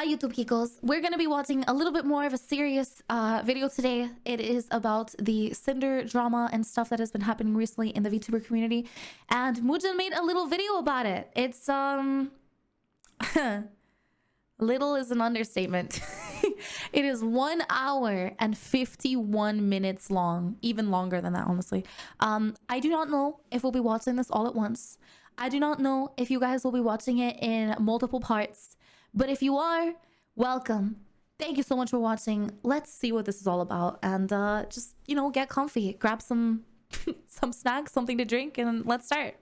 YouTube Kikos, we're going to be watching a little bit more of a serious video today. It is about the Cinder drama and stuff that has been happening recently in the VTuber community. And Mujin made a little video about it. It's, little is an understatement. It is 1 hour and 51 minutes long, even longer than that, honestly. I do not know if we'll be watching this all at once. I do not know if you guys will be watching it in multiple parts. But if you are, welcome. Thank you so much for watching. Let's see what this is all about, and just, you know, get comfy, grab some some snacks, something to drink, and let's start.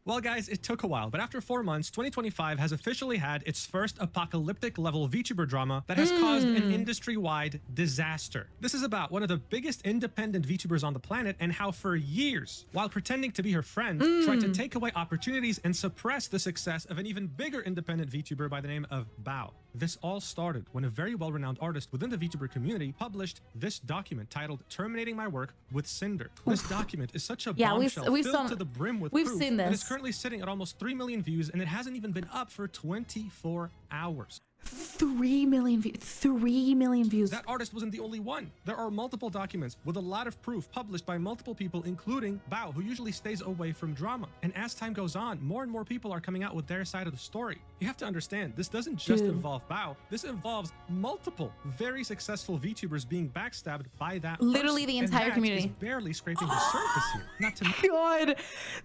Well, guys, it took a while, but after 4 months, 2025 has officially had its first apocalyptic level VTuber drama that has caused an industry-wide disaster. This is about one of the biggest independent VTubers on the planet and how for years, while pretending to be her friend, tried to take away opportunities and suppress the success of an even bigger independent VTuber by the name of Bao. This all started when a very well-renowned artist within the VTuber community published this document titled "Terminating My Work with Cinder." This document is such a bombshell filled to the brim with proof. Seen this. And it's currently sitting at almost 3 million views, and it hasn't even been up for 24 hours. 3 million views. 3 million views. That artist wasn't the only one. There are multiple documents with a lot of proof published by multiple people, including Bao, who usually stays away from drama. And as time goes on, more and more people are coming out with their side of the story. You have to understand, this doesn't just involve Bao. This involves multiple very successful VTubers being backstabbed by that literally person. the entire and that community. is barely scraping the surface here. Not to God,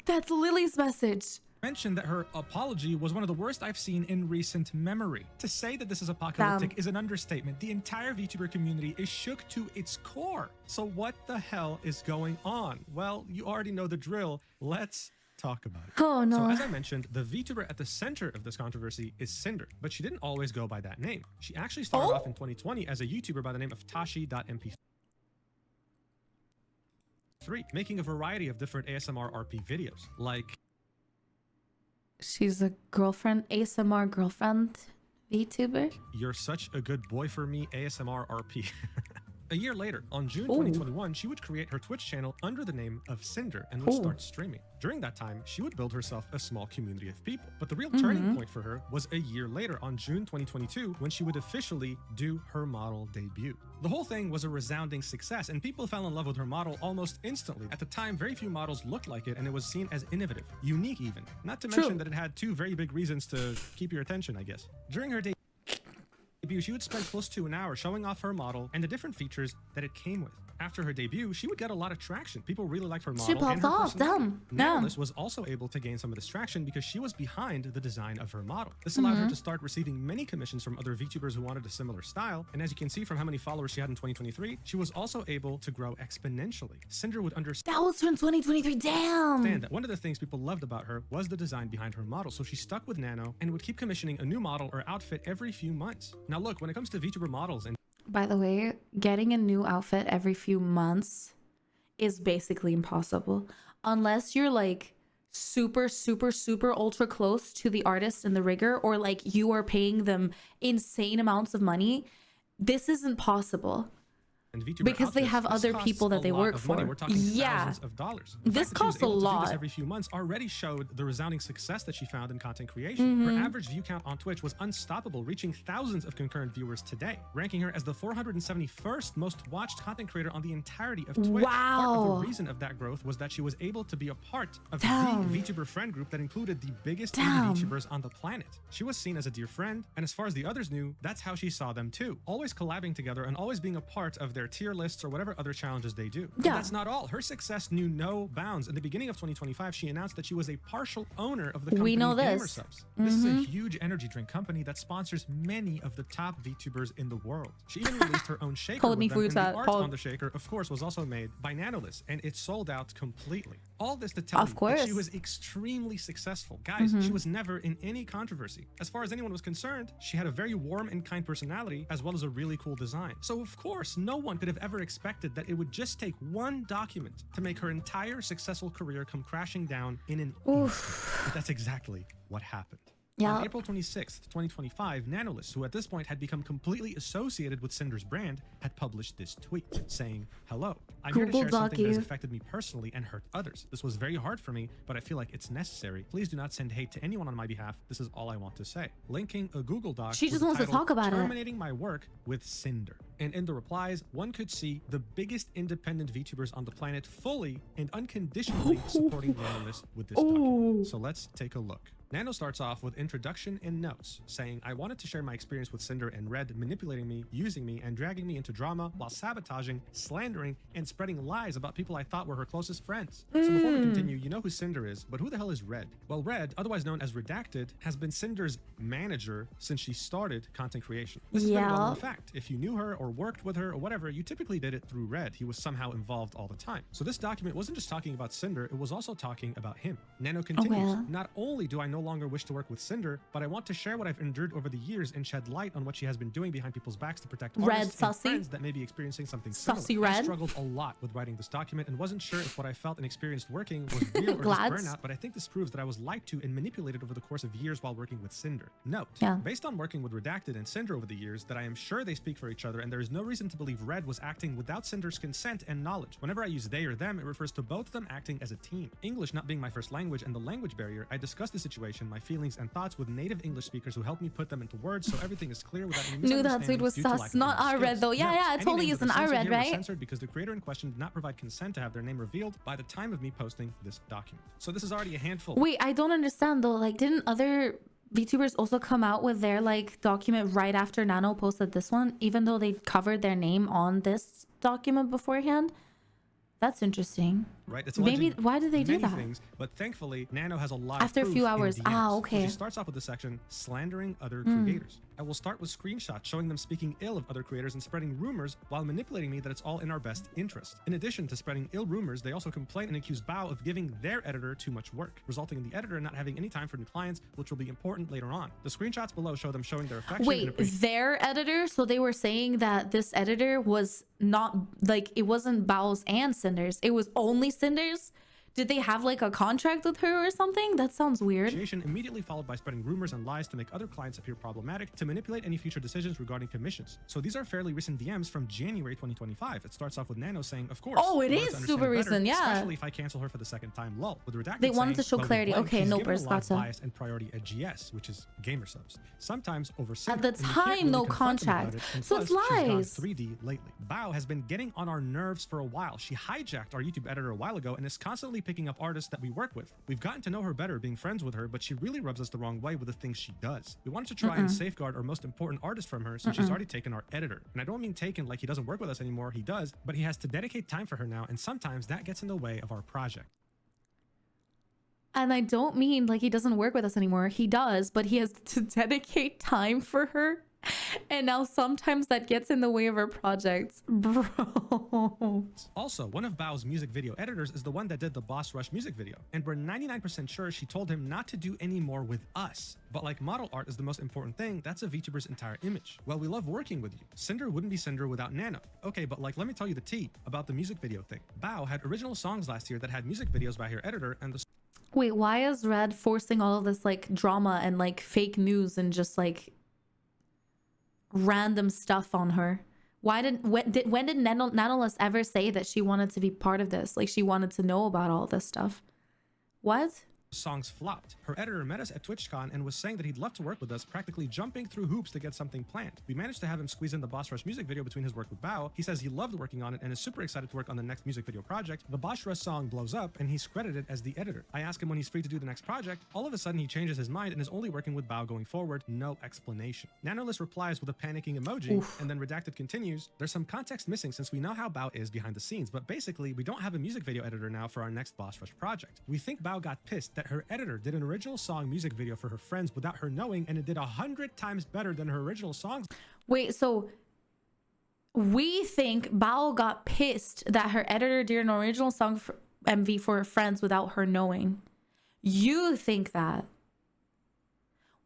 that's Lily's message. mentioned that her apology was one of the worst I've seen in recent memory. To say that this is apocalyptic is an understatement. The entire VTuber community is shook to its core. So what the hell is going on? Well, you already know the drill. Let's talk about it. Oh no. So as I mentioned, the VTuber at the center of this controversy is Cinder, but she didn't always go by that name. She actually started off in 2020 as a YouTuber by the name of Tashi.mp3, making a variety of different ASMR RP videos, like she's a girlfriend, ASMR girlfriend VTuber. "You're such a good boy for me, ASMR RP." A year later, on June 2021, she would create her Twitch channel under the name of Cinder and would start streaming. During that time, she would build herself a small community of people. But the real turning point for her was a year later, on June 2022, when she would officially do her model debut. The whole thing was a resounding success, and people fell in love with her model almost instantly. At the time, very few models looked like it, and it was seen as innovative, unique even. Not to mention that it had two very big reasons to keep your attention, I guess. During her debut, she would spend close to an hour showing off her model and the different features that it came with. After her debut, she would get a lot of traction. People really liked her model. She popped off. Nanoless was also able to gain some of this traction because she was behind the design of her model. This allowed her to start receiving many commissions from other VTubers who wanted a similar style. And as you can see from how many followers she had in 2023, she was also able to grow exponentially. Cinder would understand. That was from 2023. Damn. That one of the things people loved about her was the design behind her model. So she stuck with Nano and would keep commissioning a new model or outfit every few months. Now look, when it comes to VTuber models and by the way, getting a new outfit every few months is basically impossible. Unless you're like super ultra close to the artist and the rigger, or like you are paying them insane amounts of money. This isn't possible. Because they have other people that they work for. We're talking thousands of dollars. This costs a lot. Every few months already showed the resounding success that she found in content creation. Her average view count on Twitch was unstoppable, reaching thousands of concurrent viewers today, ranking her as the 471st most watched content creator on the entirety of Twitch. Wow. Part of the reason of that growth was that she was able to be a part of the VTuber friend group that included the biggest VTubers on the planet. She was seen as a dear friend, and as far as the others knew, that's how she saw them too. Always collabing together and always being a part of their tier lists or whatever other challenges they do. But that's not all. Her success knew no bounds. In the beginning of 2025, she announced that she was a partial owner of the company Gamersubs. This is a huge energy drink company that sponsors many of the top VTubers in the world. She even released her own shaker with them, and the art on the shaker, of course, was also made by Nanoless, and it sold out completely. All this to tell you that she was extremely successful. Guys, she was never in any controversy. As far as anyone was concerned, she had a very warm and kind personality, as well as a really cool design. So of course, no one could have ever expected that it would just take one document to make her entire successful career come crashing down in an instant. But that's exactly what happened. Yeah. On April 26th, 2025, Nanoless, who at this point had become completely associated with Cinder's brand, had published this tweet saying, "Hello, I'm here to Google share something that has Doc you. affected me personally and hurt others. This was very hard for me, but I feel like it's necessary. Please do not send hate to anyone on my behalf. This is all I want to say." Linking a Google Doc. She just with the wants to title, talk about it. "Terminating my work with Cinder." And in the replies, one could see the biggest independent VTubers on the planet fully and unconditionally supporting Nanoless with this document. So let's take a look. Nano starts off with introduction and notes, saying, "I wanted to share my experience with Cinder and Red manipulating me, using me, and dragging me into drama while sabotaging, slandering, and spreading lies about people I thought were her closest friends." So before we continue, you know who Cinder is, but who the hell is Red? Well, Red, otherwise known as Redacted, has been Cinder's manager since she started content creation. This is a very well-known fact. If you knew her or worked with her or whatever, you typically did it through Red. He was somehow involved all the time. So this document wasn't just talking about Cinder, it was also talking about him. Nano continues, "Not only do I no longer wish to work with Cinder, but I want to share what I've endured over the years and shed light on what she has been doing behind people's backs to protect artists and friends that may be experiencing something similar. I struggled a lot with writing this document and wasn't sure if what I felt and experienced working was real or just burnout, but I think this proves that I was lied to and manipulated over the course of years while working with Cinder. Note, based on working with Redacted and Cinder over the years, that I am sure they speak for each other and there is no reason to believe Red was acting without Cinder's consent and knowledge. Whenever I use they or them, it refers to both of them acting as a team. English not being my first language and the language barrier, I discussed the situation, my feelings and thoughts with native English speakers who helped me put them into words so everything is clear without any Knew that tweet was sus, not I read though. Yeah, it totally is an I read, right? Censored because the creator in question did not provide consent to have their name revealed by the time of me posting this document. So this is already a handful. Wait, I don't understand though. Like, didn't other VTubers also come out with their like document right after Nano posted this one, even though they covered their name on this document beforehand? That's interesting. Right? It's maybe why did they do that? Things, but thankfully, Nano has a lot after of a few hours. Okay. So she starts off with the section slandering other creators. I will start with screenshots showing them speaking ill of other creators and spreading rumors while manipulating me that it's all in our best interest. In addition to spreading ill rumors, they also complain and accuse Bao of giving their editor too much work, resulting in the editor not having any time for new clients, which will be important later on. The screenshots below show them showing their affection. Wait, their editor? So they were saying that this editor was not like, it wasn't Bao's and Cinder's, it was only Cinder's? Did they have like a contract with her or something? That sounds weird. Immediately followed by spreading rumors and lies to make other clients appear problematic to manipulate any future decisions regarding commissions. So these are fairly recent DMs from January 2025. It starts off with Nano saying, "Of course." Oh, it is super recent, yeah. Especially if I cancel her for the second time, lol. With Redacted they wanted saying, to show clarity. Okay, no burst, gotcha. Bias and priority at GS, which is gamer subs. Sometimes over at the time, no contract. So it's lies. 3D lately. Bao has been getting on our nerves for a while. She hijacked our YouTube editor a while ago and is constantly picking up artists that we work with. We've gotten to know her better being friends with her, but she really rubs us the wrong way with the things she does. We wanted to try and safeguard our most important artist from her since she's already taken our editor. And I don't mean taken like he doesn't work with us anymore, he does, but he has to dedicate time for her now, and sometimes that gets in the way of our project. And I don't mean like he doesn't work with us anymore, he does, but he has to dedicate time for her. And now sometimes that gets in the way of our projects, bro. Also, one of Bao's music video editors is the one that did the Boss Rush music video, and we're 99% sure she told him not to do any more with us. But like model art is the most important thing, that's a VTuber's entire image. Well, we love working with you. Cinder wouldn't be Cinder without Nano. Okay, but like, let me tell you the tea about the music video thing. Bao had original songs last year that had music videos by her editor, and the wait, why is Red forcing all of this like drama and like fake news and just like random stuff on her? When did Nanoless ever say that she wanted to be part of this? Like she wanted to know about all this stuff? What? Songs flopped. Her editor met us at TwitchCon and was saying that he'd love to work with us, practically jumping through hoops to get something planned. We managed to have him squeeze in the Boss Rush music video between his work with Bao. He says he loved working on it and is super excited to work on the next music video project. The Boss Rush song blows up and he's credited as the editor. I ask him when he's free to do the next project. All of a sudden he changes his mind and is only working with Bao going forward. No explanation. Nanoless replies with a panicking emoji. Oof. And then Redacted continues, "There's some context missing since we know how Bao is behind the scenes, but basically we don't have a music video editor now for our next Boss Rush project. We think Bao got pissed that her editor did an original song music video for her friends without her knowing, and it did 100 times better than her original songs." Wait, so we think Bao got pissed that her editor did an original song for MV for her friends without her knowing. You think that.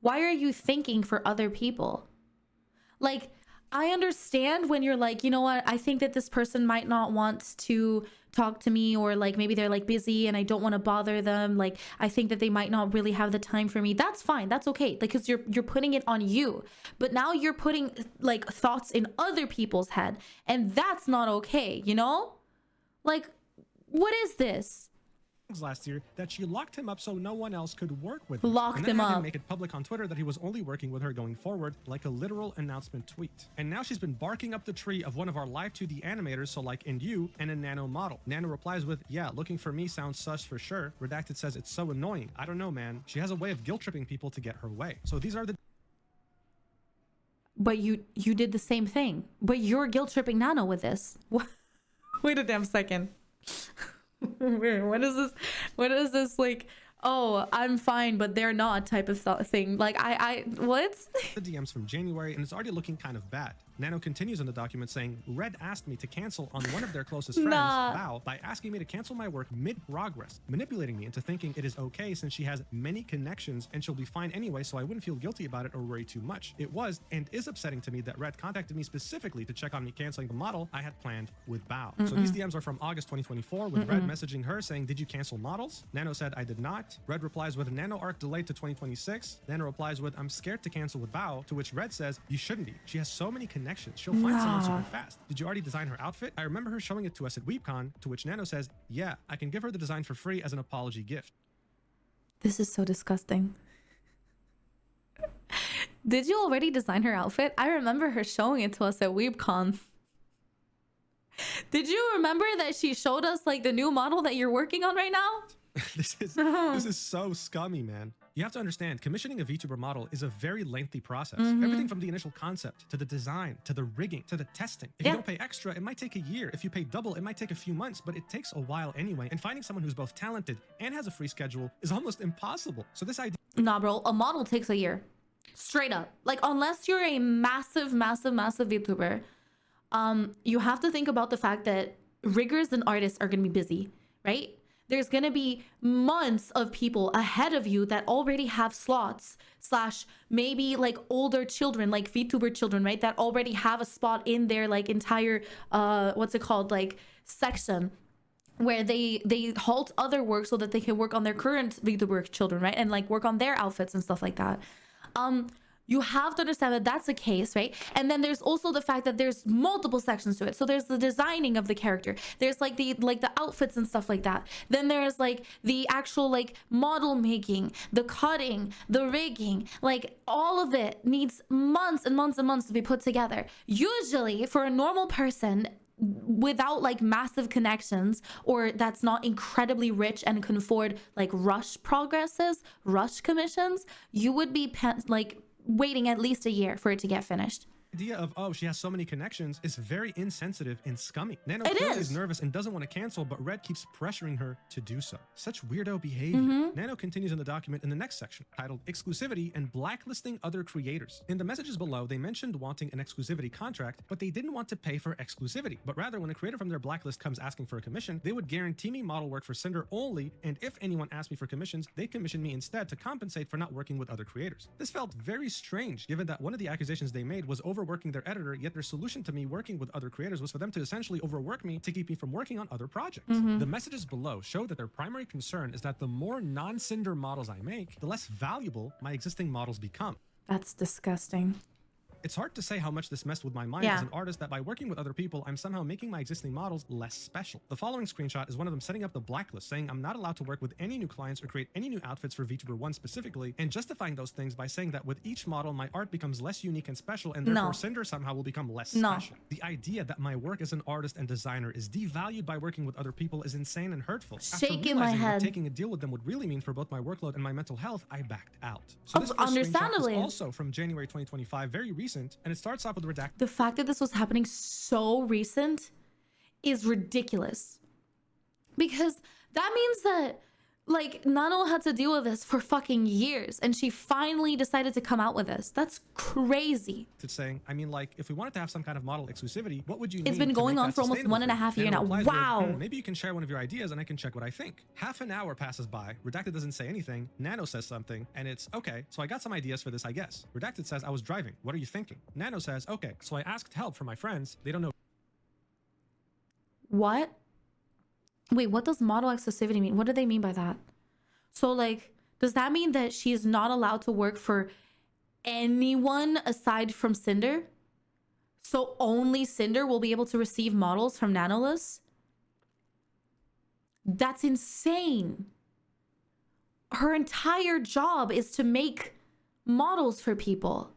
Why are you thinking for other people? Like, I understand when you're like, you know what, I think that this person might not want to talk to me, or like maybe they're like busy and I don't want to bother them. Like I think that they might not really have the time for me. That's fine. That's okay. Like, cause you're putting it on you. But now you're putting like thoughts in other people's head, and that's not okay, you know? Like, what is this? Last year that she locked him up so no one else could work with him. Locked and then him had up. Make it public on Twitter that he was only working with her going forward, like a literal announcement tweet. And now she's been barking up the tree of one of our live 2D animators, so like in you and a Nano model. Nano replies with, yeah, looking for me sounds sus for sure. Redacted says it's so annoying. I don't know, man. She has a way of guilt tripping people to get her way. So these are the... But you did the same thing. But you're guilt tripping Nano with this. Wait a damn second. What is this? What is this, like, oh, I'm fine but they're not type of thing? Like I what? The DMs from January, and it's already looking kind of bad. Nano continues in the document saying, Red asked me to cancel on one of their closest friends, Bao, by asking me to cancel my work mid-progress, manipulating me into thinking it is okay since she has many connections and she'll be fine anyway, so I wouldn't feel guilty about it or worry too much. It was and is upsetting to me that Red contacted me specifically to check on me canceling the model I had planned with Bao. So these DMs are from August 2024 with Red messaging her saying, did you cancel models? Nano said, I did not. Red replies with, Nano arc delayed to 2026. Nano replies with, I'm scared to cancel with Bao, to which Red says, you shouldn't be. She has so many connections. She'll find someone super fast. Did you already design her outfit? I remember her showing it to us at WeebCon, to which Nano says, yeah, I can give her the design for free as an apology gift. This is so disgusting. Did you already design her outfit? I remember her showing it to us at WeebCon. Did you remember that she showed us like the new model that you're working on right now? This is so scummy, man. You have to understand, commissioning a VTuber model is a very lengthy process. Everything from the initial concept, to the design, to the rigging, to the testing. If you don't pay extra, it might take a year. If you pay double, it might take a few months, but it takes a while anyway. And finding someone who's both talented and has a free schedule is almost impossible. So this idea... Nah, bro, a model takes a year. Straight up. Like, unless you're a massive VTuber, you have to think about the fact that riggers and artists are going to be busy, right? There's going to be months of people ahead of you that already have slots, slash maybe like older children, like VTuber children, right? That already have a spot in their like entire, what's it called? Like section where they halt other work so that they can work on their current VTuber children, right? And like work on their outfits and stuff like that. You have to understand that that's the case, right? And then there's also the fact that there's multiple sections to it. So there's the designing of the character. There's like the outfits and stuff like that. Then there's like the actual like model making, the cutting, the rigging, like all of it needs months and months and months to be put together. Usually for a normal person without like massive connections, or that's not incredibly rich and can afford like rush commissions, you would be like waiting at least a year for it to get finished. Idea of, oh, she has so many connections is very insensitive and scummy. Nano clearly is nervous and doesn't want to cancel, but Red keeps pressuring her to do so. Such weirdo behavior. Nano continues in the document in the next section, titled Exclusivity and Blacklisting Other Creators. In the messages below, they mentioned wanting an exclusivity contract, but they didn't want to pay for exclusivity. But rather, when a creator from their blacklist comes asking for a commission, they would guarantee me model work for Cinder only, and if anyone asked me for commissions, they'd commission me instead to compensate for not working with other creators. This felt very strange, given that one of the accusations they made was overworking their editor, yet their solution to me working with other creators was for them to essentially overwork me to keep me from working on other projects. The messages below show that their primary concern is that the more non-Cinder models I make, the less valuable my existing models become. That's disgusting. It's hard to say how much this messed with my mind as an artist that by working with other people, I'm somehow making my existing models less special. The following screenshot is one of them setting up the blacklist, saying I'm not allowed to work with any new clients or create any new outfits for VTuber 1 specifically, and justifying those things by saying that with each model, my art becomes less unique and special, and therefore Cinder somehow will become less special. The idea that my work as an artist and designer is devalued by working with other people is insane and hurtful. Shaking my head. That taking a deal with them would really mean for both my workload and my mental health, I backed out. So this understandably. screenshot is also from January 2025, very recent, and it starts off with redacted. The fact that this was happening so recent is ridiculous, because that means that Like, Nano had to deal with this for fucking years, and she finally decided to come out with this. That's crazy. It's saying, I mean, like, if we wanted to have some kind of model exclusivity, what would you need? It's been going on for almost 1.5 years now. Wow. Maybe you can share one of your ideas and I can check what I think. Half an hour passes by. Redacted doesn't say anything. Nano says something, and it's, okay, so I got some ideas for this, I guess. Redacted says, I was driving. What are you thinking? Nano says, okay, so I asked help from my friends. They don't know. What? Wait, what does model exclusivity mean? What do they mean by that? So, like, does that mean that she is not allowed to work for anyone aside from Cinder? So only Cinder will be able to receive models from Nanoless? That's insane. Her entire job is to make models for people.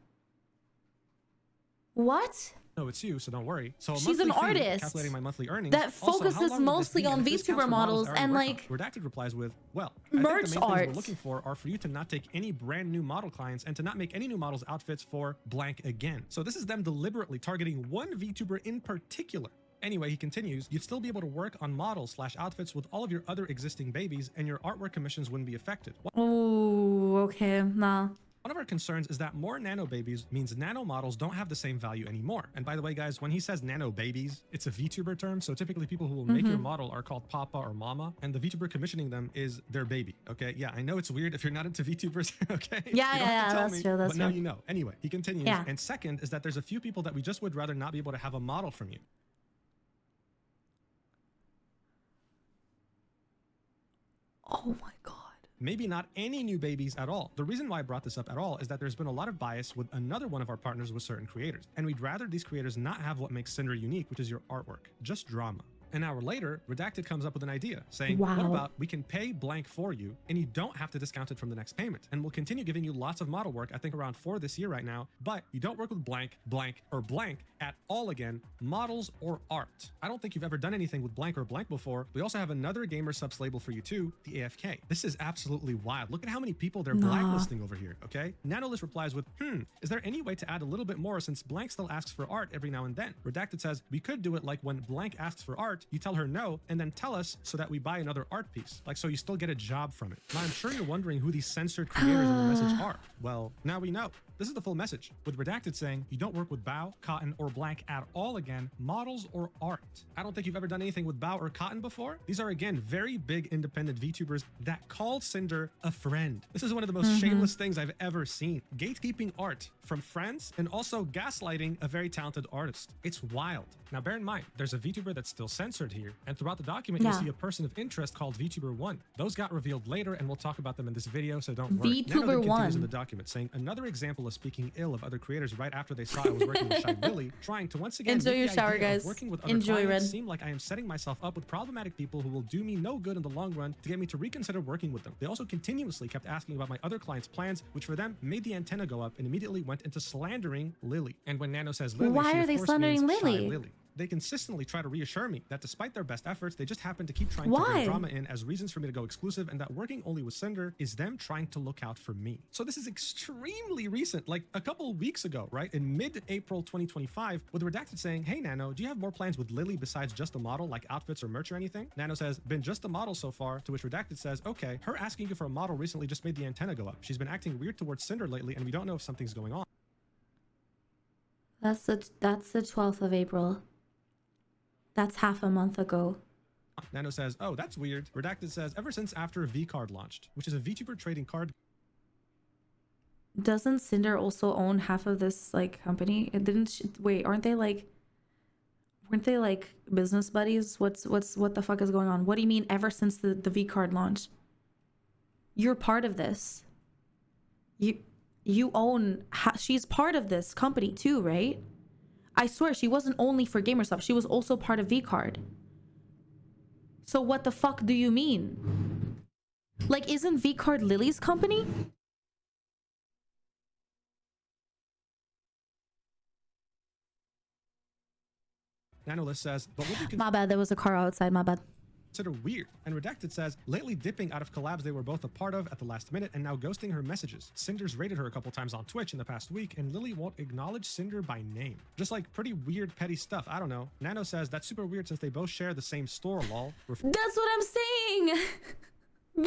What? No, it's you, so don't worry. So she's an artist calculating my monthly earnings that focuses mostly on VTuber models and like Redacted replies with, well, merch I think the main art. things we're looking for are for you to not take any brand new model clients and to not make any new models outfits for blank again. So this is them deliberately targeting one VTuber in particular. Anyway, he continues, you'd still be able to work on models / outfits with all of your other existing babies and your artwork commissions wouldn't be affected. Oh, okay, nah. One of our concerns is that more nano babies means nano models don't have the same value anymore. And by the way, guys, when he says nano babies, it's a VTuber term. So typically people who will make your model are called Papa or Mama, and the VTuber commissioning them is their baby. Okay, yeah, I know it's weird if you're not into VTubers. Okay, yeah, that's true. That's but true. now you know. Anyway, he continues. Yeah. And second is that there's a few people that we just would rather not be able to have a model from you. Oh my god. Maybe not any new babies at all. The reason why I brought this up at all is that there's been a lot of bias with another one of our partners with certain creators, and we'd rather these creators not have what makes Cinder unique, which is your artwork, just drama. An hour later, Redacted comes up with an idea saying, wow. What about we can pay blank for you and you don't have to discount it from the next payment. And we'll continue giving you lots of model work, I think around 4 this year right now, but you don't work with blank, blank, or blank at all again, models or art. I don't think you've ever done anything with blank or blank before. We also have another gamer subs label for you too, the AFK. This is absolutely wild. Look at how many people they're blacklisting over here, okay? Nanoless replies with, is there any way to add a little bit more since blank still asks for art every now and then? Redacted says, we could do it like when blank asks for art, you tell her no, and then tell us so that we buy another art piece. Like, so you still get a job from it. Now, I'm sure you're wondering who these censored creators in the message are. Well, now we know. This is the full message, with Redacted saying, you don't work with Bao, Cotton, or Blank at all again, models or art. I don't think you've ever done anything with Bao or Cotton before. These are, again, very big independent VTubers that call Cinder a friend. This is one of the most shameless things I've ever seen. Gatekeeping art from friends and also gaslighting a very talented artist. It's wild. Now, bear in mind, there's a VTuber that's still censored here, and throughout the document, you'll see a person of interest called VTuber1. Those got revealed later, and we'll talk about them in this video, so don't worry. VTuber1 continues in the document saying, another example of speaking ill of other creators right after they saw I was working with Shy Willy, trying to once again enjoy make your the shower, idea of guys. working with other Enjoy, clients Red. seem like I am setting myself up with problematic people who will do me no good in the long run to get me to reconsider working with them. They also continuously kept asking about my other clients' plans, which for them made the antenna go up and immediately went into slandering Lily. And when Nano says Lily, why she are of they course slandering means Shy Lily? Lily. They consistently try to reassure me that despite their best efforts, they just happen to keep trying to Why? bring drama in as reasons for me to go exclusive, and that working only with Cinder is them trying to look out for me. So this is extremely recent, like a couple weeks ago, right? In mid-April 2025, with Redacted saying, hey Nano, do you have more plans with Lily besides just a model, like outfits or merch or anything? Nano says, been just a model so far, to which Redacted says, okay, her asking you for a model recently just made the antenna go up. She's been acting weird towards Cinder lately, and we don't know if something's going on. That's the 12th of April. That's half a month ago. Nano says, oh, that's weird. Redacted says, ever since after V-Card launched, which is a VTuber trading card. Doesn't Cinder also own half of this like company? It didn't wait, weren't they like business buddies? What the fuck is going on? What do you mean ever since the V-Card launched? You're part of this. You own she's part of this company too, right? I swear she wasn't only for gamer stuff, she was also part of V-Card. So what the fuck do you mean? Like, isn't V-Card Lily's company? Nanoless says, but what you My bad, there was a car outside, my bad. consider weird. And Redacted says, lately dipping out of collabs they were both a part of at the last minute and now ghosting her messages. Cinder's raided her a couple times on Twitch in the past week, and Lily won't acknowledge Cinder by name. Just like pretty weird petty stuff, I don't know. Nano says, that's super weird since they both share the same store, lol. That's what I'm saying. They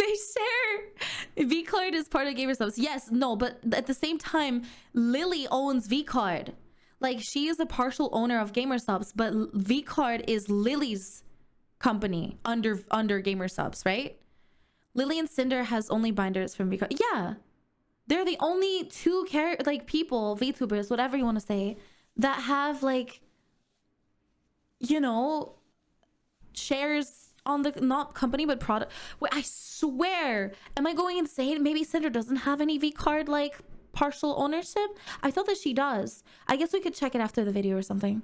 share V-Card is part of Gamer Subs. Yes, no, but at the same time, Lily owns V-Card. Like, she is a partial owner of Gamer Subs, but V-Card is Lily's company under Gamer Subs, right? Lily and Cinder has only binders from V-Card. Yeah, they're the only two people, VTubers, whatever you want to say, that have, like, you know, shares on the not company but product. Wait, I swear, am I going insane? Maybe Cinder doesn't have any V-Card like partial ownership. I thought that she does. I guess we could check it after the video or something.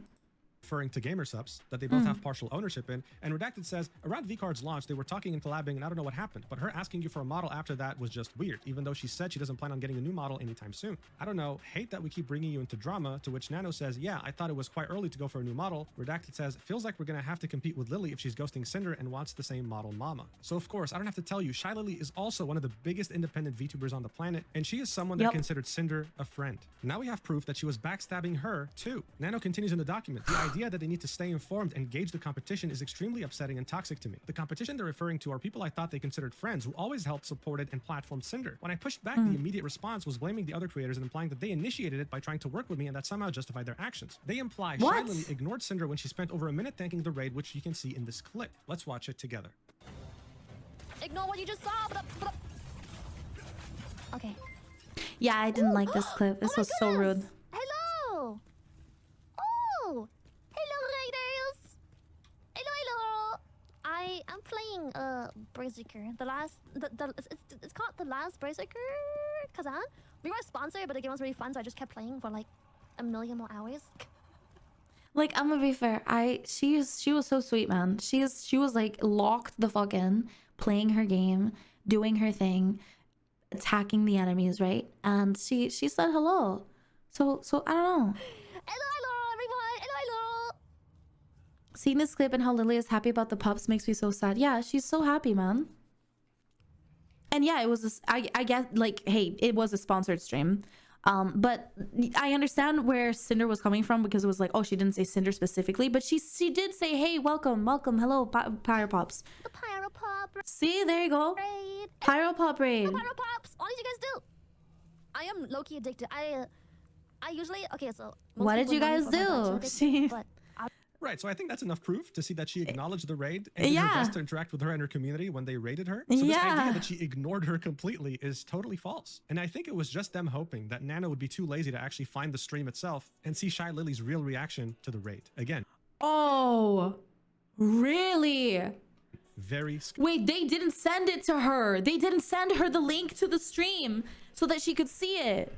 Referring to Gamer Subs that they both have partial ownership in, and Redacted says around V-Card's launch they were talking and collabing, and I don't know what happened, but her asking you for a model after that was just weird, even though she said she doesn't plan on getting a new model anytime soon. I don't know, hate that we keep bringing you into drama, to which Nano says, yeah, I thought it was quite early to go for a new model. Redacted says, feels like we're gonna have to compete with Lily if she's ghosting Cinder and wants the same model mama. So of course, I don't have to tell you, Shy Lily is also one of the biggest independent VTubers on the planet, and she is someone that considered Cinder a friend. Now we have proof that she was backstabbing her too. Nano continues in the document, the idea that they need to stay informed and gauge the competition is extremely upsetting and toxic to me. The competition they're referring to are people I thought they considered friends who always helped, supported, and platformed Cinder. When I pushed back, the immediate response was blaming the other creators and implying that they initiated it by trying to work with me and that somehow justified their actions. They imply Shy Lily ignored Cinder when she spent over a minute thanking the raid, which you can see in this clip. Let's watch it together. Ignore what you just saw. Okay. Yeah, I didn't like this clip. This was so rude. Hello. Oh. Hello, raiders. Hello. I am playing Berserker. It's called The Last Berserker Kazan. We weren't sponsored, but the game was really fun, so I just kept playing for like a million more hours. Like, I'm gonna be fair. She was so sweet, man. She was like locked the fuck in, playing her game, doing her thing, attacking the enemies, right? And she said hello. So I don't know. Hello, everyone. Hello. Seeing this clip and how Lily is happy about the pups makes me so sad. Yeah, she's so happy, man. And yeah, it was I guess, like, hey, it was a sponsored stream. But I understand where Cinder was coming from, because it was like, oh, she didn't say Cinder specifically, but she did say, hey, welcome, hello, Pyro Pops. The Pyro Pop See, there you go. raid. Pyro Pop raid. The Pyro Pops. What did you guys do? I am low-key addicted. I usually so. What did you guys do? But Right, so I think that's enough proof to see that she acknowledged the raid and did her best to interact with her and her community when they raided her. So this idea that she ignored her completely is totally false. And I think it was just them hoping that Nano would be too lazy to actually find the stream itself and see Shy Lily's real reaction to the raid. Again. Oh, really? Very Wait, they didn't send it to her. They didn't send her the link to the stream so that she could see it.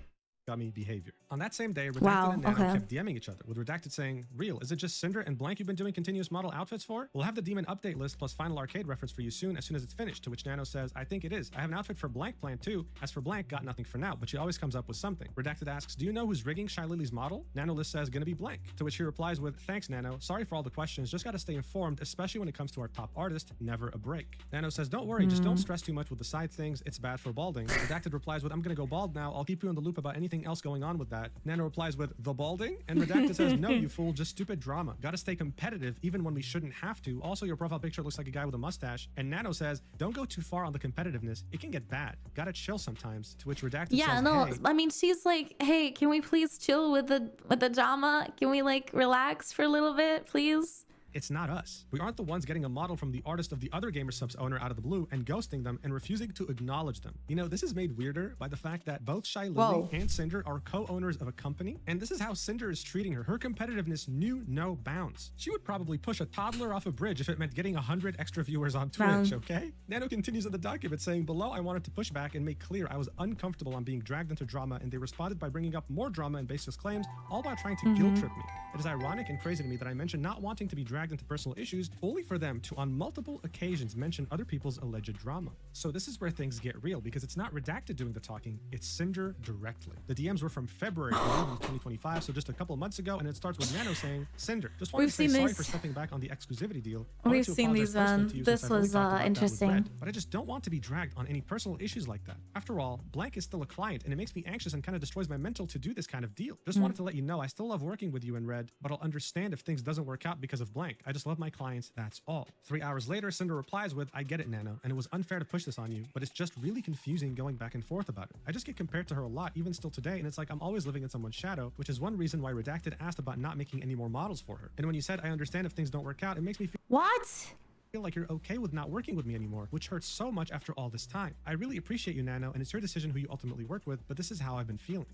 Dummy behavior. On that same day, Redacted and Nano kept DMing each other, with Redacted saying, real, is it just Cinder and Blank you've been doing continuous model outfits for? We'll have the demon update list plus final arcade reference for you soon as it's finished, to which Nano says, I think it is. I have an outfit for Blank planned too. As for Blank, got nothing for now, but she always comes up with something. Redacted asks, do you know who's rigging Shy Lily's model? Nanoless says, gonna be Blank, to which he replies with, thanks Nano, sorry for all the questions, just gotta stay informed, especially when it comes to our top artist, never a break. Nano says, don't worry, just don't stress too much with the side things, it's bad for balding. Redacted replies with, I'm gonna go bald now, I'll keep you in the loop about anything else going on with that. Nano replies with, the balding? And Redacted says, no, you fool, just stupid drama. Gotta stay competitive even when we shouldn't have to. Also, your profile picture looks like a guy with a mustache. And Nano says, don't go too far on the competitiveness. It can get bad. Gotta chill sometimes. To which Redacted says, no, hey. I mean, she's like, hey, can we please chill with the drama? Can we like relax for a little bit, please? It's not us. We aren't the ones getting a model from the artist of the other Gamer Subs owner out of the blue and ghosting them and refusing to acknowledge them. You know, this is made weirder by the fact that both Shy Lily and Cinder are co-owners of a company, and this is how Cinder is treating her. Her competitiveness knew no bounds. She would probably push a toddler off a bridge if it meant getting 100 extra viewers on Twitch, okay? Nano continues in the document saying, below I wanted to push back and make clear I was uncomfortable on being dragged into drama, and they responded by bringing up more drama and baseless claims, all while trying to guilt trip me. It is ironic and crazy to me that I mentioned not wanting to be dragged into personal issues, only for them to on multiple occasions mention other people's alleged drama. So this is where things get real, because it's not Redacted doing the talking, it's Cinder directly. The DMs were from February 2025, so just a couple of months ago, and it starts with Nano saying, Cinder, just wanted to say sorry for stepping back on the exclusivity deal. We've seen these, man. This was interesting. But I just don't want to be dragged on any personal issues like that. After all, Blank is still a client, and it makes me anxious and kind of destroys my mental to do this kind of deal. Just wanted to let you know I still love working with you in Red, but I'll understand if things doesn't work out because of Blank. blank. I just love my clients, that's all. 3 hours later, Cinder replies with, I get it, Nano, and it was unfair to push this on you, but it's just really confusing going back and forth about it. I just get compared to her a lot, even still today, and it's like I'm always living in someone's shadow, which is one reason why Redacted asked about not making any more models for her. And when you said, I understand if things don't work out, it makes me feel like you're okay with not working with me anymore, which hurts so much after all this time. I really appreciate you, Nano, and it's your decision who you ultimately work with, but this is how I've been feeling.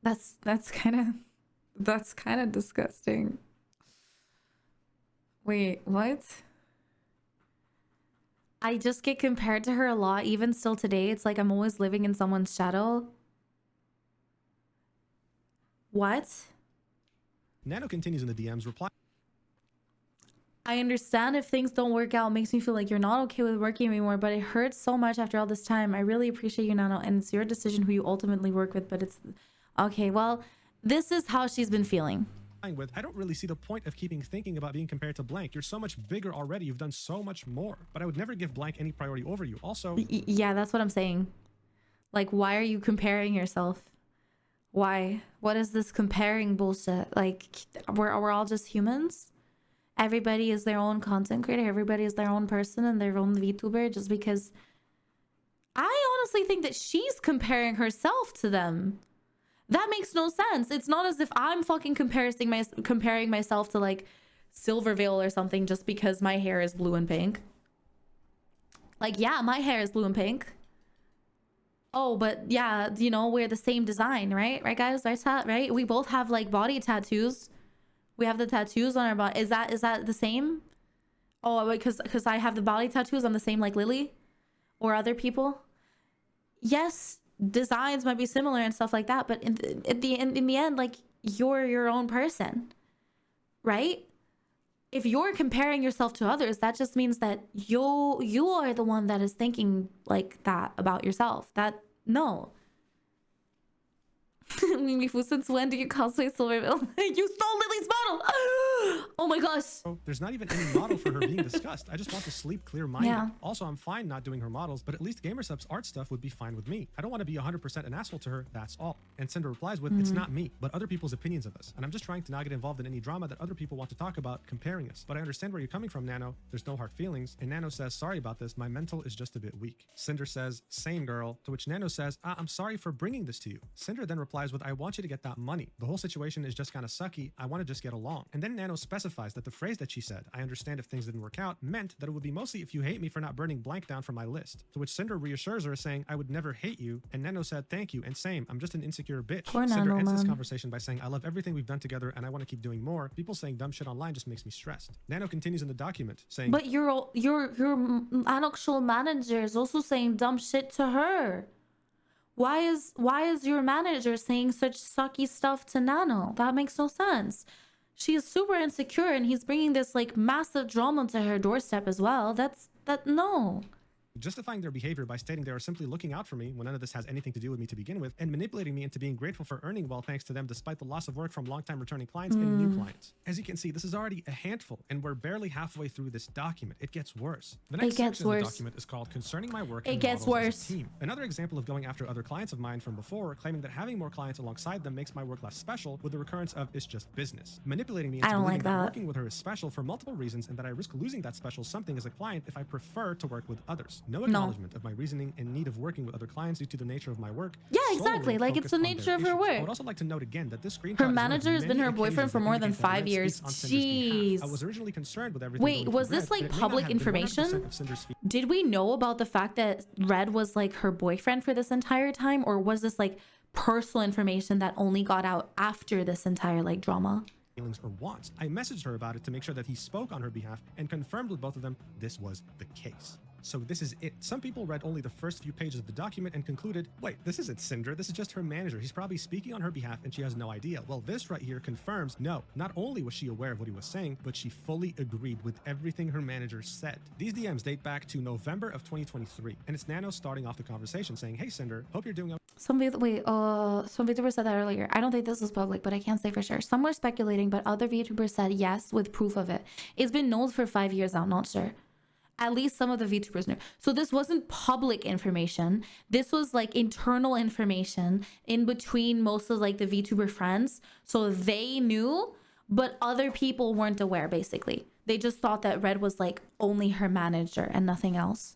That's kind of disgusting. Wait, what? I just get compared to her a lot, even still today. It's like I'm always living in someone's shadow. What? Nano continues in the DMs, reply. I understand if things don't work out, it makes me feel like you're not okay with working anymore, but it hurts so much after all this time. I really appreciate you, Nano, and it's your decision who you ultimately work with, but it's... Okay, well, this is how she's been feeling. With, I don't really see the point of keeping thinking about being compared to blank. You're so much bigger already. You've done so much more. But I would never give blank any priority over you. Also... Yeah, that's what I'm saying. Like, why are you comparing yourself? Why? What is this comparing bullshit? Like, we're all just humans? Everybody is their own content creator. Everybody is their own person and their own VTuber just because... I honestly think that she's comparing herself to them. That makes no sense. It's not as if I'm fucking comparing myself to like Silvervale or something just because my hair is blue and pink. Like, yeah, my hair is blue and pink. Oh, but yeah, you know, we're the same design, right? Right, guys? Right? We both have like body tattoos. We have the tattoos on our body. Is that the same? Oh, because I have the body tattoos. I'm the same like Lily or other people. Yes. Designs might be similar and stuff like that, but in the end, like, you're your own person, right? If you're comparing yourself to others, that just means that you are the one that is thinking like that about yourself. No. Mifu, since when do you cosplay Silvervale? You stole Lily's model! Oh my gosh. Oh, there's not even any model for her being discussed. I just want to sleep clear-minded. Yeah. Also, I'm fine not doing her models, but at least GamerSup's art stuff would be fine with me. I don't want to be 100% an asshole to her, that's all. And Cinder replies with, it's not me, but other people's opinions of us. And I'm just trying to not get involved in any drama that other people want to talk about comparing us. But I understand where you're coming from, Nano. There's no hard feelings. And Nano says, sorry about this. My mental is just a bit weak. Cinder says, same girl. To which Nano says, I'm sorry for bringing this to you. Cinder then replies with, I want you to get that money. The whole situation is just kind of sucky. I want to just get along. And then Nano specifies that the phrase that she said, I understand if things didn't work out, meant that it would be mostly if you hate me for not burning blank down from my list. To which Cinder reassures her, saying, I would never hate you. And Nano said, thank you. And same, I'm just an insecure bitch. Poor Cinder Nano, ends this man. conversation by saying, I love everything we've done together and I want to keep doing more. People saying dumb shit online just makes me stressed. Nano continues in the document saying, But your actual manager is also saying dumb shit to her. Why is your manager saying such sucky stuff to Nano? That makes no sense. She is super insecure and he's bringing this like massive drama to her doorstep as well. No. justifying their behavior by stating they are simply looking out for me when none of this has anything to do with me to begin with, and manipulating me into being grateful for earning well thanks to them despite the loss of work from long-time returning clients and new clients. As you can see, this is already a handful, and we're barely halfway through this document. It gets worse. The next section of the document is called Concerning My Work and Models as a Team. Another example of going after other clients of mine from before, claiming that having more clients alongside them makes my work less special, with the recurrence of it's just business. Manipulating me into believing that working with her is special for multiple reasons, and that I risk losing that special something as a client if I prefer to work with others. No acknowledgement of my reasoning and need of working with other clients due to the nature of my work. Yeah, exactly. Like, it's the nature of her work. I would also like to note again that this screenshot her manager has been her boyfriend for more than 5 years. Jeez. I was originally concerned with everything. Wait, was this like public information? Did we know about the fact that Red was like her boyfriend for this entire time, or was this like personal information that only got out after this entire like drama? Feelings or wants. I messaged her about it to make sure that he spoke on her behalf and confirmed with both of them this was the case. So this is it. Some people read only the first few pages of the document and concluded, wait, this isn't Cinder, this is just her manager. He's probably speaking on her behalf and she has no idea. Well, this right here confirms, no, not only was she aware of what he was saying, but she fully agreed with everything her manager said. These DMs date back to November of 2023, and it's Nano starting off the conversation saying, hey Cinder, hope you're doing okay. Some VTubers said that earlier. I don't think this was public, but I can't say for sure. Some were speculating, but other VTubers said yes with proof of it. It's been known for 5 years now, not sure. At least some of the VTubers knew. So this wasn't public information. This was like internal information in between most of like the VTuber friends. So they knew, but other people weren't aware, basically. They just thought that Red was like only her manager and nothing else.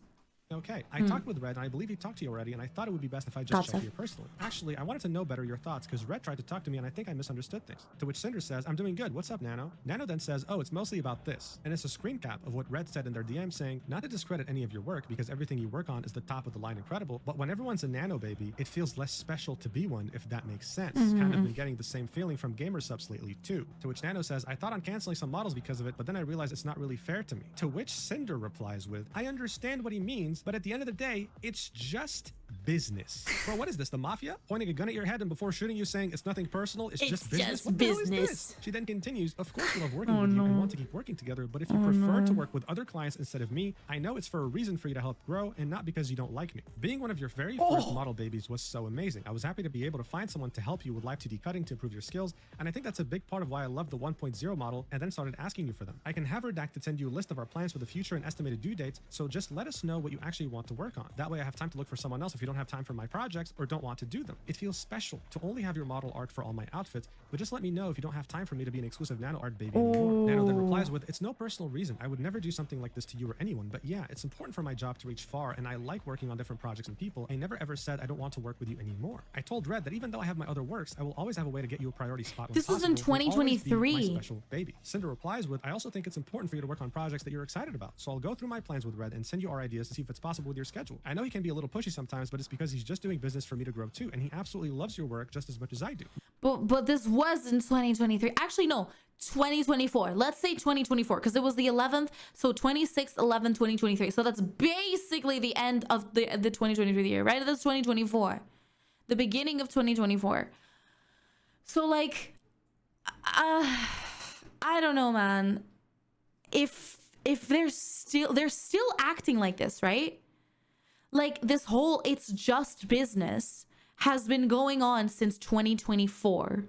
Okay, I talked with Red, and I believe he talked to you already, and I thought it would be best if I just checked you personally. Actually, I wanted to know better your thoughts, because Red tried to talk to me, and I think I misunderstood things. To which Cinder says, I'm doing good, what's up, Nano? Nano then says, oh, it's mostly about this. And it's a screen cap of what Red said in their DM saying, not to discredit any of your work, because everything you work on is the top of the line incredible, but when everyone's a Nano baby, it feels less special to be one, if that makes sense. Kind of been getting the same feeling from gamer subs lately, too. To which Nano says, I thought on canceling some models because of it, but then I realized it's not really fair to me. To which Cinder replies with, I understand what he means, but at the end of the day, it's just business. Bro, what is this? The mafia? Pointing a gun at your head and before shooting you saying it's nothing personal, it's just business? Just what the hell is business. this? She then continues, of course we love working with you and want to keep working together, but if you prefer to work with other clients instead of me, I know it's for a reason for you to help grow and not because you don't like me. Being one of your very first model babies was so amazing. I was happy to be able to find someone to help you with live 2D cutting to improve your skills, and I think that's a big part of why I love the 1.0 model and then started asking you for them. I can have Redacted send you a list of our plans for the future and estimated due dates, so just let us know what you actually want to work on. That way I have time to look for someone else if you don't have time for my projects or don't want to do them. It feels special to only have your model art for all my outfits, but just let me know if you don't have time for me to be an exclusive Nano art baby anymore. Nano then replies with, it's no personal reason. I would never do something like this to you or anyone, but yeah, it's important for my job to reach far and I like working on different projects and people. I never ever said I don't want to work with you anymore. I told Red that even though I have my other works, I will always have a way to get you a priority spot when This was in possible. You'll always be 2023. my special baby. Cinder replies with, I also think it's important for you to work on projects that you're excited about. So I'll go through my plans with Red and send you our ideas to see if it's possible with your schedule. I know he can be a little pushy sometimes, but it's because he's just doing business for me to grow too, and he absolutely loves your work just as much as I do. But this was in 2023. Actually, no, 2024. Let's say 2024 because it was the 11th. So 26, 11, 2023. So that's basically the end of the 2023 year, right? That's 2024. The beginning of 2024. So like, I don't know, man. If they're still acting like this, right? Like this whole it's just business has been going on since 2024.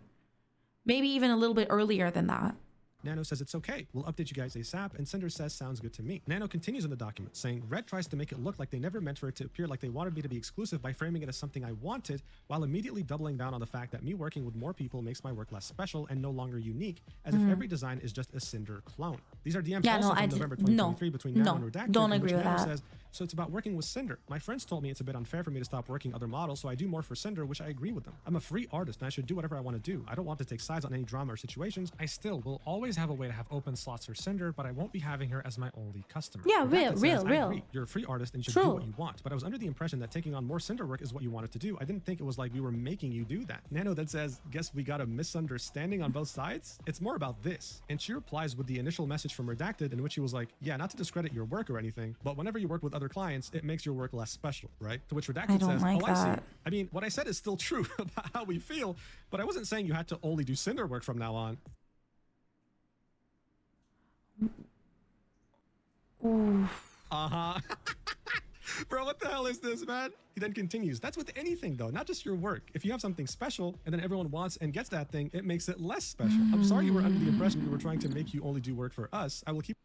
Maybe even a little bit earlier than that. Nano says it's okay. We'll update you guys ASAP, and Cinder says sounds good to me. Nano continues in the document, saying Red tries to make it look like they never meant for it to appear like they wanted me to be exclusive by framing it as something I wanted, while immediately doubling down on the fact that me working with more people makes my work less special and no longer unique, as if every design is just a Cinder clone. These are DMs also from November 2023 between Nano and Redacted, don't in agree which with Nano that. says, so it's about working with Cinder. My friends told me it's a bit unfair for me to stop working other models, so I do more for Cinder, which I agree with them. I'm a free artist and I should do whatever I want to do. I don't want to take sides on any drama or situations. I still will always have a way to have open slots for Cinder, but I won't be having her as my only customer. Yeah, Redacted real. I agree. You're a free artist and you should do what you want, but I was under the impression that taking on more Cinder work is what you wanted to do. I didn't think it was like we were making you do that. Nano then says, guess we got a misunderstanding on both sides? It's more about this. And she replies with the initial message from Redacted in which she was like, yeah, not to discredit your work or anything, but whenever you work with other clients, it makes your work less special, right? To which Redacted says, like I see. that. I mean, what I said is still true about how we feel, but I wasn't saying you had to only do Cinder work from now on. Uh-huh. Bro, what the hell is this, man? He then continues, that's with anything though, not just your work. If you have something special and then everyone wants and gets that thing, it makes it less special. I'm sorry you were under the impression we were trying to make you only do work for us. I will keep...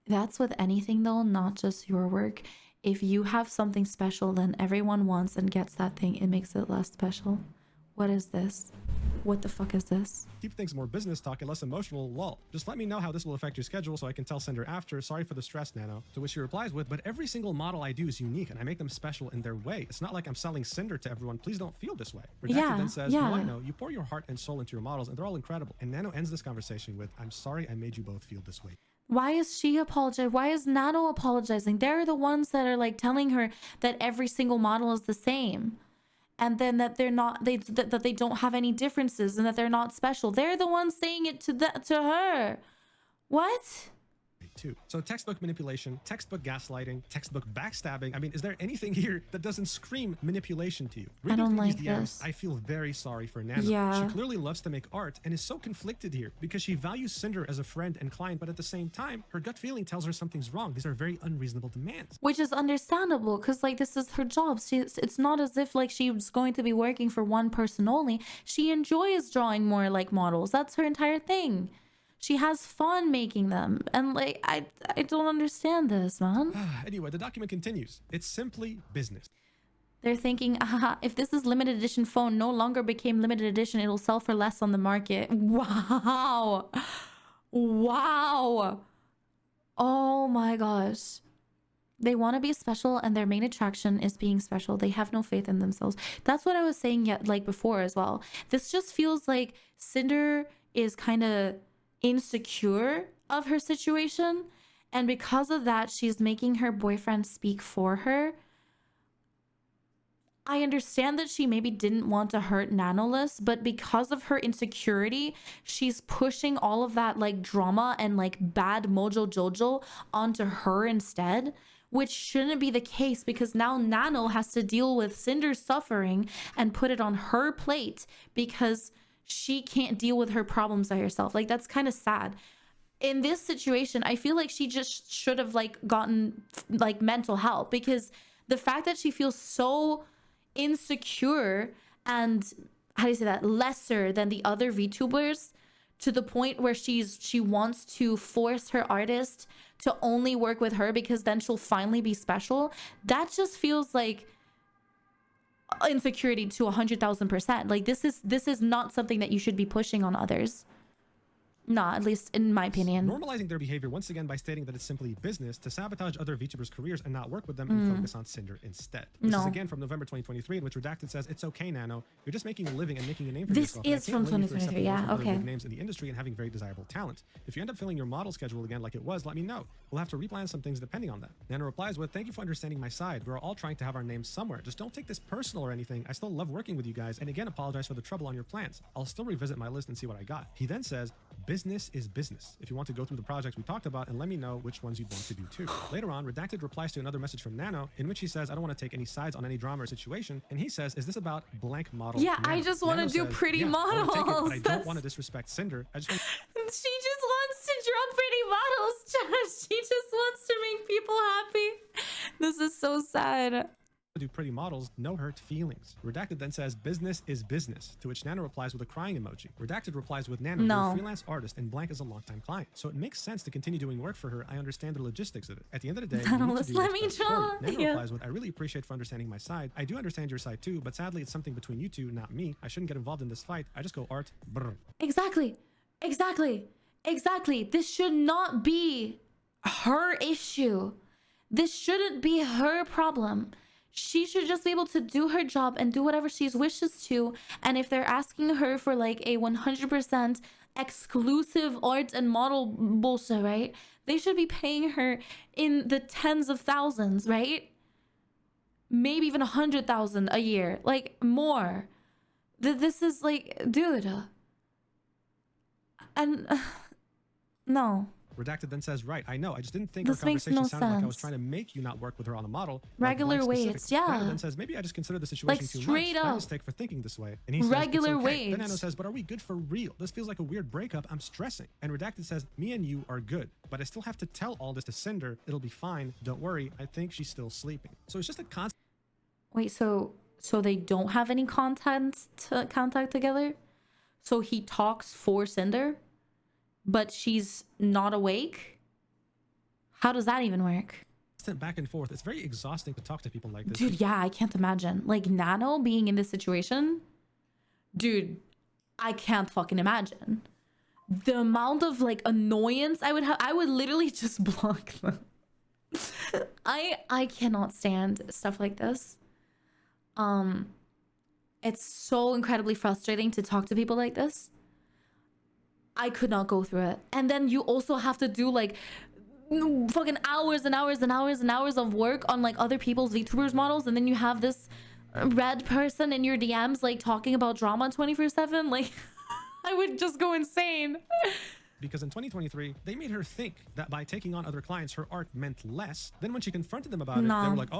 That's with anything though, not just your work. If you have something special, then everyone wants and gets that thing. It makes it less special. What is this? What the fuck is this? Keep things more business talk and less emotional, lol. Just let me know how this will affect your schedule so I can tell Cinder after. Sorry for the stress, Nano. To which she replies with, but every single model I do is unique and I make them special in their way. It's not like I'm selling Cinder to everyone. Please don't feel this way. Redacted then says, no, I know. You pour your heart and soul into your models and they're all incredible. And Nano ends this conversation with, I'm sorry I made you both feel this way. Why is she apologizing? Why is Nano apologizing? They're the ones that are like telling her that every single model is the same. And then that they're not, that they don't have any differences and that they're not special. They're the ones saying it to her. What? Too. So textbook manipulation, textbook gaslighting, textbook backstabbing. I mean, is there anything here that doesn't scream manipulation to you? I don't through like these DMs, this. I feel very sorry for Nano. Yeah. She clearly loves to make art and is so conflicted here because she values Cinder as a friend and client, but at the same time, her gut feeling tells her something's wrong. These are very unreasonable demands. Which is understandable because like this is her job. It's not as if like she's going to be working for one person only. She enjoys drawing more like models. That's her entire thing. She has fun making them. And like, I don't understand this, man. Anyway, the document continues. It's simply business. They're thinking, ah, if this is limited edition phone no longer became limited edition, it'll sell for less on the market. Wow. Wow. Oh my gosh. They want to be special and their main attraction is being special. They have no faith in themselves. That's what I was saying yet like before as well. This just feels like Cinder is kind of insecure of her situation. And because of that, she's making her boyfriend speak for her. I understand that she maybe didn't want to hurt Nanoless, but because of her insecurity, she's pushing all of that like drama and like bad mojo jojo onto her instead, which shouldn't be the case because now Nano has to deal with Cinder's suffering and put it on her plate because she can't deal with her problems by herself. Like, that's kind of sad. In this situation, I feel like she just should have like gotten like mental help, because the fact that she feels so insecure and, how do you say that, lesser than the other VTubers, to the point where she wants to force her artist to only work with her because then she'll finally be special. That just feels like insecurity to 100,000%. Like, this is not something that you should be pushing on others. Not, at least in my opinion. Normalizing their behavior once again by stating that it's simply business to sabotage other VTubers' careers and not work with them and focus on Cinder instead. This is again from November 2023, in which Redacted says, "It's okay, Nano. You're just making a living and making a name for yourself." This is from 2023, yeah, okay. Names in the industry and having very desirable talent. If you end up filling your model schedule again like it was, let me know. We'll have to replan some things depending on that. Nano replies with, "Thank you for understanding my side. We're all trying to have our names somewhere. Just don't take this personal or anything. I still love working with you guys, and again, apologize for the trouble on your plans. I'll still revisit my list and see what I got." He then says, "Business is business. If you want to go through the projects we talked about and let me know which ones you'd want to do too." Later on, Redacted replies to another message from Nano in which he says, "I don't want to take any sides on any drama or situation." And he says, "Is this about blank model?" Yeah, Nano? I just want to do says, pretty "Yeah, models. I wanna take it, but I don't want to disrespect Cinder. I just want She just wants to draw pretty models. She just wants to make people happy. This is so sad. to do pretty models, no hurt feelings." Redacted then says, "Business is business," to which Nano replies with a crying emoji. Redacted replies with, "Nano, No. you're a freelance artist and blank is a longtime client, so it makes sense to continue doing work for her. I understand the logistics of it. At the end of the day, you need to do let what's me best for draw." you." Nano Yeah. replies with, "I really appreciate for understanding my side. I do understand your side too, but sadly it's something between you two, not me. I shouldn't get involved in this fight. I just go art, brr." Exactly. This should not be her issue. This shouldn't be her problem. She should just be able to do her job and do whatever she wishes to. And if they're asking her for like a 100% exclusive art and model bullshit, right? They should be paying her in the tens of thousands, right? Maybe even 100,000 a year, like more. This is like, dude. And no. Redacted then says, "Right, I know. I just didn't think This our makes conversation no sounded like I was sense. trying to make you not work with her on a model. Regular like blank weights, specific." yeah. Nano then says, "Maybe I just considered the situation too straight much. My up. mistake for thinking this way." And he Regular says, "It's okay." weights. Then Nano says, "But are we good for real? This feels like a weird breakup. I'm stressing." And Redacted says, "Me and you are good, but I still have to tell all this to Cinder. It'll be fine. Don't worry. I think she's still sleeping." So it's just a constant Wait, so they don't have any contact together? So he talks for Cinder, but she's not awake? How does that even work? back and forth. It's very exhausting to talk to people like this. Dude, yeah, I can't imagine. Like, Nano being in this situation? Dude, I can't fucking imagine. The amount of, like, annoyance I would have, I would literally just block them. I cannot stand stuff like this. It's so incredibly frustrating to talk to people like this. I could not go through it. And then you also have to do, like, fucking hours and hours and hours and hours of work on like other people's VTubers models, and then you have this red person in your DMs like talking about drama 24/7. Like, I would just go insane. Because in 2023, they made her think that by taking on other clients, her art meant less. Then when she confronted them about it, they were like,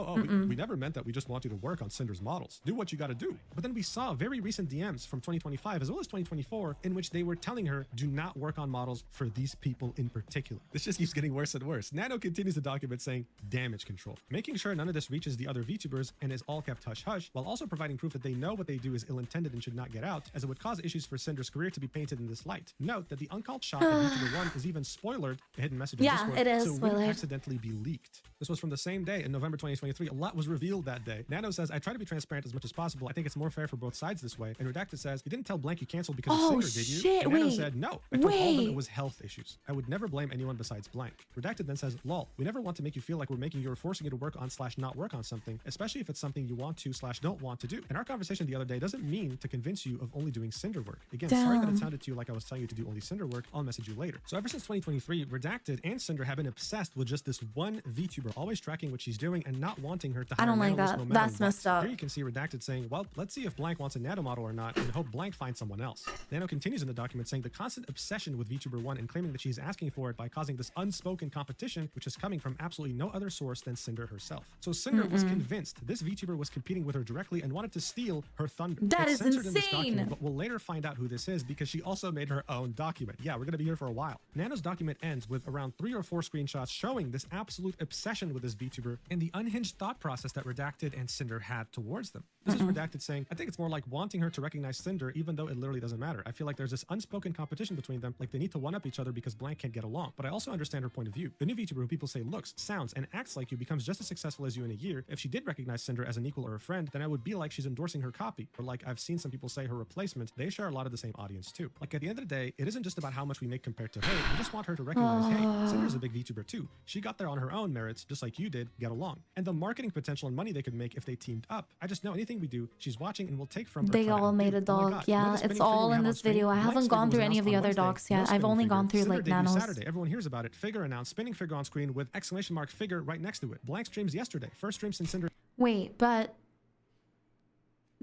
we never meant that. We just want you to work on Cinder's models. Do what you got to do. But then we saw very recent DMs from 2025 as well as 2024 in which they were telling her, do not work on models for these people in particular. This just keeps getting worse and worse. Nano continues the document saying damage control, making sure none of this reaches the other VTubers and is all kept hush-hush, while also providing proof that they know what they do is ill-intended and should not get out, as it would cause issues for Cinder's career to be painted in this light. Note that the uncalled shot VTuber 1 is even spoilered a hidden message in Yeah, Discord, it is so it wouldn't spoilered. accidentally be leaked. This was from the same day in November 2023. A lot was revealed that day. Nano says, I try to be transparent as much as possible. I think it's more fair for both sides this way. And Redacted says, you didn't tell Blank you canceled because Oh, of Cinder, did you? shit, And Nano wait, said, no. I told all of them it wait. was health issues. I would never blame anyone besides Blank. Redacted then says, lol, we never want to make you feel like we're making you or forcing you to work on / not work on something, especially if it's something you want to / don't want to do. And our conversation the other day doesn't mean to convince you of only doing Cinder work. Again, sorry that it Damn. sounded to you like I was telling you to do only Cinder work. I'll message you later. So ever since 2023, Redacted and Cinder have been obsessed with just this one VTuber, always tracking what she's doing and not wanting her to I hire don't like Nanoless that. no matter That's what. messed up. Here you can see Redacted saying, well, let's see if Blank wants a Nano model or not, and hope Blank finds someone else. Nano continues in the document saying the constant obsession with VTuber 1 and claiming that she's asking for it by causing this unspoken competition, which is coming from absolutely no other source than Cinder herself. So Cinder was convinced this VTuber was competing with her directly and wanted to steal her thunder. That It's is censored in this insane. document, but we'll later find out who this is because she also made her own document. Yeah, we're going to be here for a while. Nano's document ends with around 3 or 4 screenshots showing this absolute obsession with this VTuber and the unhinged thought process that Redacted and Cinder had towards them. This is Redacted saying, I think it's more like wanting her to recognize Cinder even though it literally doesn't matter. I feel like there's this unspoken competition between them, like they need to one-up each other because Blank can't get along. But I also understand her point of view. The new VTuber who people say looks, sounds, and acts like you becomes just as successful as you in a year. If she did recognize Cinder as an equal or a friend, then I would be like she's endorsing her copy. Or like I've seen some people say her replacement, they share a lot of the same audience too. Like at the end of the day, it isn't just about how much we make compared to her. We just want her to recognize, hey, Cinder's a big VTuber too. She got there on her own merits, just like you did, get along. And the marketing potential and money they could make if they teamed up. I just know anything we do, she's watching and will take from her. They try to all made outdo. a Oh my dog. God, you know Yeah, the it's spinning figure all we in have on this screen? video. I Blank's haven't figure gone was through any of announced the on other Wednesday. docs No yet. I've spinning only figure. gone through Cinder like debuted nanos. Saturday. Everyone hears about it. Figure announced. Spinning figure on screen with exclamation mark figure right next to it. Blank streams yesterday. First stream since Cinder. Wait, but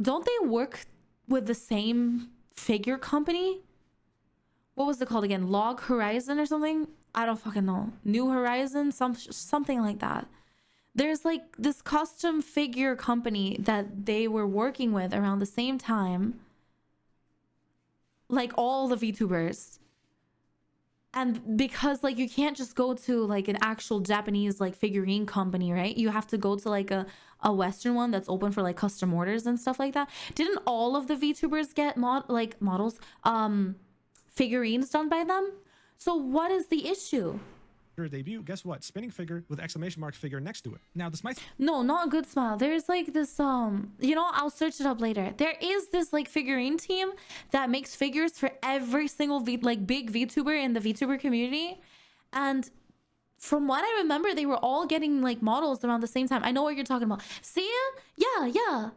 don't they work with the same figure company? What was it called again? Log Horizon or something? I don't fucking know. New Horizon? Something like that. There's like this custom figure company that they were working with around the same time. Like all the VTubers. And because like you can't just go to like an actual Japanese like figurine company, right? You have to go to like a Western one that's open for like custom orders and stuff like that. Didn't all of the VTubers get models figurines done by them? So what is the issue? Debut, guess what? Spinning figure with exclamation mark figure next to it. Now this might No, not a good smile. There's like this you know, I'll search it up later. There is this like figurine team that makes figures for every single big VTuber in the VTuber community, and from what I remember, they were all getting like models around the same time. I know what you're talking about. See? Yeah.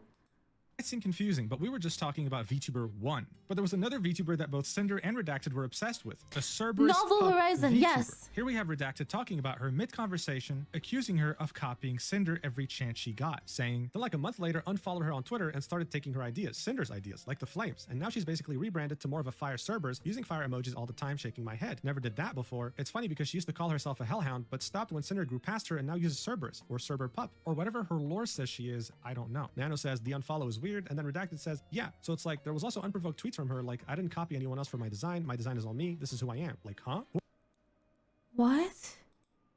might seem confusing, but we were just talking about VTuber 1. But there was another VTuber that both Cinder and Redacted were obsessed with, a Cerberus Novel Pup Horizon, VTuber. yes. Here we have Redacted talking about her mid-conversation, accusing her of copying Cinder every chance she got, saying, then like a month later, unfollowed her on Twitter and started taking her ideas, Cinder's ideas, like the flames. And now she's basically rebranded to more of a fire Cerberus, using fire emojis all the time, shaking my head. Never did that before. It's funny because she used to call herself a hellhound, but stopped when Cinder grew past her and now uses Cerberus, or Cerber Pup, or whatever her lore says she is, I don't know. Nano says, the unfollow is weird, and then Redacted says, yeah. So it's like, there was also unprovoked tweets from her, like, I didn't copy anyone else for my design is all me, this is who I am. Like, huh? What?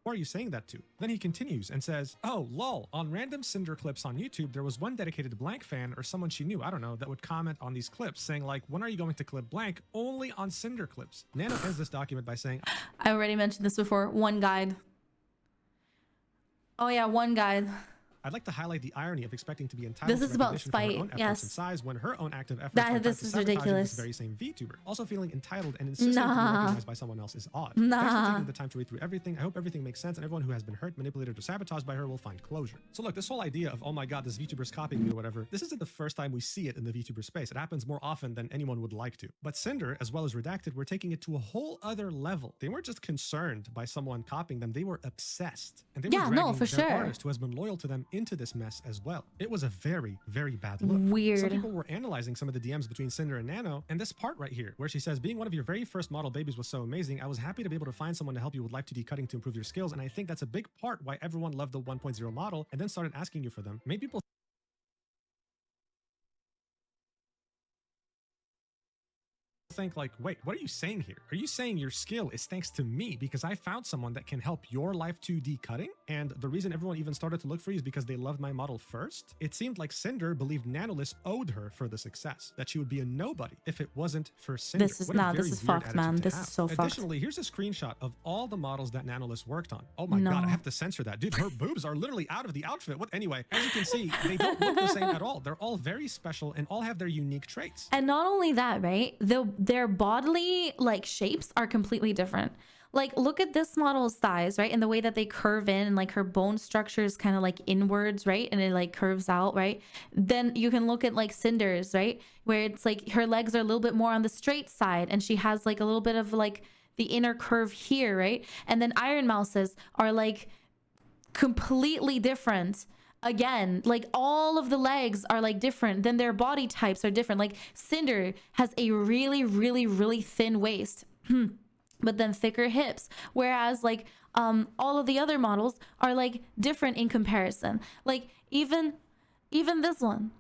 Who are you saying that to? Then he continues and says, oh, lol, on random Cinder clips on YouTube, there was one dedicated Blank fan or someone she knew, I don't know, that would comment on these clips saying like, when are you going to clip Blank? Only on Cinder clips. Nano ends this document by saying, I already mentioned this before. One guide. Oh yeah, one guide. I'd like to highlight the irony of expecting to be entitled This to is about recognition for her spite, own efforts yes. and size when her own active efforts That- are tied this to is sabotaging ridiculous. this very same VTuber. Also feeling entitled and insisting to be Nah. recognized by someone else is odd. Nah. Thanks for taking the time to read through everything. I hope everything makes sense and everyone who has been hurt, manipulated, or sabotaged by her will find closure. So look, this whole idea of, oh my god, this VTuber's copying me or whatever, this isn't the first time we see it in the VTuber space. It happens more often than anyone would like to. But Cinder, as well as Redacted, were taking it to a whole other level. They weren't just concerned by someone copying them, they were obsessed. And they were Yeah, dragging no, for their sure. artist who has been loyal to them into this mess as well. It was a very, very bad look. Weird. Some people were analyzing some of the DMs between Cinder and Nano, and this part right here, where she says, being one of your very first model babies was so amazing, I was happy to be able to find someone to help you with live 2D cutting to improve your skills, and I think that's a big part why everyone loved the 1.0 model and then started asking you for them. Made people think like, wait, what are you saying here? Are you saying your skill is thanks to me because I found someone that can help your live 2D cutting? And the reason everyone even started to look for you is because they loved my model first? It seemed like Cinder believed Nanoless owed her for the success, that she would be a nobody if it wasn't for Cinder. This is fucked, man. This is so fucked. Additionally, here's a screenshot of all the models that Nanoless worked on. Oh my god, I have to censor that. Dude, her boobs are literally out of the outfit. What? Anyway, as you can see, they don't look the same at all. They're all very special and all have their unique traits. And not only that, right? Their bodily like shapes are completely different. Like, look at this model's thighs, right? And the way that they curve in, and like her bone structure is kind of like inwards, right? And it like curves out, right? Then you can look at like Cinder's, right? Where it's like her legs are a little bit more on the straight side, and she has like a little bit of like the inner curve here, right? And then Iron Mouse's are like completely different. Again, like all of the legs are like different, then their body types are different. Like Cinder has a really thin waist but then thicker hips, whereas like all of the other models are like different in comparison. Like even this one,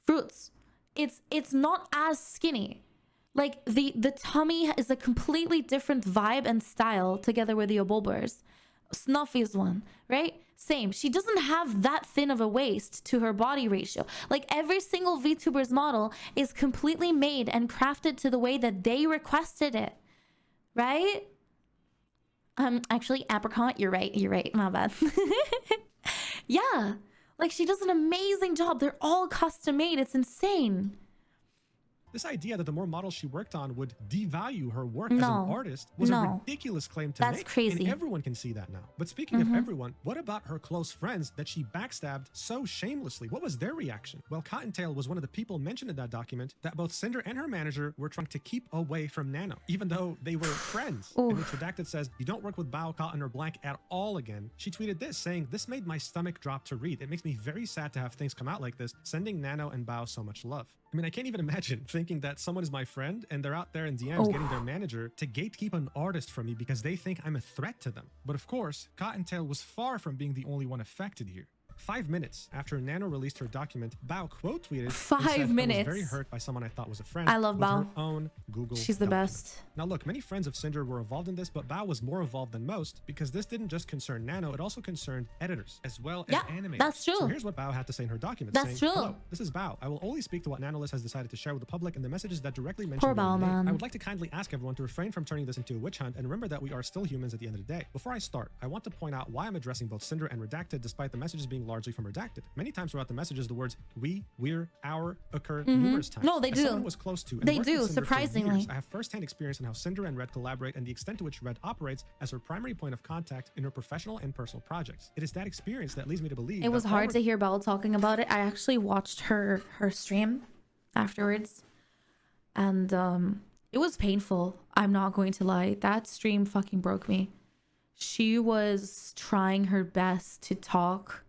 Fruits, it's not as skinny. Like the tummy is a completely different vibe and style together with the Obulbers. Snuffy's one, right? Same. She doesn't have that thin of a waist to her body ratio. Like every single VTuber's model is completely made and crafted to the way that they requested it, right? Actually, Apricot, you're right, my bad. Yeah, like she does an amazing job. They're all custom made. It's insane. This idea that the more models she worked on would devalue her work as an artist was a ridiculous claim to make. That's crazy. And everyone can see that now. But speaking of everyone, what about her close friends that she backstabbed so shamelessly? What was their reaction? Well, Cottontail was one of the people mentioned in that document that both Cinder and her manager were trying to keep away from Nano, even though they were friends. In which Redacted says, "You don't work with Bao, Cotton, or Blank at all again." She tweeted this, saying, "This made my stomach drop to read. It makes me very sad to have things come out like this, sending Nano and Bao so much love." I mean, I can't even imagine thinking that someone is my friend and they're out there in DMs getting their manager to gatekeep an artist from me because they think I'm a threat to them. But of course, Cottontail was far from being the only one affected here. 5 minutes after Nano released her document, Bao quote tweeted, 5 minutes. "I was very hurt by someone I thought was a friend." I love with Bao. her own Google She's the document. best. Now look, many friends of Cinder were involved in this, but Bao was more involved than most because this didn't just concern Nano, it also concerned editors as well as animators. That's true. So here's what Bao had to say in her document. That's saying, true. "Hello, this is Bao. I will only speak to what Nanoless has decided to share with the public and the messages that directly mention Poor my Bao, name. man. I would like to kindly ask everyone to refrain from turning this into a witch hunt and remember that we are still humans at the end of the day. Before I start, I want to point out why I'm addressing both Cinder and Redacted despite the messages being largely from Redacted. Many times throughout the messages, the words we, we're, our occur numerous times. No, they As do. someone was close to and They worked with do, Cinder for surprisingly. years, I have firsthand experience in how Cinder and Red collaborate and the extent to which Red operates as her primary point of contact in her professional and personal projects. It is that experience that leads me to believe It was that hard to hear Belle talking about it. I actually watched her stream afterwards, and it was painful. I'm not going to lie. That stream fucking broke me. She was trying her best to talk,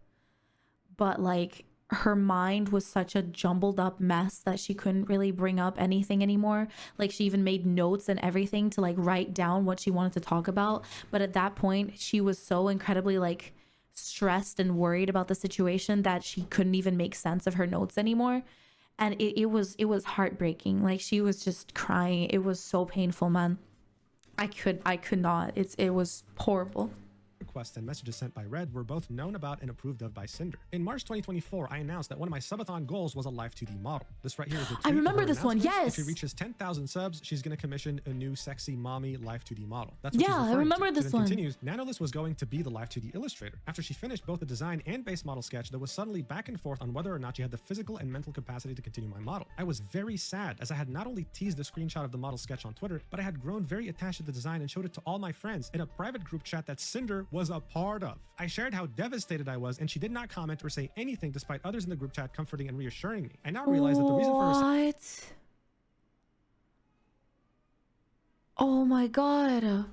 but like her mind was such a jumbled up mess that she couldn't really bring up anything anymore. Like she even made notes and everything to like write down what she wanted to talk about. But at that point, she was so incredibly like stressed and worried about the situation that she couldn't even make sense of her notes anymore. And it was heartbreaking. Like she was just crying. It was so painful, man. I could not. It was horrible. Requests and messages sent by Red were both known about and approved of by Cinder. In March 2024, I announced that one of my subathon goals was a live 2D model. This right here is a tweet I remember of her this one, announcement. yes. If she reaches 10,000 subs, she's going to commission a new sexy mommy live 2D model. That's what she's Yeah, I referring remember to. this She then one. continues, Nanoless was going to be the live 2D illustrator. After she finished both the design and base model sketch, there was suddenly back and forth on whether or not she had the physical and mental capacity to continue my model. I was very sad as I had not only teased a screenshot of the model sketch on Twitter, but I had grown very attached to the design and showed it to all my friends in a private group chat that Cinder was a part of. I shared how devastated I was, and she did not comment or say anything despite others in the group chat comforting and reassuring me. I now realize that the reason for her What? Oh my god. silence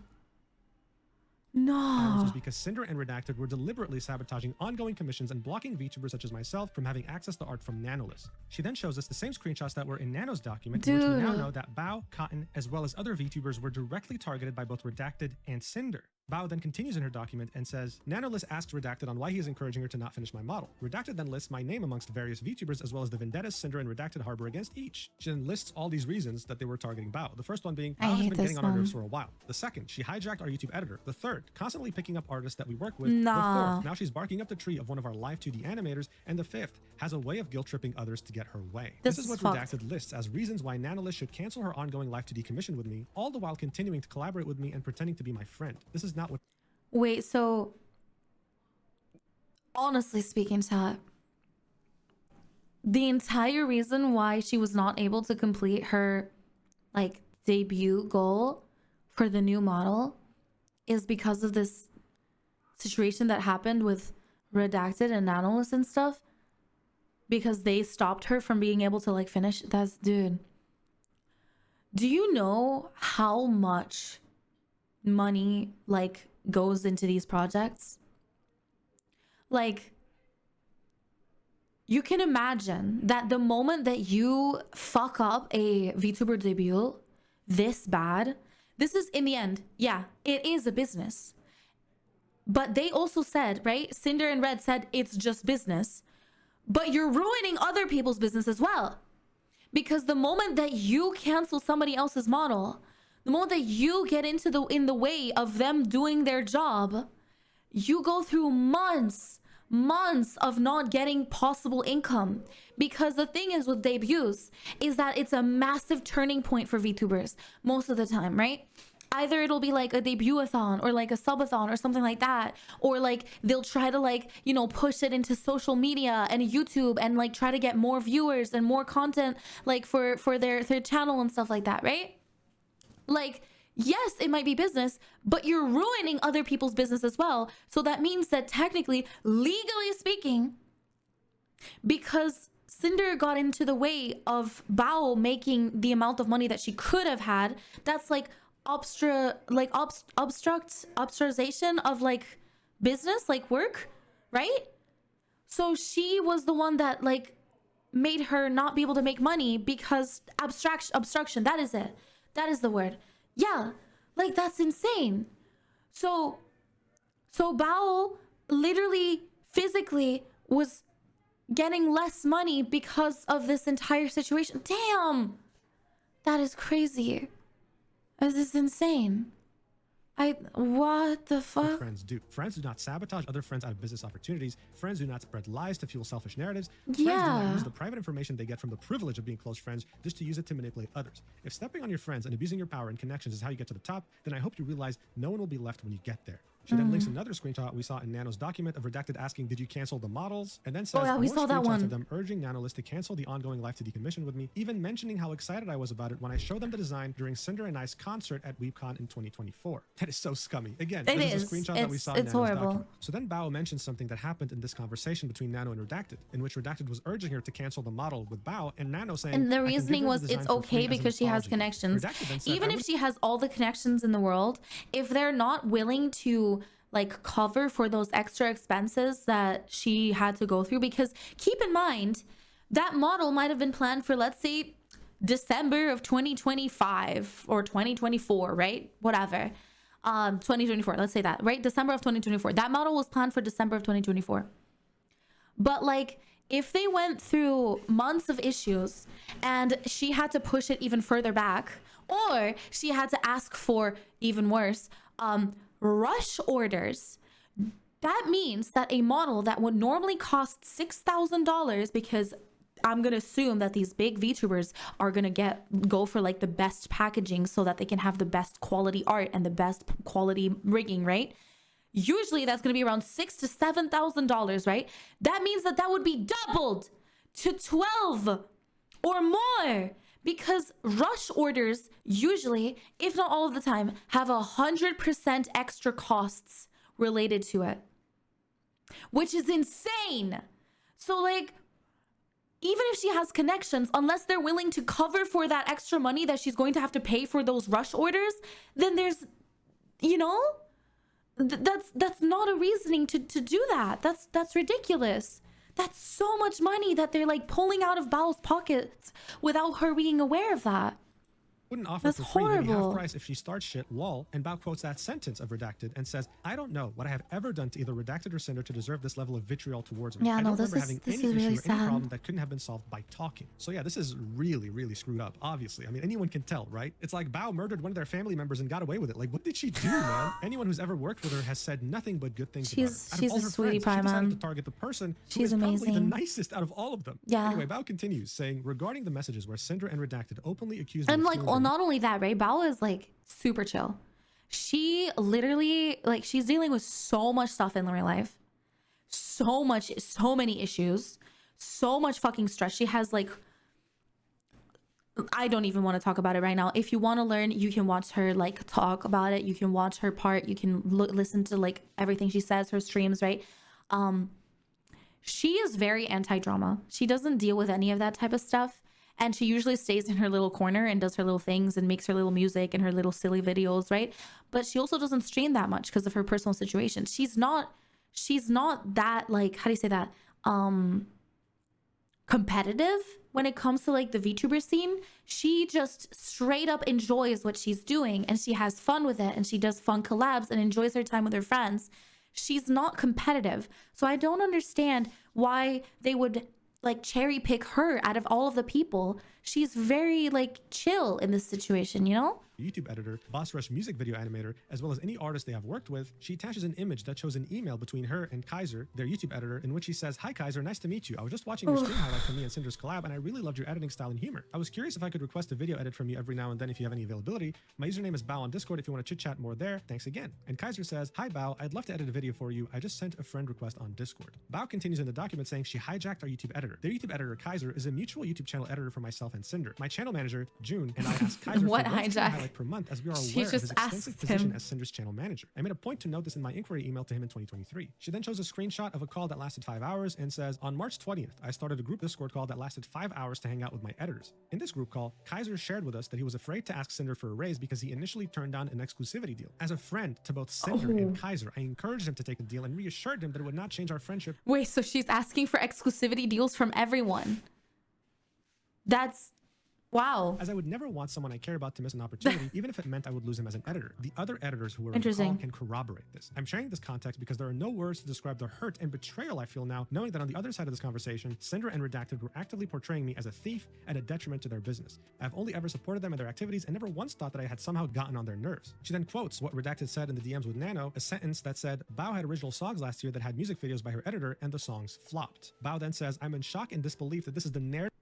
No. was because Cinder and Redacted were deliberately sabotaging ongoing commissions and blocking VTubers such as myself from having access to art from Nanoless. She then shows us the same screenshots that were in Nano's document, in which we now Dude. know that Bao, Cotton, as well as other VTubers were directly targeted by both Redacted and Cinder. Bao then continues in her document and says, Nanoless asks Redacted on why he is encouraging her to not finish my model. Redacted then lists my name amongst various VTubers as well as the vendettas Cinder and Redacted harbor against each. She then lists all these reasons that they were targeting Bao. The first one being, Bao has been getting on our nerves for a while. The second, she hijacked our YouTube editor. The third, constantly picking up artists that we work with. The fourth, now she's barking up the tree of one of our live 2D animators. And the fifth, has a way of guilt tripping others to get her way. This is what Redacted lists as reasons why Nanoless should cancel her ongoing live 2D commission with me, all the while continuing to collaborate with me and pretending to be my friend. This is not what... Wait, so honestly speaking, chat, the entire reason why she was not able to complete her like debut goal for the new model is because of this situation that happened with Redacted and Nanoless and stuff, because they stopped her from being able to like finish. That's, dude, do you know how much money like goes into these projects? Like, you can imagine that the moment that you fuck up a VTuber debut this bad, this is, in the end, yeah, it is a business. But they also said, right, Cinder and Red said it's just business, but you're ruining other people's business as well. Because the moment that you cancel somebody else's model, the moment that you get into in the way of them doing their job, you go through months of not getting possible income. Because the thing is with debuts is that it's a massive turning point for VTubers most of the time, right? Either it'll be like a debut-a-thon or like a subathon or something like that, or like they'll try to like, you know, push it into social media and YouTube and like try to get more viewers and more content like for their channel and stuff like that, right? Like, yes, it might be business, but you're ruining other people's business as well. So that means that technically, legally speaking, because Cinder got into the way of Bao making the amount of money that she could have had, that's like obstruction of like business, like work, right? So she was the one that like made her not be able to make money because obstruction, that is it. That is the word. Yeah, like that's insane. So Bao literally physically was getting less money because of this entire situation. Damn, that is crazy. This is insane. What the fuck? Friends do. Friends do not sabotage other friends out of business opportunities. Friends do not spread lies to fuel selfish narratives. Friends do not use the private information they get from the privilege of being close friends just to use it to manipulate others. If stepping on your friends and abusing your power and connections is how you get to the top, then I hope you realize no one will be left when you get there. She then links another screenshot we saw in Nano's document of Redacted asking, did you cancel the models? And then says, we saw that one. Of them urging Nanoless to cancel the ongoing live 2D commission with me, even mentioning how excited I was about it when I showed them the design during Cinder and I's concert at WeebCon in 2024. That is so scummy. Again, this is a screenshot that we saw in Nano's document. So then Bao mentions something that happened in this conversation between Nano and Redacted, in which Redacted was urging her to cancel the model with Bao, and Nano saying, and the reasoning was it's okay because she has connections. Even if she has all the connections in the world, if they're not willing to like cover for those extra expenses that she had to go through, because keep in mind that model might have been planned for, let's say, December of 2025 or 2024, right? Whatever. 2024, let's say that, right? December of 2024. That model was planned for December of 2024. But like, if they went through months of issues and she had to push it even further back, or she had to ask for, even worse, rush orders, that means that a model that would normally cost $6,000, because I'm gonna assume that these big VTubers are gonna go for like the best packaging so that they can have the best quality art and the best quality rigging, right? Usually that's gonna be around $6,000 to $7,000, right? That means that would be doubled to 12 or more, because rush orders usually, if not all of the time, have 100% extra costs related to it, which is insane. So like, even if she has connections, unless they're willing to cover for that extra money that she's going to have to pay for those rush orders, then there's, you know, that's not a reasoning to do that. That's ridiculous. That's so much money that they're like pulling out of Bao's pockets without her being aware of that. wouldn't offer That's for free, maybe half horrible. price if she starts shit, lol. And Bao quotes that sentence of Redacted and says, I don't know what I have ever done to either Redacted or Cinder to deserve this level of vitriol towards me. Yeah, I no, don't this remember is having this any is issue really or any sad. problem that couldn't have been solved by talking. So yeah, this is really, really screwed up, obviously. I mean, anyone can tell, right? It's like Bao murdered one of their family members and got away with it. Like, what did she do, man? Anyone who's ever worked with her has said nothing but good things about her. Out She's of all a her sweetie friends, pie, she decided man. to target the person who She's is probably the amazing. nicest out of all of them. Yeah. Anyway, Bao continues saying, regarding the messages where Cinder and Redacted openly accused me And of like, stealing well, their not only that, right? Bao is like super chill. She literally, like, she's dealing with so much stuff in real life, so many issues, so much fucking stress. She has like, I don't even want to talk about it right now. If you want to learn, you can watch her like talk about it. You can watch her part. You can listen to like everything she says, her streams, right? She is very anti-drama. She doesn't deal with any of that type of stuff. And she usually stays in her little corner and does her little things and makes her little music and her little silly videos, right? But she also doesn't stream that much because of her personal situation. She's not that, like, how do you say that? Competitive when it comes to like the VTuber scene. She just straight up enjoys what she's doing and she has fun with it and she does fun collabs and enjoys her time with her friends. She's not competitive. So I don't understand why they would like cherry pick her out of all of the people. She's very like chill in this situation, you know? YouTube editor, Boss Rush music video animator, as well as any artist they have worked with. She attaches an image that shows an email between her and Kaiser, their YouTube editor, in which she says, "Hi Kaiser, nice to meet you. I was just watching your stream highlight from me and Cinder's collab, and I really loved your editing style and humor. I was curious if I could request a video edit from you every now and then if you have any availability. My username is Bao on Discord if you want to chit chat more there. Thanks again." And Kaiser says, "Hi Bao, I'd love to edit a video for you. I just sent a friend request on Discord." Bao continues in the document saying she hijacked our YouTube editor. Their YouTube editor, Kaiser, is a mutual YouTube channel editor for myself and Cinder. My channel manager, June, and I asked Kaiser What for one stream hijack? highlight per month as we are She aware of his just extensive asked position him. as Cinder's channel manager. I made a point to note this in my inquiry email to him in 2023. She then shows a screenshot of a call that lasted 5 hours and says, "On March 20th, I started a group Discord call that lasted 5 hours to hang out with my editors. In this group call, Kaiser shared with us that he was afraid to ask Cinder for a raise because he initially turned down an exclusivity deal. As a friend to both Cinder and Kaiser, I encouraged him to take the deal and reassured him that it would not change our friendship." Wait, so she's asking for exclusivity deals from everyone. That's wow. "As I would never want someone I care about to miss an opportunity, even if it meant I would lose him as an editor. The other editors who were on the call Interesting. can corroborate this. I'm sharing this context because there are no words to describe the hurt and betrayal I feel now, knowing that on the other side of this conversation, Cinder and Redacted were actively portraying me as a thief and a detriment to their business. I've only ever supported them in their activities and never once thought that I had somehow gotten on their nerves." She then quotes what Redacted said in the DMs with Nano, a sentence that said, "Bao had original songs last year that had music videos by her editor and the songs flopped." Bao then says, "I'm in shock and disbelief that this is the narrative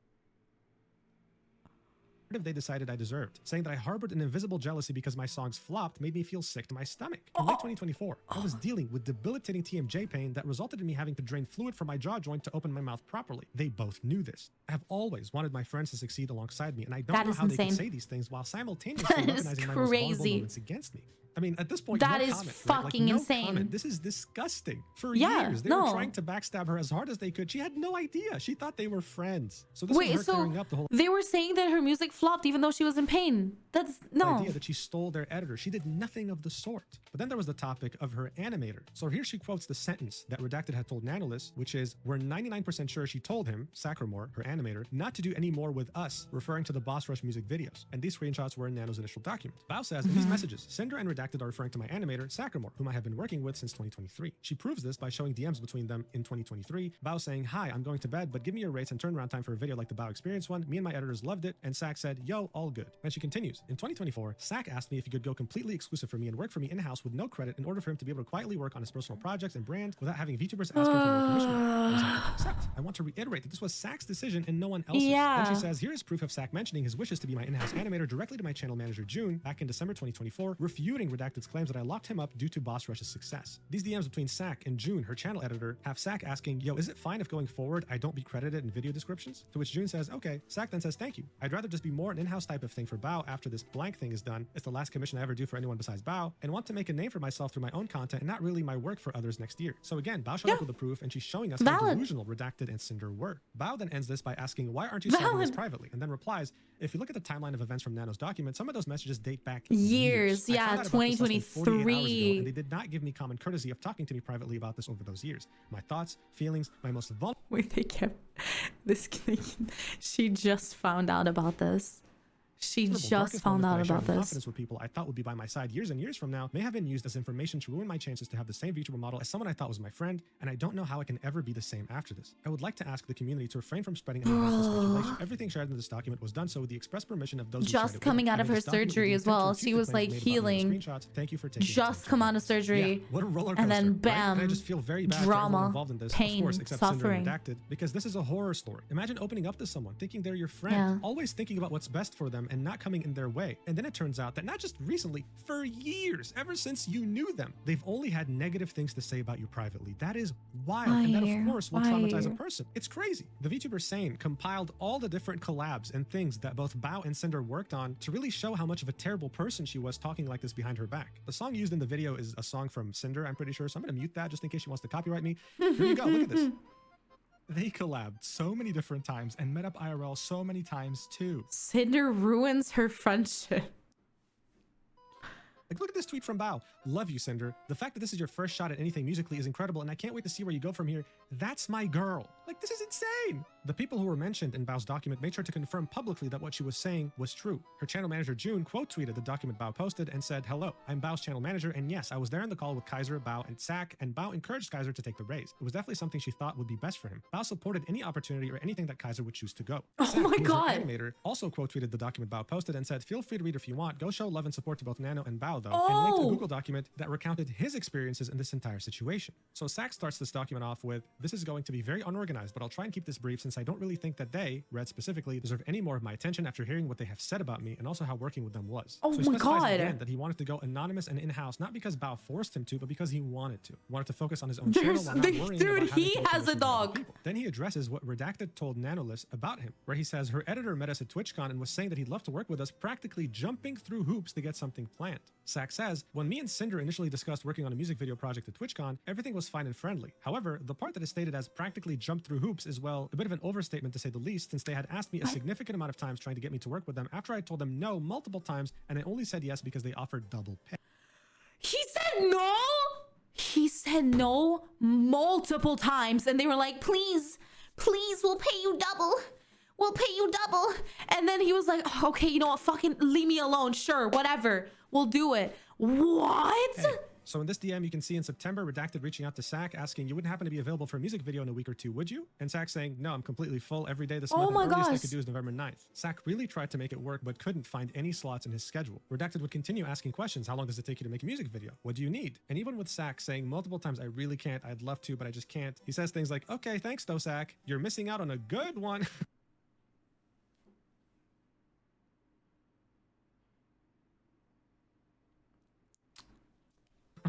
they decided I deserved, saying that I harbored an invisible jealousy because my songs flopped made me feel sick to my stomach. In late 2024, I was dealing with debilitating TMJ pain that resulted in me having to drain fluid from my jaw joint to open my mouth properly. They both knew this. I have always wanted my friends to succeed alongside me, and I don't That know is how they insane. can say these things while simultaneously That is weaponizing my most vulnerable crazy. moments against me." I mean, at this point, That no is comment, right? fucking no insane. Comment. This is disgusting. For Yeah, years, they no. were trying to backstab her as hard as they could. She had no idea. She thought they were friends. So this was Wait, her so clearing up the whole they were saying that her music flopped even though she was in pain. That's no. idea that she stole their editor. She did nothing of the sort. But then there was the topic of her animator. So here she quotes the sentence that Redacted had told Nanoless, which is, "We're 99% sure she told him," Sacramore, her animator, "not to do any more with us," referring to the Boss Rush music videos. And these screenshots were in Nano's initial document. Bao says, "In these messages, Cinder and Redacted are referring to my animator, Sacramore, whom I have been working with since 2023. She proves this by showing DMs between them in 2023. Bao saying, 'Hi, I'm going to bed, but give me your rates and turnaround time for a video like the Bao Experience one. Me and my editors loved it.' And Sac said, 'Yo, all good.' And she continues, 'In 2024, Sac asked me if he could go completely exclusive for me and work for me in-house with no credit in order for him to be able to quietly work on his personal projects and brand without having VTubers asking for more commission. I was happy to accept. I want to reiterate that this was Sac's decision and no one else's.' Yeah. Then she says, 'Here is proof of Sac mentioning his wishes to be my in-house animator directly to my channel manager June back in December 2024, refuting Redacted's claims that I locked him up due to Boss Rush's success. These DMs between Sac and June, her channel editor, have Sac asking, 'Yo, is it fine if going forward I don't be credited in video descriptions?' To which June says, 'Okay.' Sac then says, 'Thank you. I'd rather just be more an in-house type of thing for Bao after this blank thing is done. It's the last commission I ever do for anyone besides Bao, and want to make a name for myself through my own content and not really my work for others next year.' So again, Bao showed up with the proof, and she's showing us how Valid. delusional Redacted and Cinder were. Bao then ends this by asking, 'Why aren't you solving this Valid. privately?' And then replies, 'If you look at the timeline of events from Nano's document, some of those messages date back Years. I Yeah, found out about this less than 48 hours ago, 2023. and they did not give me common courtesy of talking to me privately about this over those years. My thoughts, feelings, my most vulnerable Wait, they kept this. She just found out about this. She Darkest just found moments out that I shared about with this. confidence with people I thought would be by my side years and years from now may have been used as information to ruin my chances to have the same VTuber model as someone I thought was my friend, and I don't know how I can ever be the same after this. I would like to ask the community to refrain from spreading any harmful speculation. Everything shared in this document was done so with the express permission of those who shared Just it with. coming I out of made her this document with the surgery as intent to well. refute She the was claims like made about me in the healing. screenshots. Thank you for taking the Just time to come check out of Yeah, surgery. what a roller coaster, And then right? bam, And I just feel very bad for drama, everyone involved in this, of pain, course, except Cinder suffering. and Redacted, because this is a horror story. Imagine opening up to someone, thinking they're your friend, Yeah. always thinking about what's best for them and not coming in their way. And then it turns out that not just recently, for years, ever since you knew them, they've only had negative things to say about you privately. That is wild. And that, of course, will traumatize a person. It's crazy. The VTuber Sane compiled all the different collabs and things that both Bao and Cinder worked on to really show how much of a terrible person she was talking like this behind her back. The song used in the video is a song from Cinder, I'm pretty sure, so I'm going to mute that just in case she wants to copyright me. Here you go. Look at this. They collabed so many different times and met up IRL so many times too. Cinder ruins her friendship. Like, look at this tweet from Bao. Love you, Cinder. The fact that this is your first shot at anything musically is incredible, and I can't wait to see where you go from here. That's my girl. Like, this is insane. The people who were mentioned in Bao's document made sure to confirm publicly that what she was saying was true. Her channel manager, June, quote tweeted the document Bao posted and said, "Hello, I'm Bao's channel manager, and yes, I was there in the call with Kaiser, Bao, and Sak, and Bao encouraged Kaiser to take the raise. It was definitely something she thought would be best for him. Bao supported any opportunity or anything that Kaiser would choose to go." Oh Sak, my who is her God. animator, also quote tweeted the document Bao posted and said, "Feel free to read if you want. Go show love and support to both Nano and Bao, though," and linked a Oh. Google document that recounted his experiences in this entire situation. So Sak starts this document off with, "This is going to be very unorganized, but I'll try and keep this brief since I don't really think that they, Red specifically, deserve any more of my attention after hearing what they have said about me and also how working with them was." Oh so he my specifies God. again that he wanted to go anonymous and in-house, not because Bao forced him to, but because he wanted to. Wanted to focus on his own channel while not worrying about Dude, having he to has a listen to other dog. people. Then he addresses what Redacted told Nanoless about him, where he says her editor met us at TwitchCon and was saying that he'd love to work with us, practically jumping through hoops to get something planned. Sak says, "When me and Cinder initially discussed working on a music video project at TwitchCon, everything was fine and friendly. However, the part that is stated as practically jumped through hoops is, well, a bit of an overstatement to say the least, since they had asked me a significant amount of times trying to get me to work with them after I told them no multiple times, and I only said yes because they offered double pay." He said no. He said no multiple times, and they were like, "Please, please, we'll pay you double. We'll pay you double." And then he was like, "Okay, you know what? Fucking leave me alone. Sure, whatever. We'll do it." What? Hey. So in this DM, you can see in September, Redacted reaching out to Sak asking, "You wouldn't happen to be available for a music video in a week or two, would you?" And Sak saying, "No, I'm completely full every day this Oh month. my The earliest I gosh. could do is November 9th. Sak really tried to make it work, but couldn't find any slots in his schedule. Redacted would continue asking questions. How long does it take you to make a music video? What do you need? And even with Sak saying multiple times, "I really can't, I'd love to, but I just can't," he says things like, "Okay, thanks though, Sak. You're missing out on a good one."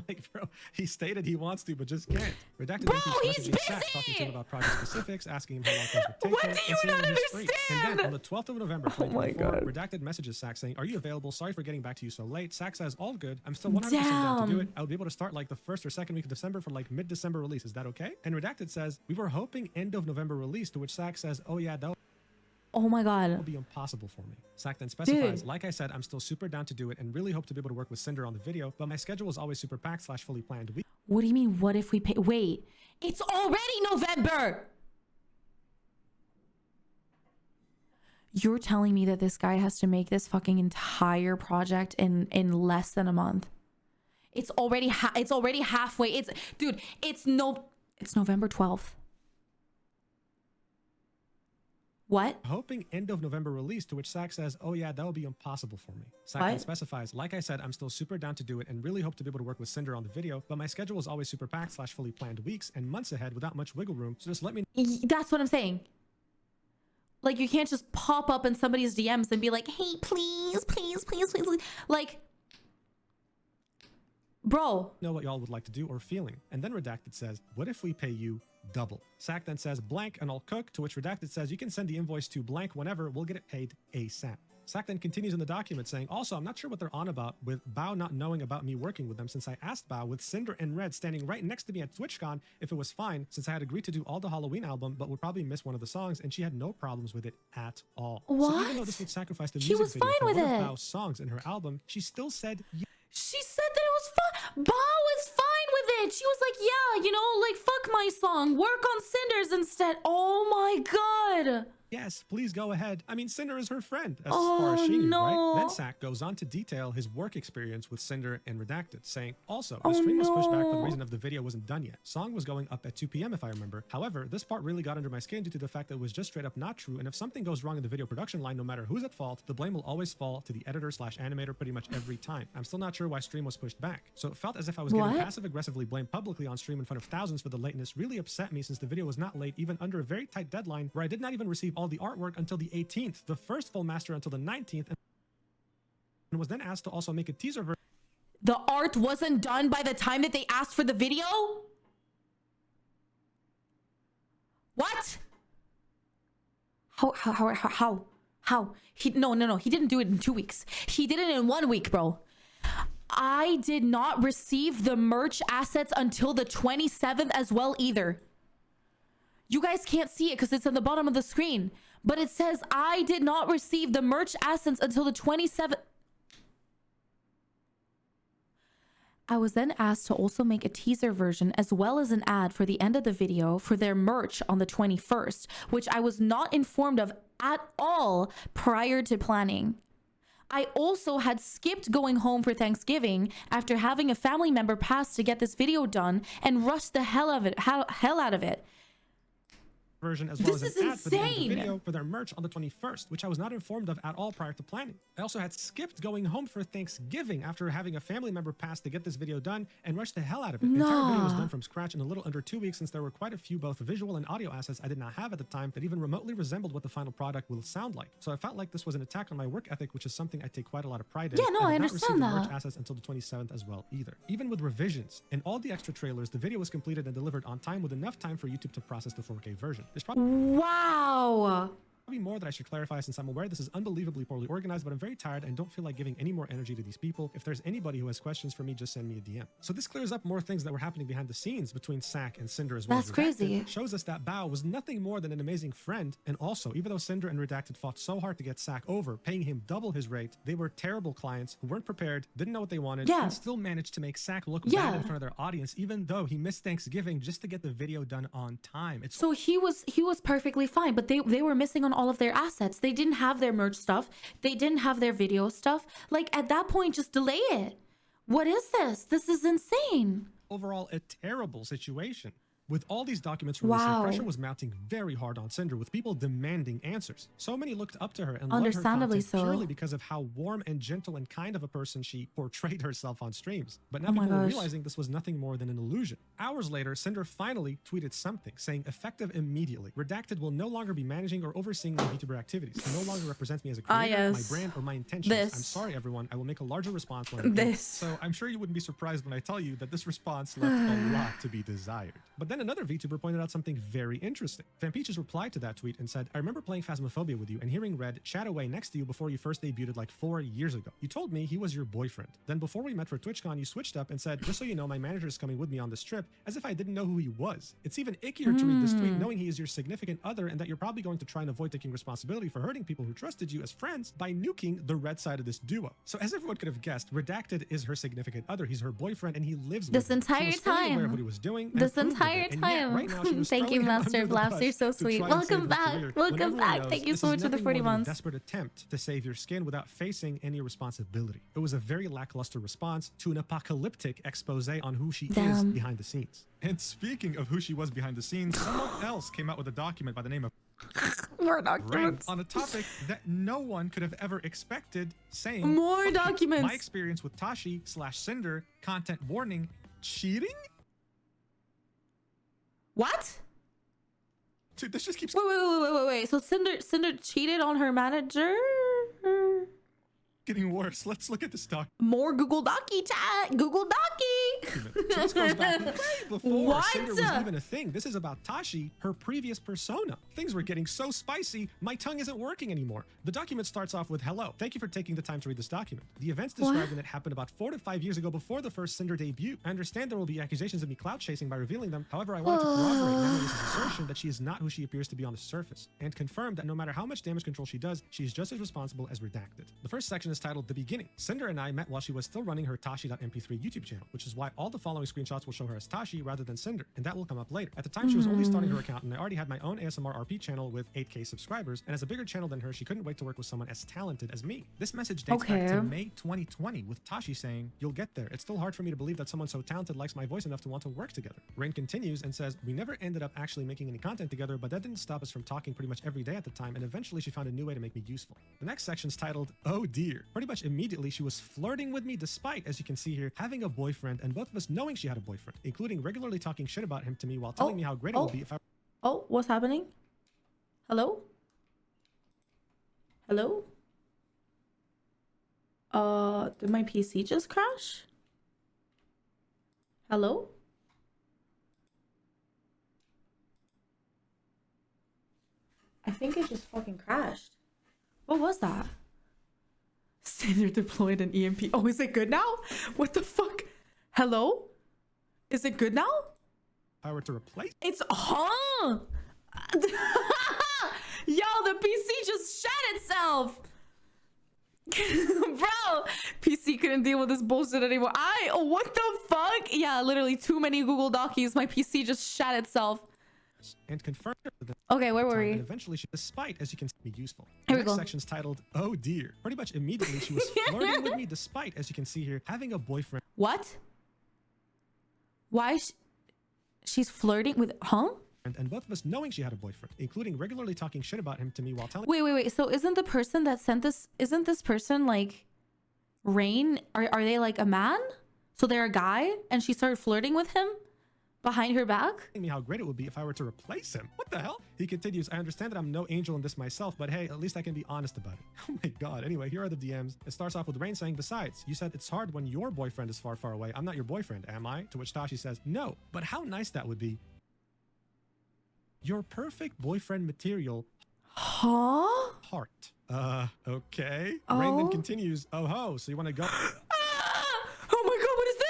Like, bro, he stated he wants to, but just can't. Redacted Bro, then keeps he's messaging Sak, talking to busy! him about project specifics, asking him how long things would take What him, do and you saying not when he's free. And understand? then on the 12th of November, Oh my 2024, God. Redacted messages Sak saying, "Are you available? Sorry for getting back to you so late." Sak says, "All good. I'm still 100% down to do it. Damn. I would be able to start like the first or second week of December for like mid-December release. Is that okay?" And Redacted says, "We were hoping end of November release," to which Sak says, "Oh yeah, that Oh my will God. be impossible for me." Sak then specifies, Dude. "Like I said, I'm still super down to do it and really hope to be able to work with Cinder on the video, but my schedule is always super packed / fully planned. What do you mean? What if we pay? Wait, it's already November. You're telling me that this guy has to make this fucking entire project in less than a month? It's already halfway. It's November 12th. What? Hoping end of November release, to which Sak says, "Oh yeah, that will be impossible for me." Sak What? then specifies, "Like I said, I'm still super down to do it and really hope to be able to work with Cinder on the video, but my schedule is always super packed / fully planned weeks and months ahead without much wiggle room, so just let me That's what I'm saying. Like, you can't just pop up in somebody's DMs and be like, "Hey, please, please, please, please, please." Like, bro. know what y'all would like to do or feeling." And then Redacted says, "What if we pay you double?" Sak then says, "Blank and I'll cook," to which Redacted says, "You can send the invoice to blank whenever, we'll get it paid ASAP." Sak then continues in the document saying, "Also, I'm not sure what they're on about with Bao not knowing about me working with them, since I asked Bao with Cinder and Red standing right next to me at TwitchCon if it was fine, since I had agreed to do all the Halloween album but would probably miss one of the songs, and she had no problems with it at all." So even though What? this would sacrifice the She music was video fine for with one it. of Bao's songs in her album, she still said She said that it was fine. Bao was fine with it. She was like, "Yeah, you know, like, fuck my song. Work on Cinder's instead." Oh my God. yes, please go ahead. I mean, Cinder is her friend, as far as she knew, right? Then Sack goes on to detail his work experience with Cinder and Redacted, saying, also, the stream was pushed back for the reason of the video wasn't done yet. Song was going up at 2 p.m. if I remember. However, this part really got under my skin due to the fact that it was just straight up not true, and if something goes wrong in the video production line, no matter who's at fault, the blame will always fall to the editor/animator pretty much every time. I'm still not sure why stream was pushed back. So it felt as if I was getting passive-aggressively blamed publicly on stream in front of thousands for the lateness really upset me, since the video was not late even under a very tight deadline where I did not even receive all the artwork until the 18th, the first full master until the 19th, and was then asked to also make a teaser version. The art wasn't done by the time that they asked for the video? What? How? No, he didn't do it in 2 weeks. He did it in 1 week, bro. I did not receive the merch assets until the 27th as well either. You guys can't see it because it's on the bottom of the screen, but it says I did not receive the merch assets until the 27th. I was then asked to also make a teaser version as well as an ad for the end of the video for their merch on the 21st, which I was not informed of at all prior to planning. I also had skipped going home for Thanksgiving after having a family member pass to get this video done and rushed the hell out of it. Version as well as an ad for the end of the video for their merch on the 21st, which I was not informed of at all prior to planning. I also had skipped going home for Thanksgiving after having a family member pass to get this video done and rushed the hell out of it. The entire video was done from scratch in a little under 2 weeks, since there were quite a few both visual and audio assets I did not have at the time that even remotely resembled what the final product will sound like. So I felt like this was an attack on my work ethic, which is something I take quite a lot of pride in. Yeah, no, I understand that. I did not receive the merch assets until the 27th as well either. Even with revisions and all the extra trailers, the video was completed and delivered on time with enough time for YouTube to process the 4K version. There's probably probably more that I should clarify, since I'm aware this is unbelievably poorly organized, but I'm very tired and don't feel like giving any more energy to these people. If there's anybody who has questions for me, just send me a DM. So this clears up more things that were happening behind the scenes between Sack and Cinder as well. That's crazy. It shows us that Bao was nothing more than an amazing friend, and also, even though Cinder and Redacted fought so hard to get Sack over, paying him double his rate, they were terrible clients who weren't prepared, didn't know what they wanted, and still managed to make Sack look bad in front of their audience, even though he missed Thanksgiving just to get the video done on time. So he was perfectly fine, but they were missing on all of their assets. They didn't have their merch stuff. They didn't have their video stuff. Like, at that point, just delay it. What is this? This is insane. Overall, a terrible situation. With all these documents releasing, pressure was mounting very hard on Cinder, with people demanding answers. So many looked up to her and loved her content purely because of how warm and gentle and kind of a person she portrayed herself on streams. But now people were realizing this was nothing more than an illusion. Hours later, Cinder finally tweeted something, saying, effective immediately. Redacted will no longer be managing or overseeing my VTuber activities. He no longer represents me as a creator, my brand, or my intentions. I'm sorry, everyone. I will make a larger response when I do. So I'm sure you wouldn't be surprised when I tell you that this response left a lot to be desired. But then another VTuber pointed out something very interesting. Vanpeaches replied to that tweet and said, I remember playing Phasmophobia with you and hearing Red chat away next to you before you first debuted like 4 years ago. You told me he was your boyfriend. Then before we met for TwitchCon, you switched up and said, just so you know, my manager is coming with me on this trip, as if I didn't know who he was. It's even ickier to read this tweet knowing he is your significant other and that you're probably going to try and avoid taking responsibility for hurting people who trusted you as friends by nuking the red side of this duo. So as everyone could have guessed, Redacted is her significant other. He's her boyfriend and he lives with this her. entire She was fully aware of time. what he was doing This entire time. Right now, thank you, Master of Laughs. You're so sweet. Welcome back. Welcome back. Thank you so much for the 40 months. A desperate attempt to save your skin without facing any responsibility. It was a very lackluster response to an apocalyptic expose on who she is behind the scenes. And speaking of who she was behind the scenes, someone else came out with a document by the name of more documents on a topic that no one could have ever expected, saying more documents. My experience with Tashi/Cinder, content warning, cheating? What? Dude, this just keeps wait. So Cinder cheated on her manager? Getting worse. Let's look at this doc. More Google Docky chat. Google Docky. So this goes back way before Cinder was even a thing. This is about Tashi, her previous persona. Things were getting so spicy, my tongue isn't working anymore. The document starts off with, hello. Thank you for taking the time to read this document. The events described in it happened about 4 to 5 years ago before the first Cinder debut. I understand there will be accusations of me clout chasing by revealing them. However, I wanted to corroborate Nanoless's assertion that she is not who she appears to be on the surface, and confirm that no matter how much damage control she does, she is just as responsible as Redacted. The first section is titled The Beginning. Cinder and I met while she was still running her Tashi.mp3 YouTube channel, which is why all the following screenshots will show her as Tashi rather than Cinder, and that will come up later. At the time, she was only starting her account, and I already had my own ASMR RP channel with 8K subscribers, and as a bigger channel than her, she couldn't wait to work with someone as talented as me. This message dates back to May 2020, with Tashi saying, "You'll get there. It's still hard for me to believe that someone so talented likes my voice enough to want to work together." Rain continues and says, "We never ended up actually making any content together, but that didn't stop us from talking pretty much every day at the time, and eventually she found a new way to make me useful." The next section's titled, "Oh dear." Pretty much immediately, she was flirting with me despite, as you can see here, having a boyfriend, and both of us knowing she had a boyfriend, including regularly talking shit about him to me while telling me how great it would be if I... Oh, what's happening? Hello? Hello? Did my PC just crash? Hello? I think it just fucking crashed. What was that? Sinder deployed an EMP. Oh, is it good now? What the fuck? Hello? Is it good now? If I were to replace... It's huh? Yo, the PC just shat itself. Bro, PC couldn't deal with this bullshit anymore. What the fuck? Yeah, literally too many Google Docs. My PC just shat itself. And confirmed that. Okay, where were we? And eventually, she, despite, as you can see, be useful. Here The we next go. section's titled, "Oh dear." Pretty much immediately, she was flirting with me despite, as you can see here, having a boyfriend. What? Why? She's flirting with, huh? And both of us knowing she had a boyfriend, including regularly talking shit about him to me while telling... Wait. So isn't the person that sent this, isn't this person like Rain? Are they like a man? So they're a guy and she started flirting with him behind her back? me how great it would be if I were to replace him. What the hell? He continues, "I understand that I'm no angel in this myself, but hey, at least I can be honest about it." Oh my god. Anyway, here are the DMs. It starts off with Rain saying, "Besides, you said it's hard when your boyfriend is far, far away. I'm not your boyfriend, am I?" To which Tashi says, "No, but how nice that would be. Your perfect boyfriend material, Huh? heart." Okay. Rain then Oh. continues, "Oh ho, so you want to go Oh my god, what is this?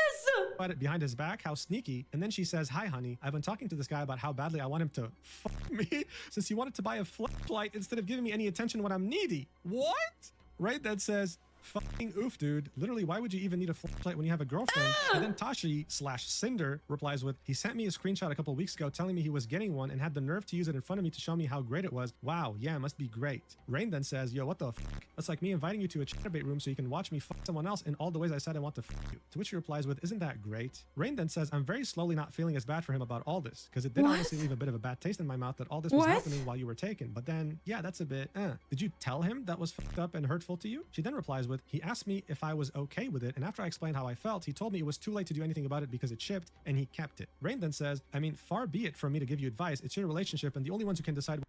about it behind his back? How sneaky." And then she says, "Hi honey, I've been talking to this guy about how badly I want him to fuck me since he wanted to buy a flashlight instead of giving me any attention when I'm needy." What? Rain then says, "Fucking oof, dude. Literally, why would you even need a flashlight when you have a girlfriend?" And then Tashi/Cinder replies with, "He sent me a screenshot a couple weeks ago telling me he was getting one and had the nerve to use it in front of me to show me how great it was. Wow, yeah, must be great." Rain then says, "Yo, what the fuck? That's like me inviting you to a chatterbait room so you can watch me fuck someone else in all the ways I said I want to fuck you." To which he replies with, "Isn't that great?" Rain then says, "I'm very slowly not feeling as bad for him about all this, because it did What? honestly leave a bit of a bad taste in my mouth that all this was What? happening while you were taken. But then, yeah, that's a bit, Did you tell him that was fucked up and hurtful to you?" She then replies with, "He asked me if I was okay with it, and after I explained how I felt, he told me it was too late to do anything about it because it shipped, and he kept it." Rain then says, "I mean, far be it from me to give you advice. It's your relationship, and the only ones who can decide..."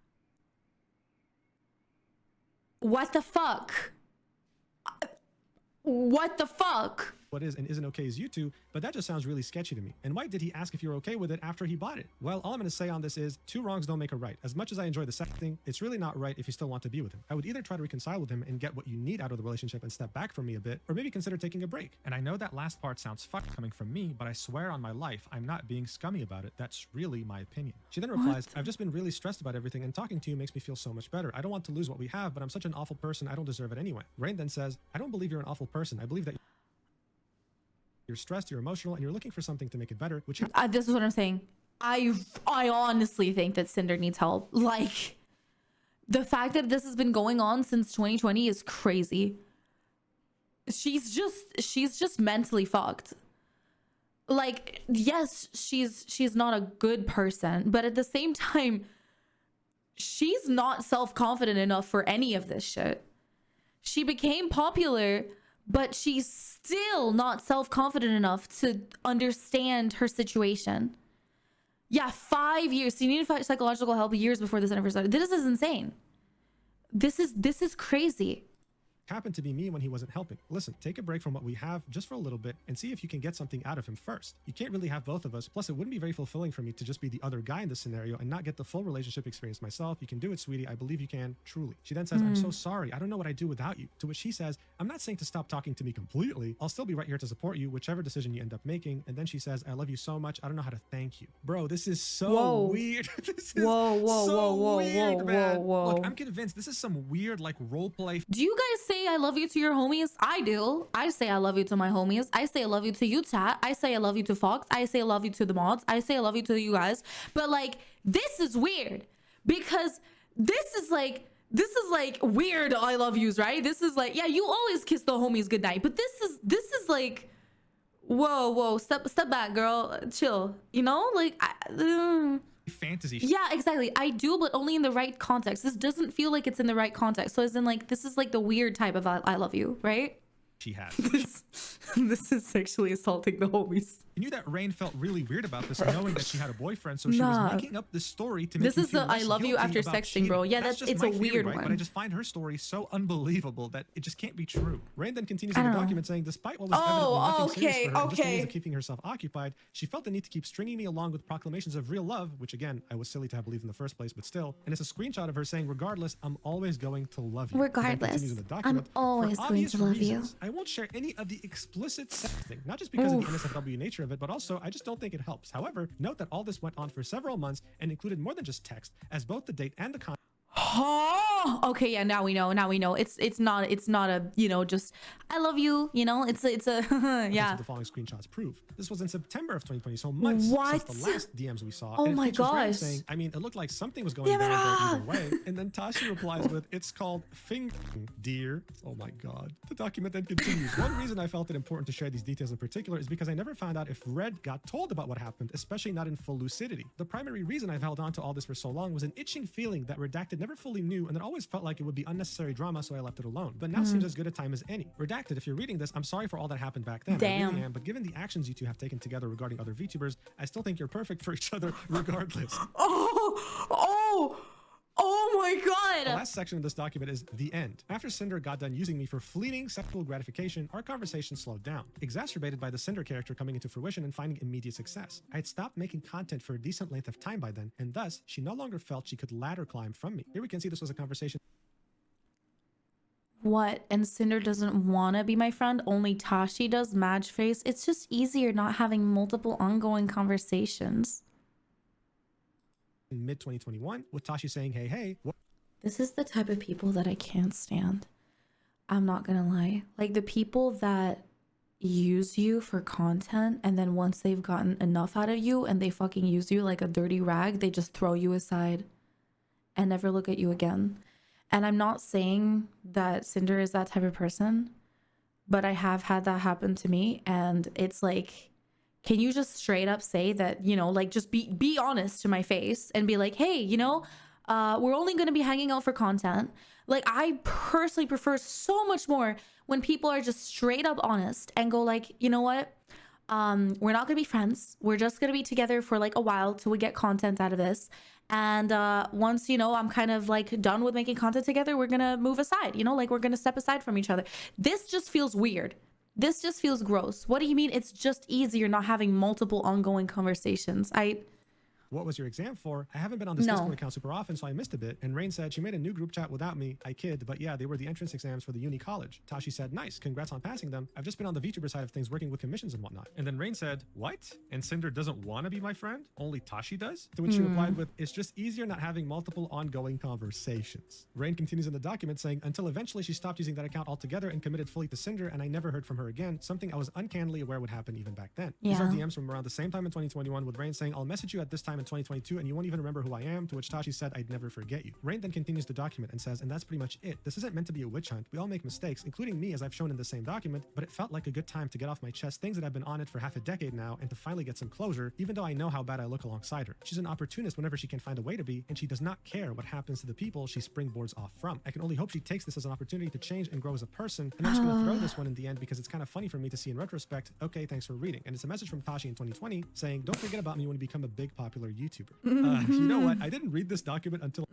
What the fuck? What the fuck? What is and isn't okay is you two, but that just sounds really sketchy to me. And why did he ask if you're okay with it after he bought it? Well, all I'm going to say on this is, two wrongs don't make a right. As much as I enjoy the sex thing, it's really not right if you still want to be with him. I would either try to reconcile with him and get what you need out of the relationship and step back from me a bit, or maybe consider taking a break. And I know that last part sounds fucked coming from me, but I swear on my life, I'm not being scummy about it. That's really my opinion. She then replies, "I've just been really stressed about everything, and talking to you makes me feel so much better. I don't want to lose what we have, but I'm such an awful person, I don't deserve it anyway." Rain then says, "I don't believe you're an awful person. I believe that you're stressed, you're emotional, and you're looking for something to make it better," which This is what I'm saying. I honestly think that Cinder needs help. Like, the fact that this has been going on since 2020 is crazy. She's just mentally fucked. Like, yes, she's not a good person, but at the same time, she's not self-confident enough for any of this shit. She became popular, but she's still not self-confident enough to understand her situation. Yeah, 5 years. She needed psychological help years before this ever started. This is insane. This is crazy. happened to be me when he wasn't helping. Listen, take a break from what we have just for a little bit and see if you can get something out of him first. You can't really have both of us. Plus, it wouldn't be very fulfilling for me to just be the other guy in this scenario and not get the full relationship experience myself. You can do it, sweetie. I believe you can, truly. She then says, I'm so sorry. I don't know what I'd do without you. To which he says, I'm not saying to stop talking to me completely. I'll still be right here to support you, whichever decision you end up making. And then she says, I love you so much. I don't know how to thank you. Bro, this is so weird. This is so weird, man. Look, I'm convinced this is some weird like role play. Do you guys think say I love you to your homies? I do. I say I love you to my homies. I say I love you to you, chat. I say I love you to Fox. I say I love you to the mods. I say I love you to you guys. But like, this is weird because this is like weird I love yous, right? This is like, yeah, you always kiss the homies goodnight, but this is like, whoa, step back, girl, chill, you know, like fantasy. Yeah, exactly. I do, but only in the right context. This doesn't feel like it's in the right context. So as in like, this is like the weird type of I love you, right? She had. This is sexually assaulting the homies. I knew that Rain felt really weird about this, knowing that she had a boyfriend, so she was making up this story to make this me is feel the I less love you guilty after about sexting, cheating. bro. Yeah, that's it's my a theory, weird right? one. But I just find her story so unbelievable that it just can't be true. Rain then continues in the document saying, despite what was evidently nothing serious for her, and just a means of keeping herself occupied, she felt the need to keep stringing me along with proclamations of real love, which again, I was silly to have believed in the first place, but still. And it's a screenshot of her saying, regardless, I'm always going to love you. Regardless, I'm always going to love you. I won't share any of the explicit sexting, not just because of the NSFW nature of it, but also I just don't think it helps. However, note that all this went on for several months and included more than just text, as both the date and the content. Oh, okay, yeah, now we know. It's not a, you know, just I love you, you know, it's a yeah. The following screenshots prove. This was in September of 2020, so months since the last DMs we saw. Oh and my gosh. Saying, I mean, it looked like something was going down there either way. And then Tashi replies with, it's called fingering, dear. Oh my God. The document then continues. One reason I felt it important to share these details in particular is because I never found out if Red got told about what happened, especially not in full lucidity. The primary reason I've held on to all this for so long was an itching feeling that Redacted never fully knew, and it always felt like it would be unnecessary drama, so I left it alone. But now seems as good a time as any. Redacted, if you're reading this, I'm sorry for all that happened back then. Damn. I really am, but given the actions you two have taken together regarding other VTubers, I still think you're perfect for each other regardless. Oh my God. The last section of this document is the end. After Cinder got done using me for fleeting sexual gratification, our conversation slowed down, exacerbated by the Cinder character coming into fruition and finding immediate success. I had stopped making content for a decent length of time by then, and thus, she no longer felt she could ladder climb from me. Here we can see this was a conversation. What? And Cinder doesn't want to be my friend? Only Tashi does? Madge face? It's just easier not having multiple ongoing conversations. In mid-2021, with Tashi saying, hey, what? This is the type of people that I can't stand. I'm not gonna lie. Like the people that use you for content, and then once they've gotten enough out of you and they fucking use you like a dirty rag, they just throw you aside and never look at you again. And I'm not saying that Cinder is that type of person, but I have had that happen to me. And it's like, can you just straight up say that, you know, like just be honest to my face and be like, hey, you know, we're only going to be hanging out for content. Like I personally prefer so much more when people are just straight up honest and go like, you know what? We're not gonna be friends. We're just gonna be together for like a while till we get content out of this. And once, you know, I'm kind of like done with making content together, we're gonna move aside, you know, like we're gonna step aside from each other. This just feels weird. This just feels gross. What do you mean it's just easier not having multiple ongoing conversations? What was your exam for? I haven't been on this Discord account super often, so I missed a bit. And Rain said she made a new group chat without me. I kid, but yeah, they were the entrance exams for the uni college. Tashi said, nice, congrats on passing them. I've just been on the VTuber side of things working with commissions and whatnot. And then Rain said, what? And Cinder doesn't want to be my friend? Only Tashi does? To which she replied with, it's just easier not having multiple ongoing conversations. Rain continues in the document saying, until eventually she stopped using that account altogether and committed fully to Cinder, and I never heard from her again, something I was uncannily aware would happen even back then. These are DMs from around the same time in 2021 with Rain saying, I'll message you at this time in 2022 and you won't even remember who I am, to which Tashi said, I'd never forget you. Rain then continues the document and says, and that's pretty much it. This isn't meant to be a witch hunt. We all make mistakes, including me, as I've shown in the same document, but it felt like a good time to get off my chest things that I've been on it for half a decade now and to finally get some closure, even though I know how bad I look alongside her. She's an opportunist whenever she can find a way to be, and she does not care what happens to the people she springboards off from. I can only hope she takes this as an opportunity to change and grow as a person, and I'm just gonna throw this one in the end because it's kind of funny for me to see in retrospect. Okay, thanks for reading. And it's a message from Tashi in 2020 saying, don't forget about me when you become a big popular YouTuber. You know what? I didn't read this document until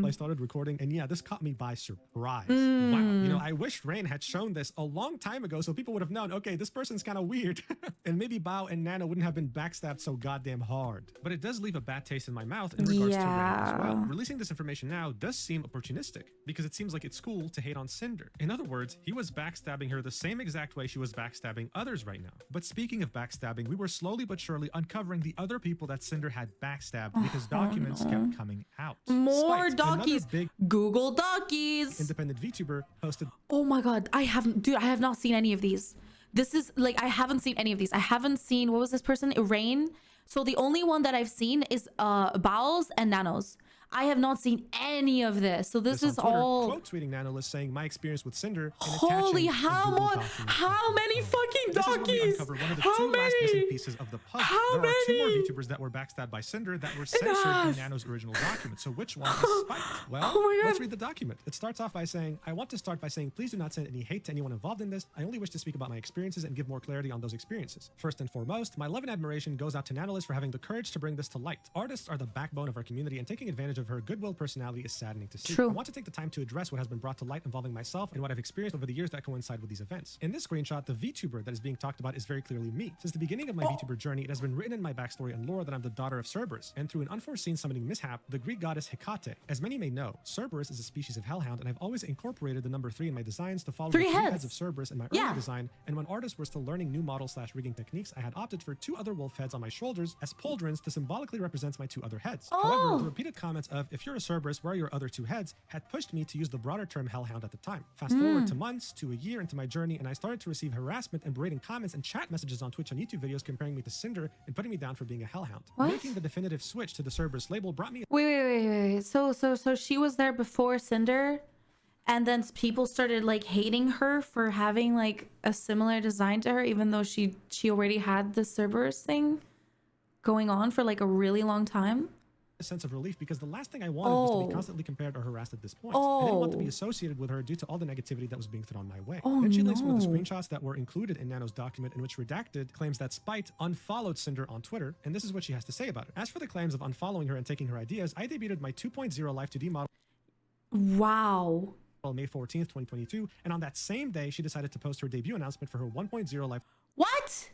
I started recording, and yeah, this caught me by surprise. Wow. You know, I wish Rain had shown this a long time ago so people would have known, okay, this person's kind of weird. And maybe Bao and Nano wouldn't have been backstabbed so goddamn hard. But it does leave a bad taste in my mouth in regards to Rain as well. Releasing this information now does seem opportunistic because it seems like it's cool to hate on Cinder. In other words, he was backstabbing her the same exact way she was backstabbing others right now. But speaking of backstabbing, we were slowly but surely uncovering the other other people that Cinder had backstabbed because documents kept coming out. More Spite, dockies. another big Google dockies. independent VTuber, posted Oh my god, I have not seen any of these. This is like, I haven't seen any of these. I haven't seen, what was this person? Rain. So the only one that I've seen is Bao and Nanoless. I have not seen any of this. So this is on Twitter, all quote tweeting Nanoless saying my experience with Cinder and holy, attaching a how Google much, document how to many it. fucking This is where we dockies? uncover one of the How two last missing many? pieces of the puzzle. How There are two more many? VTubers that were backstabbed by Cinder that were censored in Enough. Nano's original document. So which one is spiked? Well, Oh my God. let's read the document. It starts off by saying, I want to start by saying, please do not send any hate to anyone involved in this. I only wish to speak about my experiences and give more clarity on those experiences. First and foremost, my love and admiration goes out to Nanoless for having the courage to bring this to light. Artists are the backbone of our community, and taking advantage of her goodwill personality is saddening to see. True. I want to take the time to address what has been brought to light involving myself and what I've experienced over the years that coincide with these events. In this screenshot, the VTuber that is being talked about is very clearly me. Since the beginning of my VTuber journey, it has been written in my backstory and lore that I'm the daughter of Cerberus, and through an unforeseen summoning mishap, the Greek goddess Hecate. As many may know, Cerberus is a species of hellhound, and I've always incorporated the number 3 in my designs to follow the 3 heads of Cerberus in my early design, and when artists were still learning new model/rigging techniques, I had opted for 2 other wolf heads on my shoulders as pauldrons to symbolically represent my 2 other heads. However, the repeated comments of, if you're a Cerberus, where are your other 2 heads, had pushed me to use the broader term hellhound at the time. Fast forward to months, to a year into my journey, and I started to receive harassment and berating comments and chat messages on Twitch and YouTube videos comparing me to Cinder and putting me down for being a hellhound. What? Making the definitive switch to the Cerberus label brought me Wait. So she was there before Cinder, and then people started like hating her for having like a similar design to her, even though she already had the Cerberus thing going on for like a really long time. a sense of relief because the last thing I wanted was to be constantly compared or harassed at this point. I didn't want to be associated with her due to all the negativity that was being thrown my way. Then she links one of the screenshots that were included in Nano's document, in which redacted claims that Spite unfollowed Cinder on Twitter, and this is what she has to say about it. As for the claims of unfollowing her and taking her ideas, I debuted my 2.0 Life 2D model Wow. on May 14th, 2022, and on that same day, she decided to post her debut announcement for her 1.0 Life What?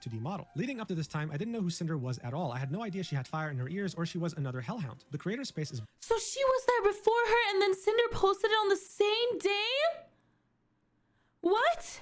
2D model. Leading up to this time, I didn't know who Cinder was at all. I had no idea she had fire in her ears or she was another hellhound. The creator space is So she was there before her and then Cinder posted it on the same day? What?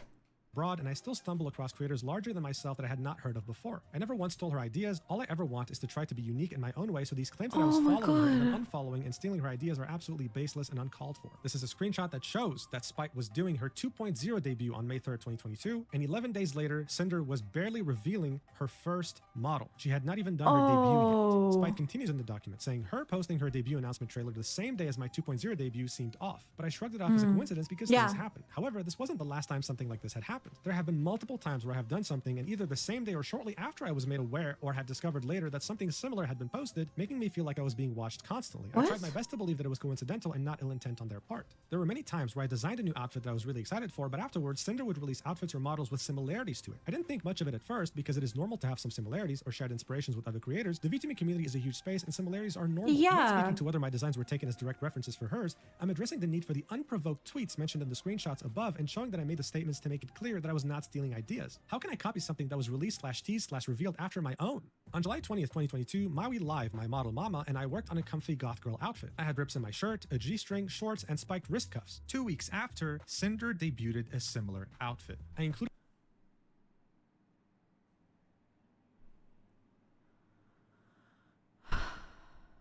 broad, and I still stumble across creators larger than myself that I had not heard of before. I never once stole her ideas. All I ever want is to try to be unique in my own way, so these claims that I was following her and then unfollowing and stealing her ideas are absolutely baseless and uncalled for. This is a screenshot that shows that Spite was doing her 2.0 debut on May 3rd, 2022, and 11 days later, Cinder was barely revealing her first model. She had not even done her debut yet. Spite continues in the document, saying her posting her debut announcement trailer the same day as my 2.0 debut seemed off, but I shrugged it off as a coincidence because things happened. However, this wasn't the last time something like this had happened. There have been multiple times where I have done something and either the same day or shortly after I was made aware or had discovered later that something similar had been posted, making me feel like I was being watched constantly. I tried my best to believe that it was coincidental and not ill intent on their part. There were many times where I designed a new outfit that I was really excited for, but afterwards Cinder would release outfits or models with similarities to it. I didn't think much of it at first because it is normal to have some similarities or shared inspirations with other creators. The VTuber community is a huge space and similarities are normal. I'm not speaking to whether my designs were taken as direct references for hers. I'm addressing the need for the unprovoked tweets mentioned in the screenshots above and showing that I made the statements to make it clear that I was not stealing ideas. How can I copy something that was released /teased /revealed after my own? On July 20th, 2022, Maui Live, my model Mama, and I worked on a comfy goth girl outfit. I had rips in my shirt, a G-string, shorts, and spiked wrist cuffs. 2 weeks after, Cinder debuted a similar outfit. I included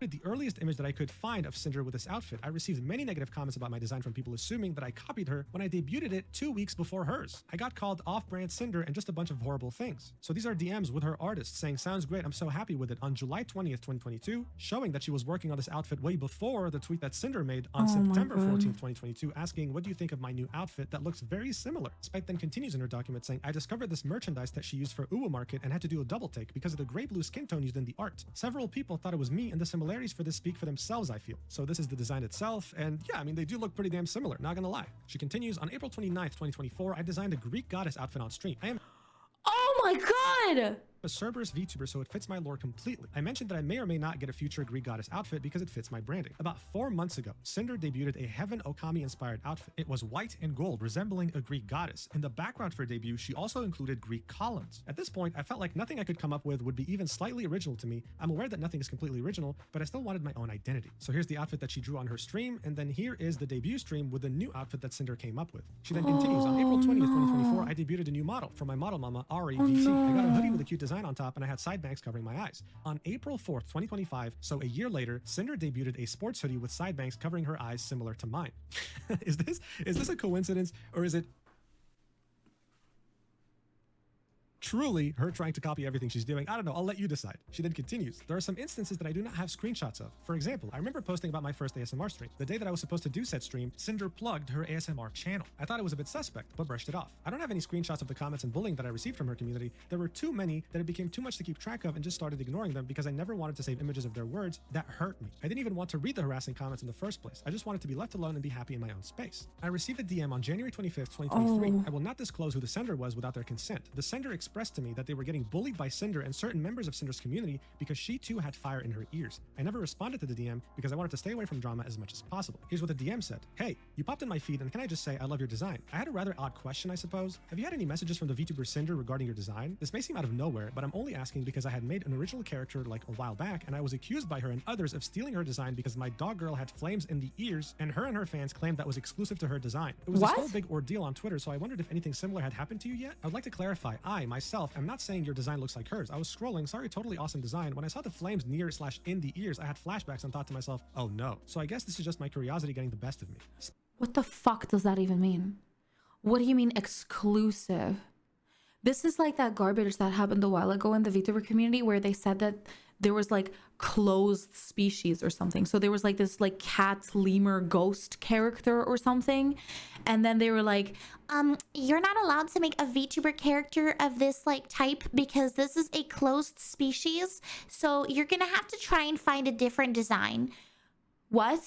the earliest image that I could find of Cinder with this outfit. I received many negative comments about my design from people assuming that I copied her when I debuted it 2 weeks before hers. I got called off-brand Cinder and just a bunch of horrible things. So these are DMs with her artist saying, sounds great, I'm so happy with it, on July 20th, 2022, showing that she was working on this outfit way before the tweet that Cinder made on September 14th, 2022, asking, what do you think of my new outfit that looks very similar? Spite then continues in her document saying, I discovered this merchandise that she used for Uwu Market and had to do a double take because of the gray blue skin tone used in the art. Several people thought it was me, and the similarities for this speak for themselves, I feel. So this is the design itself, and yeah, I mean, they do look pretty damn similar, not gonna lie. She continues, on April 29th, 2024, I designed a Greek goddess outfit on stream. I am Oh my god! a Cerberus VTuber, so it fits my lore completely. I mentioned that I may or may not get a future Greek goddess outfit because it fits my branding. About 4 months ago, Cinder debuted a Heaven Okami inspired outfit. It was white and gold, resembling a Greek goddess. In the background for her debut, she also included Greek columns. At this point, I felt like nothing I could come up with would be even slightly original to me. I'm aware that nothing is completely original, but I still wanted my own identity. So here's the outfit that she drew on her stream, and then here is the debut stream with the new outfit that Cinder came up with. She then continues, on April 20th, 2024, I debuted a new model for my model mama, Ari VT. I got a hoodie with a cute design design on top and I had side bangs covering my eyes. On April 4th, 2025, so a year later, Cinder debuted a sports hoodie with side bangs covering her eyes similar to mine. Is this a coincidence, or is it truly her trying to copy everything she's doing? I don't know, I'll let you decide. She then continues, there are some instances that I do not have screenshots of. For example, I remember posting about my first ASMR stream. The day that I was supposed to do said stream, Cinder plugged her ASMR channel. I thought it was a bit suspect, but brushed it off. I don't have any screenshots of the comments and bullying that I received from her community. There were too many that it became too much to keep track of and just started ignoring them because I never wanted to save images of their words that hurt me. I didn't even want to read the harassing comments in the first place. I just wanted to be left alone and be happy in my own space. I received a DM on January 25th, 2023. I will not disclose who the sender was without their consent. The sender expressed to me that they were getting bullied by Cinder and certain members of Cinder's community because she too had fire in her ears. I never responded to the DM because I wanted to stay away from drama as much as possible. Here's what the DM said. Hey, you popped in my feed and can I just say I love your design? I had a rather odd question, I suppose. Have you had any messages from the VTuber Cinder regarding your design? This may seem out of nowhere, but I'm only asking because I had made an original character like a while back and I was accused by her and others of stealing her design because my dog girl had flames in the ears and her fans claimed that was exclusive to her design. It was this whole big ordeal on Twitter, so I wondered if anything similar had happened to you yet. I would like to clarify, I, myself, am not saying your design looks like hers. I was scrolling, sorry, totally awesome design. When I saw the flames near/in the ears, I had flashbacks and thought to myself, oh no. So I guess this is just my curiosity getting the best of me. What the fuck does that even mean? What do you mean exclusive? This is like that garbage that happened a while ago in the VTuber community where they said that there was like closed species or something. So there was like this like cat lemur ghost character or something. And then they were like, you're not allowed to make a VTuber character of this like type because this is a closed species. So you're gonna have to try and find a different design. What?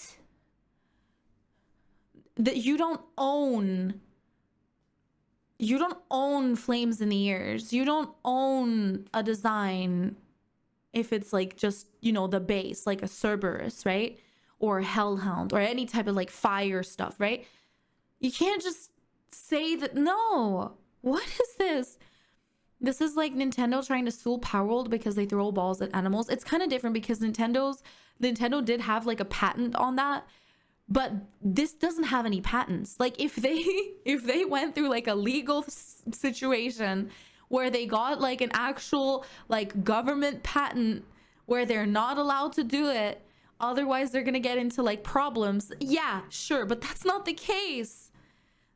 That you don't own flames in the ears. You don't own a design if it's like just, you know, the base, like a Cerberus, right? Or a Hellhound or any type of like fire stuff, right? You can't just say that. No. What is this? This is like Nintendo trying to sue Power World because they throw balls at animals. It's kind of different because Nintendo did have like a patent on that. But this doesn't have any patents. Like if they went through like a legal situation where they got like an actual like government patent where they're not allowed to do it, otherwise they're gonna get into like problems. Yeah, sure, but that's not the case.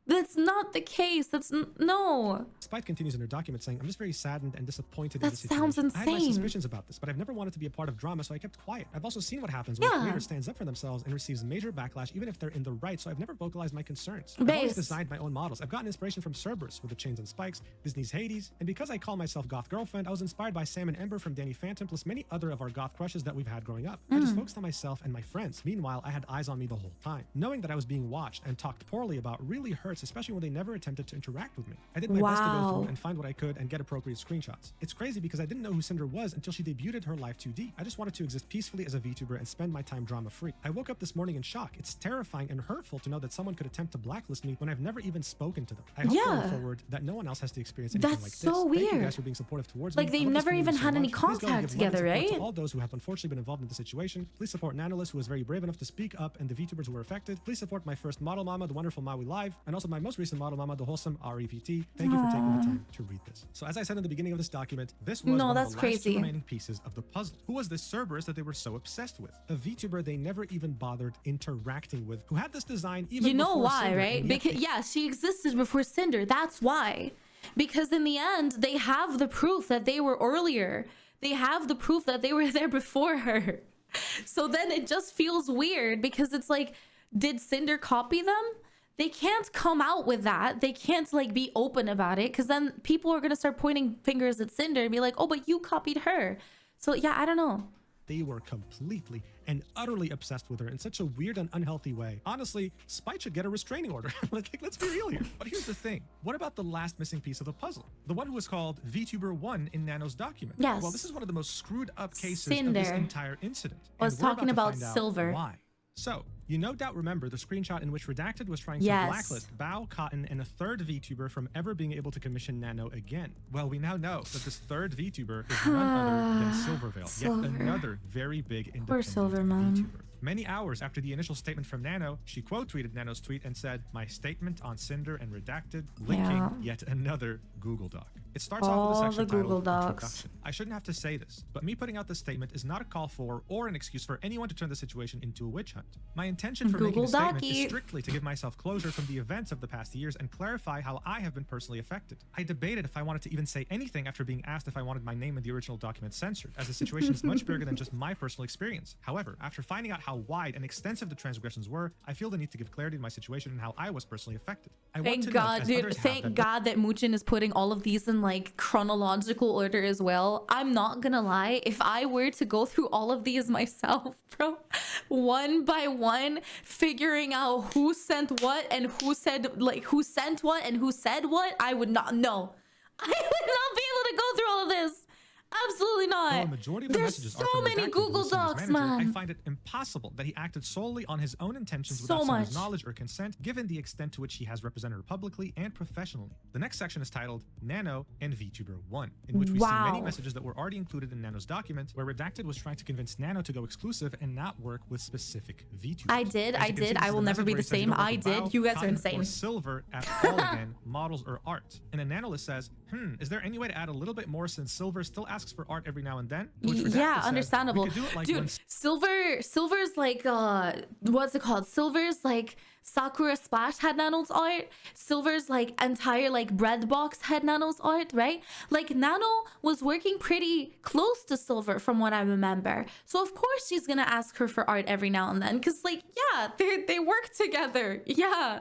That's not the case. No. Spite continues in her document saying, I'm just very saddened and disappointed in That this situation. sounds insane. I had my suspicions about this, but I've never wanted to be a part of drama, so I kept quiet. I've also seen what happens when a creator stands up for themselves and receives major backlash, even if they're in the right, so I've never vocalized my concerns. I've always designed my own models. I've gotten inspiration from Cerberus with the chains and spikes, Disney's Hades, and because I call myself Goth Girlfriend, I was inspired by Sam and Ember from Danny Phantom, plus many other of our goth crushes that we've had growing up. I just focused on myself and my friends. Meanwhile, I had eyes on me the whole time. Knowing that I was being watched and talked poorly about really hurts, especially when they never attempted to interact with me. I did my best to go through and find what I could and get appropriate screenshots. It's crazy because I didn't know who Cinder was until she debuted her live 2D. I just wanted to exist peacefully as a VTuber and spend my time drama-free. I woke up this morning in shock. It's terrifying and hurtful to know that someone could attempt to blacklist me when I've never even spoken to them. I hope going forward that no one else has to experience anything like this. That's so weird. Thank you guys for being supportive towards like me. They've never even had any contact together, right? To all those who have unfortunately been involved in the situation, please support Nanoless, who was very brave enough to speak up, and the VTubers who were affected. Please support my first model mama, the wonderful Maui Live, and also my most recent model mama, the wholesome REVT. Thank you for taking the time to read this. So as I said in the beginning of this document, this was one of the last two remaining pieces of the puzzle. Who was this Cerberus that they were so obsessed with? A VTuber they never even bothered interacting with, who had this design even you know before why, Cinder, right? Because yeah, she existed before Cinder. That's why. Because in the end, they have the proof that they were earlier. They have the proof that they were there before her. So then it just feels weird because it's like, did Cinder copy them? They can't come out with that. They can't like be open about it because then people are gonna start pointing fingers at Cinder and be like, oh, but you copied her. So yeah, I don't know. They were completely and utterly obsessed with her in such a weird and unhealthy way. Honestly, Spite should get a restraining order. Let's be real here. But here's the thing. What about the last missing piece of the puzzle? The one who was called VTuber 1 in Nano's document. Yes. Well, this is one of the most screwed up cases Cinder. of this entire incident. I was talking about Silver. Why? So, you no doubt remember the screenshot in which Redacted was trying to blacklist Bao, Cotton, and a third VTuber from ever being able to commission Nano again. Well, we now know that this third VTuber is none other than Silvervale, yet another very big independent VTuber. Many hours after the initial statement from Nano, she quote tweeted Nano's tweet and said, "My statement on Cinder and redacted, linking yet another Google Doc." It starts off with a section titled Introduction. I shouldn't have to say this, but me putting out this statement is not a call for or an excuse for anyone to turn the situation into a witch hunt. My intention for making a statement is strictly to give myself closure from the events of the past years and clarify how I have been personally affected. I debated if I wanted to even say anything after being asked if I wanted my name in the original document censored, as the situation is much bigger than just my personal experience. However, after finding out how wide and extensive the transgressions were, I feel the need to give clarity to my situation and how I was personally affected. Thank God, dude. Thank God that Mujin is putting all of these in like chronological order as well. I'm not gonna lie, if I were to go through all of these myself, bro, one by one, figuring out who sent what and who said, like, who sent what and who said what, I would not know. I would not be able to go through all of this. Absolutely not. Well, the majority of the There's messages so are from many redacted Google Docs, man. I find it impossible that he acted solely on his own intentions So without much Cinder's knowledge or consent, given the extent to which he has represented her publicly and professionally. The next section is titled Nano and VTuber 1, in which we see many messages that were already included in Nano's document, where Redacted was trying to convince Nano to go exclusive and not work with specific VTubers. I did. I will never be the same. I did. You guys are insane. Or Silver at all again, models or art. And then Nanoless says, is there any way to add a little bit more since Silver still asks for art every now and then? Yeah, understandable. Like dude, Silver's like, what's it called? Silver's like Sakura Splash had Nano's art. Silver's like entire like bread box had Nano's art, right? Like Nano was working pretty close to Silver from what I remember. So of course she's gonna ask her for art every now and then, because like, yeah, they work together. Yeah.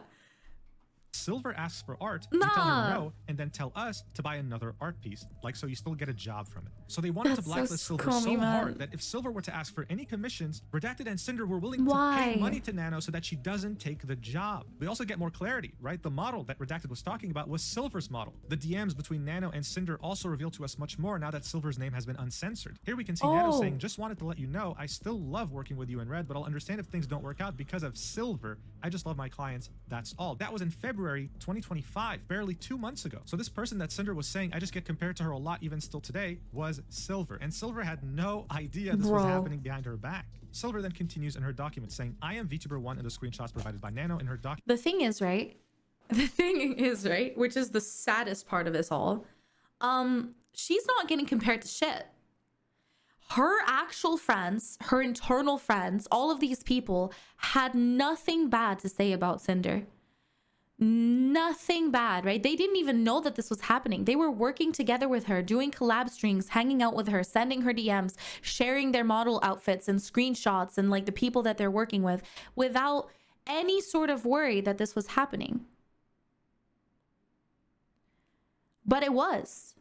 Silver asks for art, you tell her no, and then tell us to buy another art piece, like so you still get a job from it. So they wanted to blacklist Silver so hard that if Silver were to ask for any commissions, Redacted and Cinder were willing to pay money to Nano so that she doesn't take the job. We also get more clarity, right? The model that Redacted was talking about was Silver's model. The DMs between Nano and Cinder also reveal to us much more now that Silver's name has been uncensored. Here we can see Nano saying, "Just wanted to let you know, I still love working with you in Red, but I'll understand if things don't work out because of Silver. I just love my clients, that's all." That was in February 2025, barely 2 months ago. So this person that Cinder was saying, I just get compared to her a lot even still today, was Silver. And Silver had no idea this was happening behind her back. Silver then continues in her document saying, "I am VTuber 1 in the screenshots provided by Nano in her document." The thing is, right? Which is the saddest part of this all. She's not getting compared to shit. Her actual friends, her internal friends, all of these people had nothing bad to say about Cinder. Nothing bad, right? They didn't even know that this was happening. They were working together with her, doing collab streams, hanging out with her, sending her DMs, sharing their model outfits and screenshots and like the people that they're working with without any sort of worry that this was happening. But it was.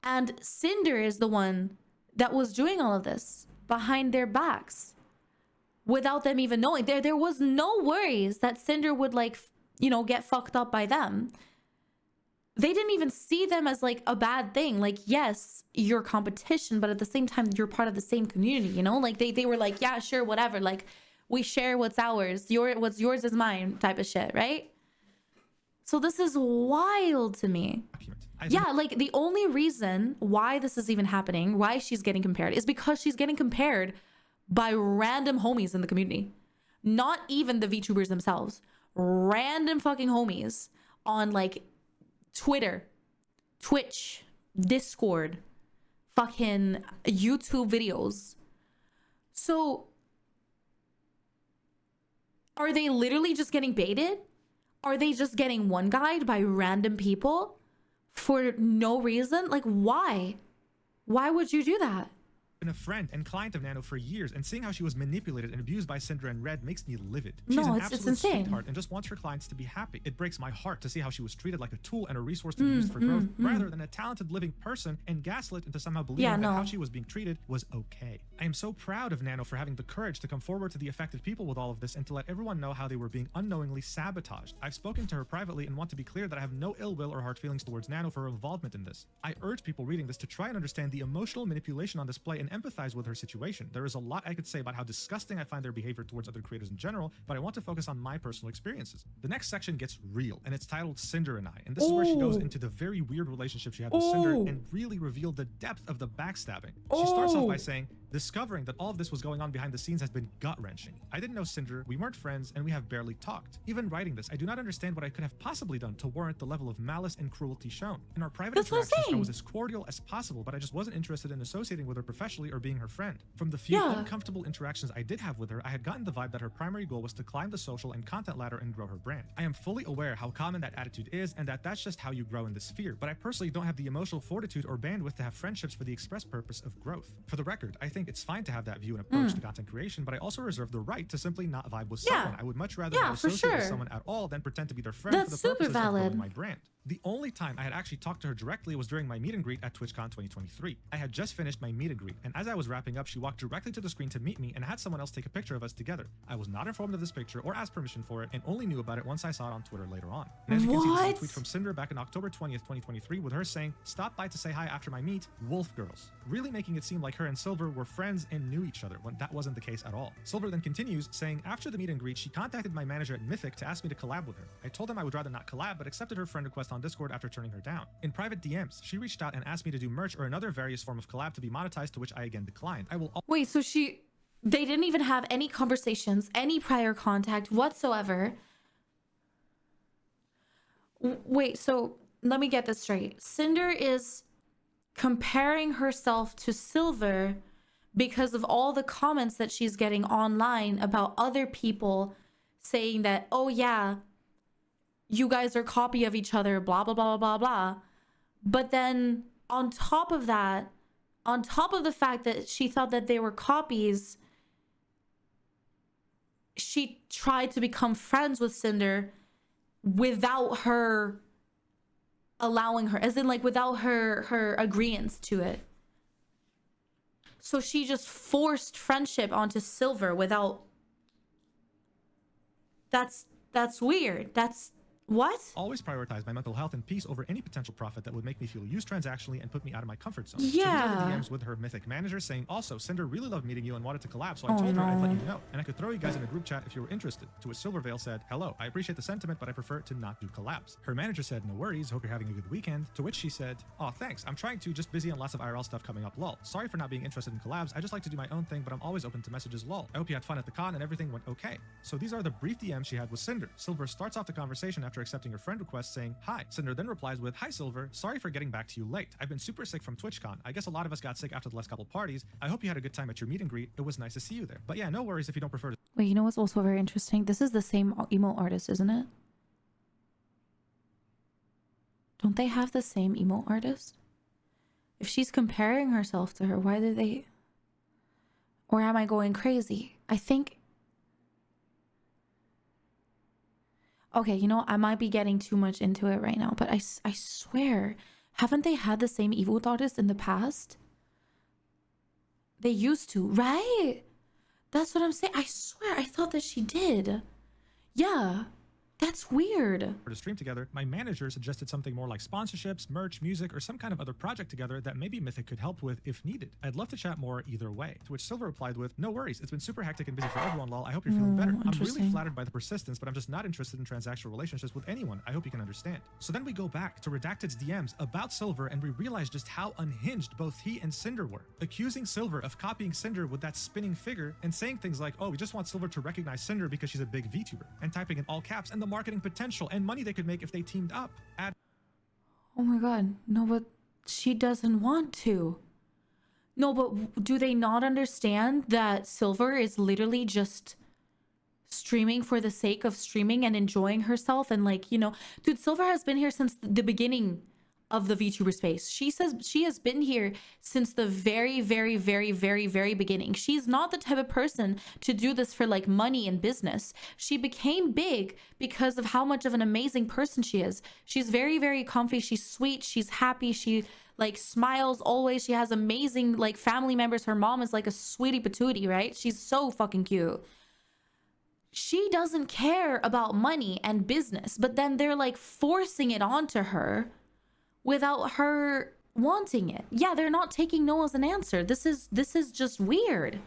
And Cinder is the one that was doing all of this behind their backs without them even knowing. There was no worries that Cinder would like, you know, get fucked up by them. They didn't even see them as like a bad thing. Like, yes, you're competition, but at the same time, you're part of the same community, you know? Like they were like, yeah, sure, whatever. Like we share what's ours. What's yours is mine type of shit, right? So this is wild to me. Yeah, like the only reason why this is even happening, why she's getting compared, is because she's getting compared by random homies in the community. Not even the VTubers themselves. Random fucking homies on like Twitter, Twitch, Discord, fucking YouTube videos. So are they literally just getting baited? Are they just getting one guyed by random people for no reason? Like, why? Why would you do that? Been a friend and client of Nano for years, and seeing how she was manipulated and abused by Cinder and Red makes me livid. She's an absolute sweetheart and just wants her clients to be happy. It breaks my heart to see how she was treated like a tool and a resource to be used for growth rather than a talented living person and gaslit into somehow believing that how she was being treated was okay. I am so proud of Nano for having the courage to come forward to the affected people with all of this and to let everyone know how they were being unknowingly sabotaged. I've spoken to her privately and want to be clear that I have no ill will or hard feelings towards Nano for her involvement in this. I urge people reading this to try and understand the emotional manipulation on display and empathize with her situation. There is a lot I could say about how disgusting I find their behavior towards other creators in general, but I want to focus on my personal experiences. The next section gets real, and it's titled Cinder and I, and this is where she goes into the very weird relationship she had with Cinder and really revealed the depth of the backstabbing. She starts off by saying, Discovering that all of this was going on behind the scenes has been gut-wrenching. I didn't know Cinder, we weren't friends, and we have barely talked. Even writing this, I do not understand what I could have possibly done to warrant the level of malice and cruelty shown. In our private interactions, I was as cordial as possible, but I just wasn't interested in associating with her professionally or being her friend. From the few uncomfortable interactions I did have with her, I had gotten the vibe that her primary goal was to climb the social and content ladder and grow her brand. I am fully aware how common that attitude is and that that's just how you grow in this sphere, but I personally don't have the emotional fortitude or bandwidth to have friendships for the express purpose of growth. For the record, I think it's fine to have that view and approach to content creation, but I also reserve the right to simply not vibe with someone. I would much rather not associate with someone at all than pretend to be their friend for the purposes of growing my brand. The only time I had actually talked to her directly was during my meet and greet at TwitchCon 2023. I had just finished my meet and greet, and as I was wrapping up, she walked directly to the screen to meet me and had someone else take a picture of us together. I was not informed of this picture or asked permission for it, and only knew about it once I saw it on Twitter later on. And as you can see, this is a tweet from Cinder back in October 20th, 2023, with her saying, "Stop by to say hi after my meet, Wolf Girls," really making it seem like her and Silver were friends and knew each other, when that wasn't the case at all. Silver then continues, saying, "After the meet and greet, she contacted my manager at Mythic to ask me to collab with her. I told him I would rather not collab, but accepted her friend request on Discord after turning her down. In private DMs, she reached out and asked me to do merch or another various form of collab to be monetized, to which I again declined. I will Wait, so they didn't even have any conversations, any prior contact whatsoever. Wait, so let me get this straight. Cinder is comparing herself to Silver because of all the comments that she's getting online about other people saying that, oh yeah, you guys are copy of each other, blah, blah, blah, blah, blah. But then on top of that, on top of the fact that she thought that they were copies, she tried to become friends with Cinder without her allowing her, as in like without her agreeance to it. So she just forced friendship onto Silver without... That's weird. That's... What? Always prioritize my mental health and peace over any potential profit that would make me feel used transactionally and put me out of my comfort zone. Yeah. So these are the DMs with her Mythic manager saying, also, Cinder really loved meeting you and wanted to collab, so I told her I'd let you know. And I could throw you guys in a group chat if you were interested. To which Silvervale said, hello, I appreciate the sentiment, but I prefer to not do collabs. Her manager said, no worries, hope you're having a good weekend. To which she said, oh, thanks, I'm trying to, just busy and lots of IRL stuff coming up, lol. Sorry for not being interested in collabs, I just like to do my own thing, but I'm always open to messages, lol. I hope you had fun at the con and everything went okay. So these are the brief DMs she had with Cinder. Silver starts off the conversation after accepting her friend request saying, hi. Cinder then replies with, hi Silver, sorry for getting back to you late. I've been super sick from TwitchCon. I guess a lot of us got sick after the last couple parties. I hope you had a good time at your meet and greet. It was nice to see you there. But yeah, no worries if you don't prefer to... Wait, you know what's also very interesting? This is the same emo artist, isn't it? Don't they have the same emo artist? If she's comparing herself to her, why did they... Or am I going crazy? I think... Okay, you know, I might be getting too much into it right now, but I swear, haven't they had the same evil artist in the past? They used to, right? That's what I'm saying. I swear, I thought that she did. Yeah. That's weird. To stream together, my manager suggested something more like sponsorships, merch, music, or some kind of other project together that maybe Mythic could help with if needed. I'd love to chat more either way. To which Silver replied with, no worries, it's been super hectic and busy for everyone, lol. I hope you're feeling better. I'm really flattered by the persistence, but I'm just not interested in transactional relationships with anyone. I hope you can understand. So then we go back to Redacted's DMs about Silver and we realize just how unhinged both he and Cinder were. Accusing Silver of copying Cinder with that spinning figure and saying things like, oh, we just want Silver to recognize Cinder because she's a big VTuber, and typing in all caps and the marketing potential and money they could make if they teamed up. Oh my god, no, but she doesn't want to. No, but do they not understand that Silver is literally just streaming for the sake of streaming and enjoying herself? And like, you know, dude, Silver has been here since the beginning of the VTuber space. She says she has been here since the very beginning. She's not the type of person to do this for like money and business. She became big because of how much of an amazing person she is. She's very comfy. She's sweet. She's happy. She like smiles always. She has amazing like family members. Her mom is like a sweetie patootie, right? She's so fucking cute. She doesn't care about money and business, but then they're like forcing it onto her without her wanting it. Yeah, they're not taking no as an answer. This is just weird.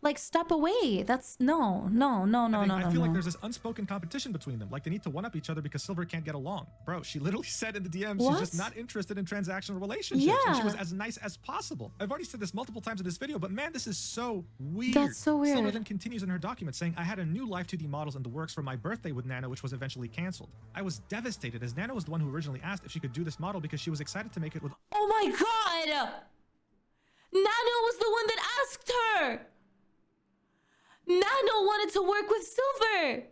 like step away. That's no. I feel like there's this unspoken competition between them. Like they need to one-up each other because Silver can't get along. Bro, she literally said in the DMs she's just not interested in transactional relationships. Yeah. And she was as nice as possible. I've already said this multiple times in this video, but man, this is so weird. That's so weird. Silver then continues in her document saying, I had a new Life 2D models in the works for my birthday with Nano, which was eventually canceled. I was devastated as Nano was the one who originally asked if she could do this model because she was excited to make it with— Oh my god! Nano was the one that asked her! Nano wanted to work with Silver!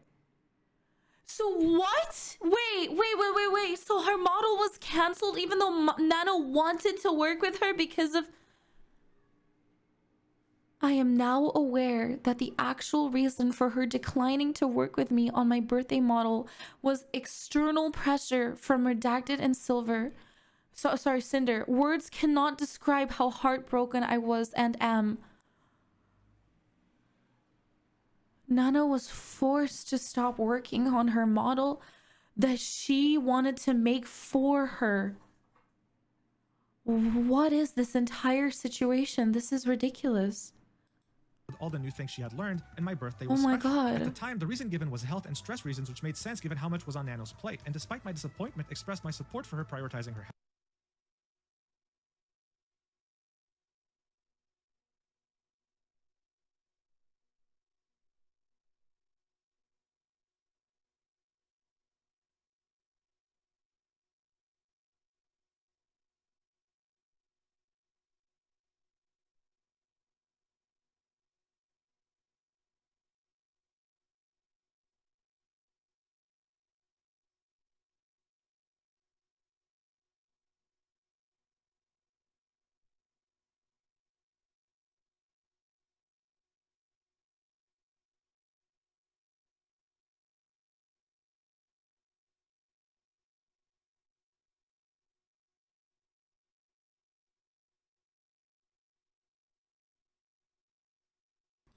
So what? Wait. So her model was canceled even though Nano wanted to work with her because of... I am now aware that the actual reason for her declining to work with me on my birthday model was external pressure from Redacted and Silver. Sorry, Cinder. Words cannot describe how heartbroken I was and am. Nana was forced to stop working on her model that she wanted to make for her. What is this entire situation? This is ridiculous. all the new things she had learned, and my birthday was my special. god. At the time, the reason given was health and stress reasons, which made sense given how much was on Nano's plate, and despite my disappointment, expressed my support for her prioritizing her health.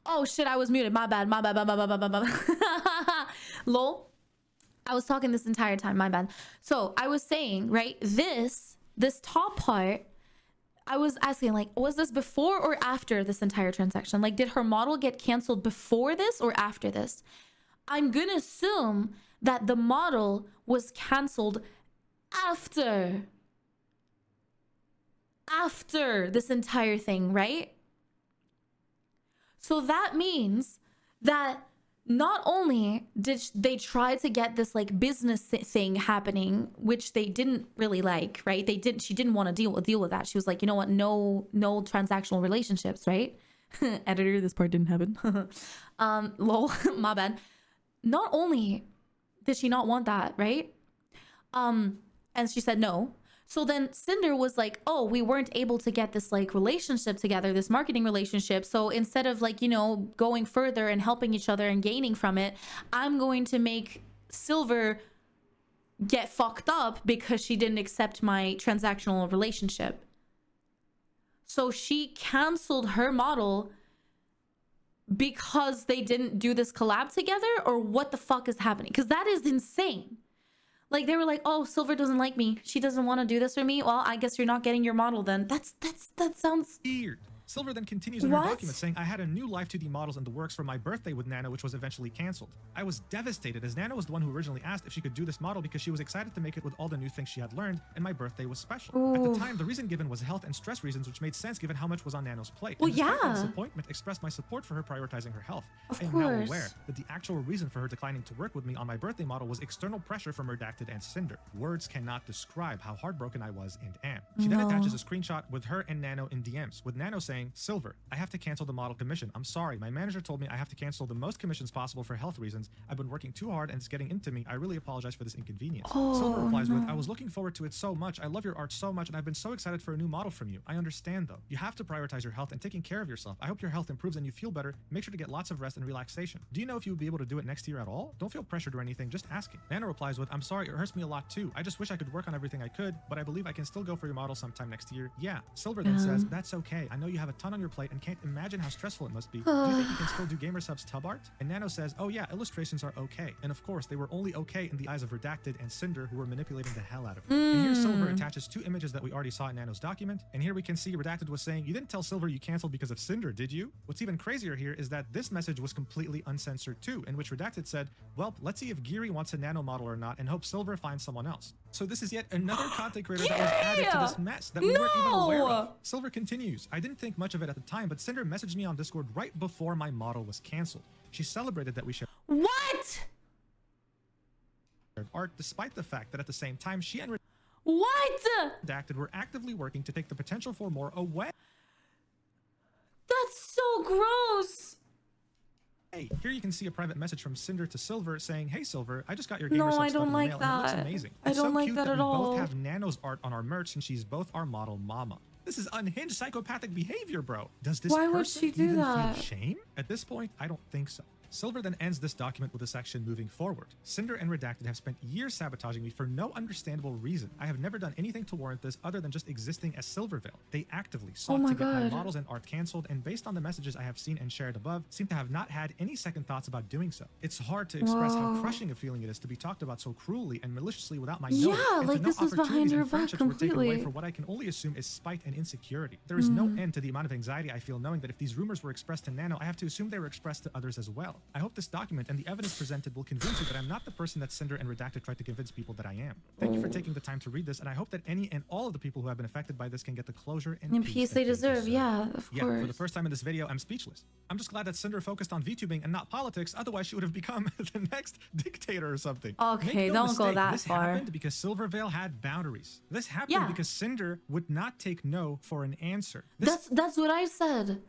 Oh shit, I was muted. My bad. Lol. I was talking this entire time. My bad. So I was saying, right, this top part, I was asking, like, was this before or after this entire transaction? Like, did her model get canceled before this or after this? I'm gonna assume that the model was canceled after this entire thing, right? So that means that not only did they try to get this like business thing happening, which they didn't really like, right? She didn't want to deal with that. She was like, you know what? No transactional relationships, right? Editor, this part didn't happen. Lol, my bad. Not only did she not want that, right? And she said no. So then Cinder was like, oh, we weren't able to get this like relationship together, this marketing relationship. So instead of like, you know, going further and helping each other and gaining from it, I'm going to make Silver get fucked up because she didn't accept my transactional relationship. So she canceled her model because they didn't do this collab together, or what the fuck is happening? Because that is insane. Like, they were like, oh, Silver doesn't like me. She doesn't want to do this for me. Well, I guess you're not getting your model then. That sounds weird. Silver then continues in her document saying, I had a new Life 2D models in the works for my birthday with Nano, which was eventually canceled. I was devastated as Nano was the one who originally asked if she could do this model because she was excited to make it with all the new things she had learned, and my birthday was special. Ooh. At the time, the reason given was health and stress reasons, which made sense given how much was on Nano's plate. Well, and despite my yeah. disappointment, expressed my support for her prioritizing her health. Of I am course. now aware that the actual reason for her declining to work with me on my birthday model was external pressure from Redacted and Cinder. Words cannot describe how heartbroken I was and am. She then attaches a screenshot with her and Nano in DMs, with Nano saying, Silver, I have to cancel the model commission. I'm sorry. My manager told me I have to cancel the most commissions possible for health reasons. I've been working too hard and it's getting into me. I really apologize for this inconvenience. Silver replies with, I was looking forward to it so much. I love your art so much and I've been so excited for a new model from you. I understand though. You have to prioritize your health and taking care of yourself. I hope your health improves and you feel better. Make sure to get lots of rest and relaxation. Do you know if you would be able to do it next year at all? Don't feel pressured or anything, just asking. Nano replies with, I'm sorry, it hurts me a lot too. I just wish I could work on everything I could, but I believe I can still go for your model sometime next year. Yeah. Silver then says, that's okay. I know you have have a ton on your plate and can't imagine how stressful it must be. Do you think you can still do gamer subs tub art? And Nano says, oh yeah, illustrations are okay. And of course, they were only okay in the eyes of Redacted and Cinder, who were manipulating the hell out of her. And here Silver attaches 2 images that we already saw in Nano's document. And here we can see Redacted was saying, you didn't tell Silver you canceled because of Cinder, did you? What's even crazier here is that this message was completely uncensored too, in which Redacted said, well, let's see if Geary wants a Nano model or not, and hope Silver finds someone else. So this is yet another content creator that was added to this mess that we weren't even aware of. Silver continues, I didn't think much of it at the time, but Cinder messaged me on Discord right before my model was canceled. She celebrated that we shared What? art, despite the fact that at the same time she and What? Redacted were actively working to take the potential for more away. That's so gross. Hey, here you can see a private message from Cinder to Silver saying, hey Silver, I just got your gamer No, sub I stuff don't in the like mail, and it looks that. amazing. I It's don't so like cute that that at we all. both have Nano's art on our merch, and she's both our model mama. This is unhinged psychopathic behavior, bro. Does this Why would person she do even that? feel shame? At this point, I don't think so. Silver then ends this document with a section moving forward. Cinder and Redacted have spent years sabotaging me for no understandable reason. I have never done anything to warrant this other than just existing as Silvervale. They actively sought my to get my God. models and art canceled, and based on the messages I have seen and shared above, seem to have not had any second thoughts about doing so. It's hard to express how Whoa. crushing a feeling it is to be talked about so cruelly and maliciously without my Yeah, knowing, and like, to know this is behind opportunities her and back friendships were taken away completely. for what I can only assume is spite and insecurity. There is no end to the amount of anxiety I feel knowing that if these rumors were expressed to Nano, I have to assume they were expressed to others as well. I hope this document and the evidence presented will convince you that I'm not the person that Cinder and Redacted tried to convince people that I am. Thank you for taking the time to read this, and I hope that any and all of the people who have been affected by this can get the closure and In peace they deserve. Yeah, of Yeah, course. for the first time in this video, I'm speechless. I'm just glad that Cinder focused on VTubing and not politics, otherwise she would have become the next dictator or something. Okay, Make no don't go mistake, that this far. happened because Silvervale had boundaries. This happened Yeah. because Cinder would not take no for an answer. This That's what I said.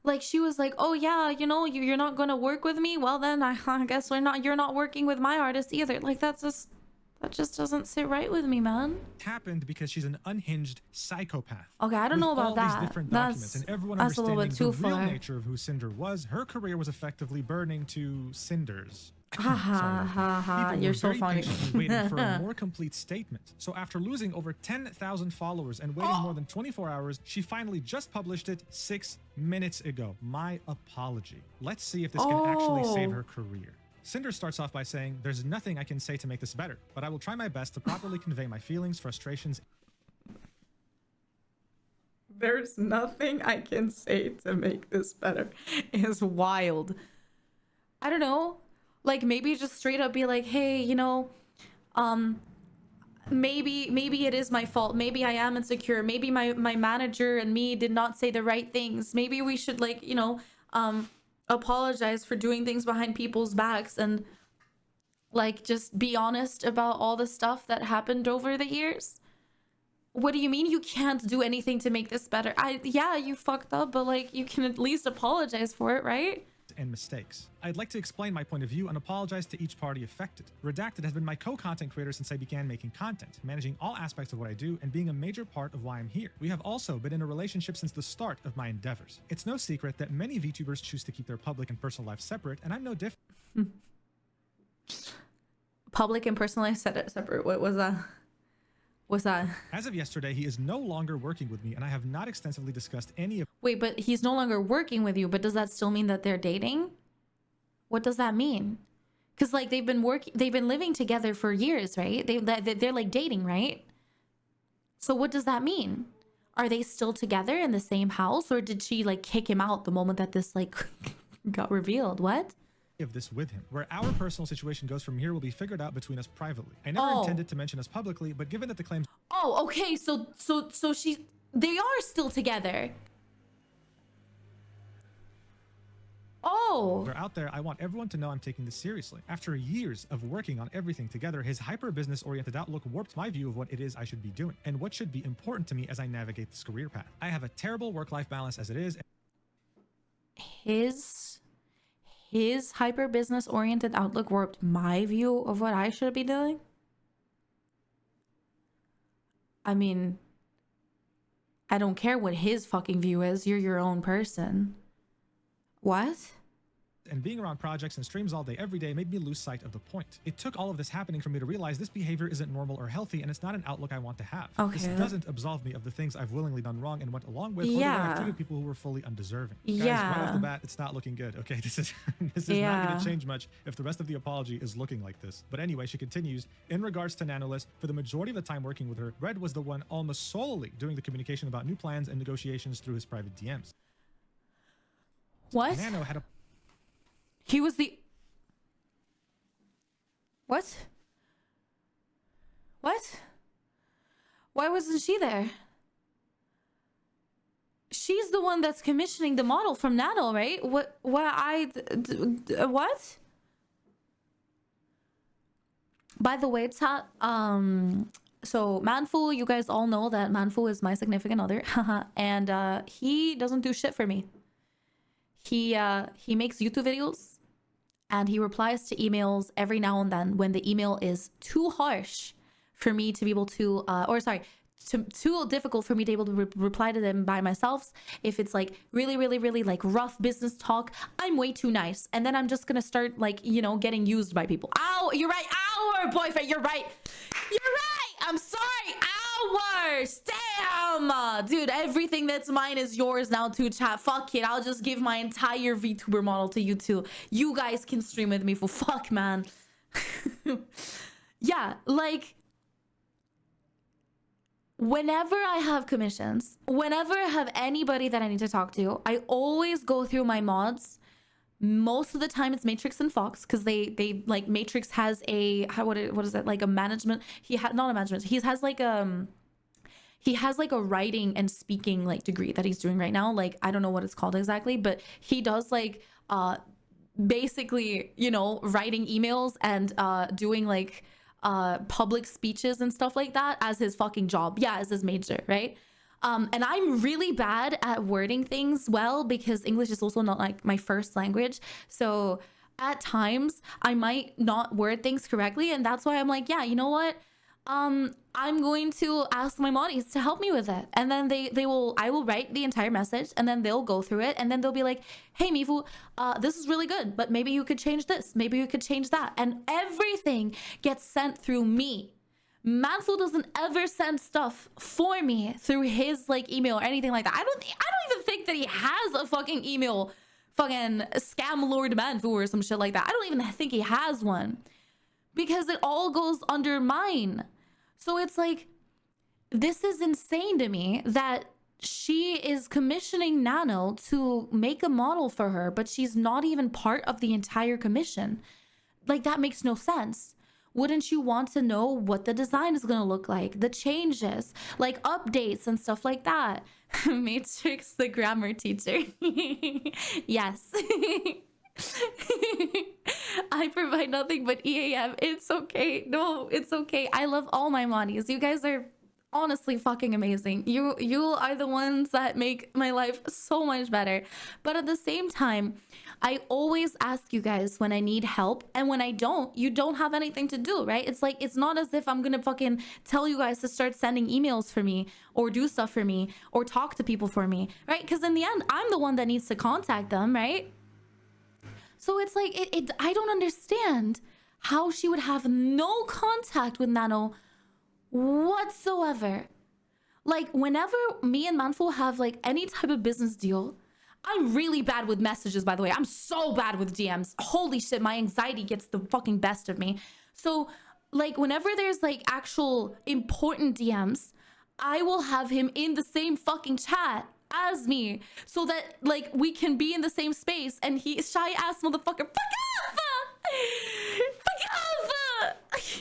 Like, she was like, oh yeah, you know, you're not gonna work with me, well then I guess you're not working with my artist either. Like, that just doesn't sit right with me, man. happened because she's an unhinged psychopath. Okay, I don't With know about all that. These different That's- documents and everyone that's a little understanding bit the too real far. nature of who Cinder was, her career was effectively burning to cinders. Ha ha ha ha, People you're were so very funny. patiently waiting for a more complete statement. So after losing over 10,000 followers and waiting more than 24 hours, she finally just published it 6 minutes ago. My apology. Let's see if this can actually save her career. Cinder starts off by saying, there's nothing I can say to make this better, but I will try my best to properly convey my feelings, frustrations. There's nothing I can say to make this better. Is wild. I don't know. Like, maybe just straight up be like, hey, you know, maybe it is my fault. Maybe I am insecure. Maybe my manager and me did not say the right things. Maybe we should, like, you know, apologize for doing things behind people's backs and, like, just be honest about all the stuff that happened over the years. What do you mean you can't do anything to make this better? Yeah, you fucked up, but, like, you can at least apologize for it, right? And mistakes. I'd like to explain my point of view and apologize to each party affected. Redacted has been my co-content creator since I began making content, managing all aspects of what I do and being a major part of why I'm here. We have also been in a relationship since the start of my endeavors. It's no secret that many VTubers choose to keep their public and personal lives separate, and I'm no different. Public and personal life separate. What was that? What's that? As of yesterday, he is no longer working with me, and I have not extensively discussed any of Wait, but he's no longer working with you, but does that still mean that they're dating? What does that mean? Because, like, they've been living together for years, right? They're like dating, right? So what does that mean? Are they still together in the same house, or did she, like, kick him out the moment that this, like, got revealed? What? of this with him. Where our personal situation goes from here will be figured out between us privately. I never intended to mention us publicly, but given that the claims Oh, okay. So they are still together. Oh. are out there, I want everyone to know I'm taking this seriously. After years of working on everything together, his hyper-business-oriented outlook warped my view of what it is I should be doing and what should be important to me as I navigate this career path. I have a terrible work-life balance as it is. His hyper-business-oriented outlook warped my view of what I should be doing? I mean, I don't care what his fucking view is. You're your own person. What? and being around projects and streams all day every day made me lose sight of the point. It took all of this happening for me to realize this behavior isn't normal or healthy, and it's not an outlook I want to have. Okay. This doesn't absolve me of the things I've willingly done wrong and went along with, or the way I've treated people who were fully undeserving. Guys, right off the bat, it's not looking good. Okay, this is not going to change much if the rest of the apology is looking like this. But anyway, she continues, in regards to Nanoless, for the majority of the time working with her, Red was the one almost solely doing the communication about new plans and negotiations through his private DMs. What? Nano had a... He was the... What? What? Why wasn't she there? She's the one that's commissioning the model from Nano, right? What? What? By the way, chat, so Manfu, you guys all know that Manfu is my significant other, and he doesn't do shit for me. He makes YouTube videos, and he replies to emails every now and then when the email is too harsh for me to be able to, too difficult for me to be able to reply to them by myself. If it's like really like rough business talk, I'm way too nice, and then I'm just gonna start like, you know, getting used by people. Ow, you're right. Our boyfriend, you're right. I'm sorry. Ours. Damn, dude. Everything that's mine is yours now too, chat. Fuck it. I'll just give my entire VTuber model to you two. You guys can stream with me for fuck, man. Yeah, like, whenever I have commissions, whenever I have anybody that I need to talk to, I always go through my mods. Most of the time it's Matrix and Fox, because they like, Matrix has a what is it, like a management, not a management, he has like a writing and speaking like degree that he's doing right now. Like, I don't know what it's called exactly, but he does like basically, you know, writing emails and doing like public speeches and stuff like that as his fucking job. Yeah, as his major, right? And I'm really bad at wording things well, because English is also not like my first language. So at times I might not word things correctly, and that's why I'm like, yeah, you know what? I'm going to ask my moddies to help me with it. And then I will write the entire message, and then they'll go through it, and then they'll be like, hey Mifu, this is really good, but maybe you could change this, maybe you could change that. And everything gets sent through me. Manful doesn't ever send stuff for me through his like email or anything like that. I don't even think that he has a fucking email, fucking scam lord Manfu or some shit like that. I don't even think he has one, because it all goes under mine. So it's like, this is insane to me that she is commissioning Nano to make a model for her, but she's not even part of the entire commission. Like, that makes no sense. Wouldn't you want to know what the design is going to look like, the changes, like updates and stuff like that? Matrix, the grammar teacher. Yes. I provide nothing but EAM. It's okay. No, it's okay. I love all my moddies. You guys are honestly fucking amazing. You are the ones that make my life so much better. But at the same time, I always ask you guys when I need help, and when I don't, you don't have anything to do, right? It's like, it's not as if I'm gonna fucking tell you guys to start sending emails for me or do stuff for me or talk to people for me, right? Because in the end, I'm the one that needs to contact them, right? So it's like, I don't understand how she would have no contact with Nano whatsoever. Like, whenever me and Manful have like any type of business deal, I'm really bad with messages, by the way. I'm so bad with DMs. Holy shit, my anxiety gets the fucking best of me. So like, whenever there's like actual important DMs, I will have him in the same fucking chat as me, so that like we can be in the same space, and he, shy ass motherfucker, fuck off! Fuck off!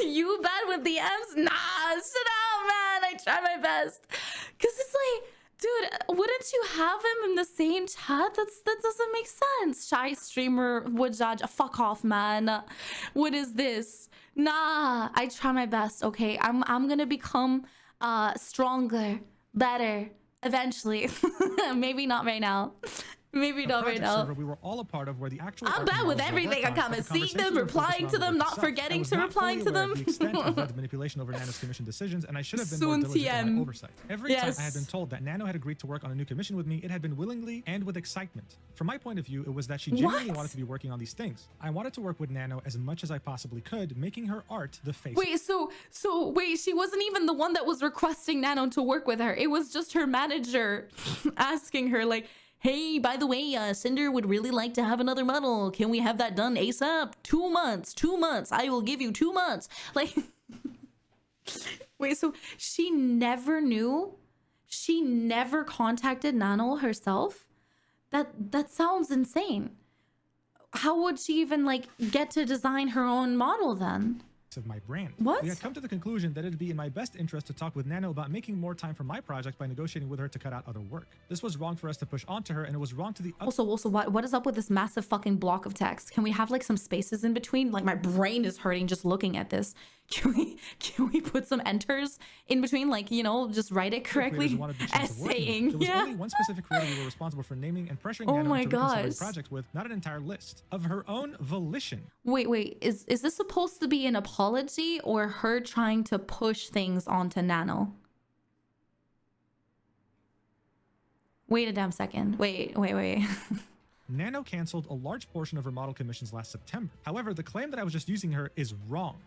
You bad with DMs? Nah, shut up, man. I try my best. Cause it's like, dude, wouldn't you have him in the same chat? That doesn't make sense. Shy streamer would judge. Fuck off, man. What is this? Nah, I try my best. Okay, I'm gonna become stronger, better, eventually. Maybe not right now. Maybe The not right project now. server we were all a part of where the actual I'm art bad with models were everything. worked I on, come but and the see conversation them, was focused replying around to the them, work not itself. forgetting I was to not replying fully to aware of them. the extent of Red's manipulation over Nano's commission decisions, and I should have been Soon more diligent in TM. my oversight. Every time I had been Yes. told that Nano had agreed to work on a new commission with me, it had been willingly and with excitement. From my point of view, it was that she genuinely What? wanted to be working on these things. I wanted to work with Nano as much as I possibly could, making her art the face. Wait, so wait, she wasn't even the one that was requesting Nano to work with her. It was just her manager asking her like, hey, by the way, Cinder would really like to have another model. Can we have that done ASAP? 2 months, 2 months. I will give you 2 months. Like, wait, so she never knew? She never contacted Nano herself? That sounds insane. How would she even like get to design her own model then? Of my brand. What? We had come to the conclusion that it'd be in my best interest to talk with Nano about making more time for my project by negotiating with her to cut out other work. This was wrong for us to push onto her, and it was wrong to the Also, what is up with this massive fucking block of text? Can we have like some spaces in between? Like my brain is hurting just looking at this. Can we put some enters in between? Like, you know, just write it correctly. Essaying. There was Yeah. only one specific creator we were responsible for naming and pressuring Oh Nano my to reconsider the gosh. project with, not an entire list, of her own volition. Wait, is this supposed to be an apology or her trying to push things onto Nano? Wait a damn second. Wait. Nano canceled a large portion of her model commissions last September. However, the claim that I was just using her is wrong.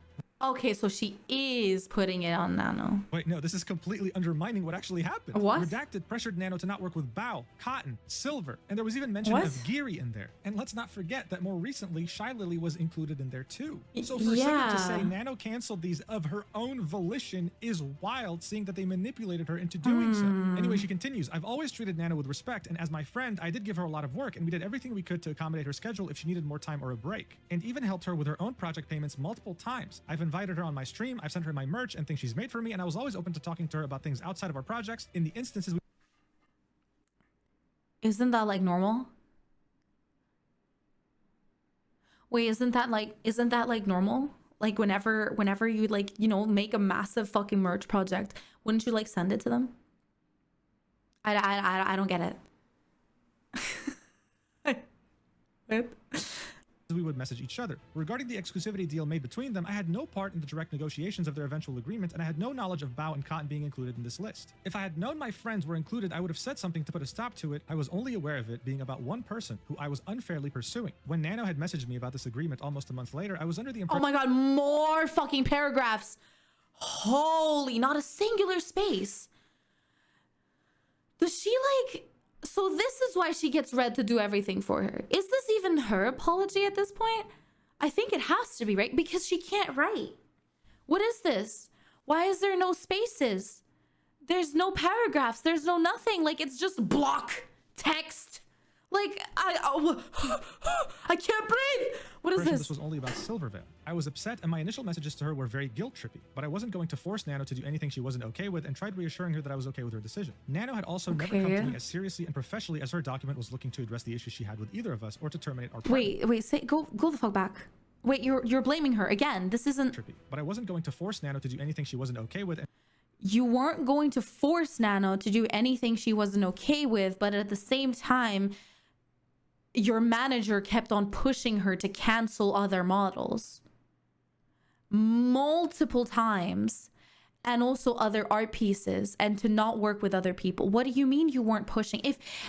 Okay, so she is putting it on Nano. Wait, no, this is completely undermining what actually happened. What? Redacted pressured Nano to not work with Bao, Cotton, Silver, and there was even mention What? of Geary in there. And let's not forget that more recently, Shy Lily was included in there too. So for Cinder Yeah. to say Nano canceled these of her own volition is wild, seeing that they manipulated her into doing so. Anyway, she continues, I've always treated Nano with respect, and as my friend, I did give her a lot of work, and we did everything we could to accommodate her schedule if she needed more time or a break, and even helped her with her own project payments multiple times. I've invited her on my stream, I've sent her my merch and things she's made for me, and I was always open to talking to her about things outside of our projects in the instances we Isn't that like normal? Wait, isn't that like normal? Like whenever you like, you know, make a massive fucking merch project, wouldn't you like send it to them? I don't get it. What? we would message each other. Regarding the exclusivity deal made between them, I had no part in the direct negotiations of their eventual agreement, and I had no knowledge of Bao and Cotton being included in this list. If I had known my friends were included, I would have said something to put a stop to it. I was only aware of it being about one person who I was unfairly pursuing. When Nano had messaged me about this agreement almost a month later, I was under the Oh impression— my god, more fucking paragraphs. Holy, not a singular space. Does she like... So this is why she gets Red to do everything for her. Is this even her apology at this point? I think it has to be, right? Because she can't write. What is this? Why is there no spaces? There's no paragraphs. There's no nothing. Like, it's just block text. Like, I can't breathe. What is this this? was only about Silvervale. I was upset, and my initial messages to her were very guilt-trippy, but I wasn't going to force Nano to do anything she wasn't okay with, and tried reassuring her that I was okay with her decision. Nano had also never come to me as seriously and professionally as her document was looking to address the issues she had with either of us or to terminate our partnership. Wait, say go the fuck back. Wait, you're blaming her again. This isn't... Trippy, but I wasn't going to force Nano to do anything she wasn't okay with. You weren't going to force Nano to do anything she wasn't okay with, but at the same time, your manager kept on pushing her to cancel other models multiple times, and also other art pieces, and to not work with other people. What do you mean you weren't pushing?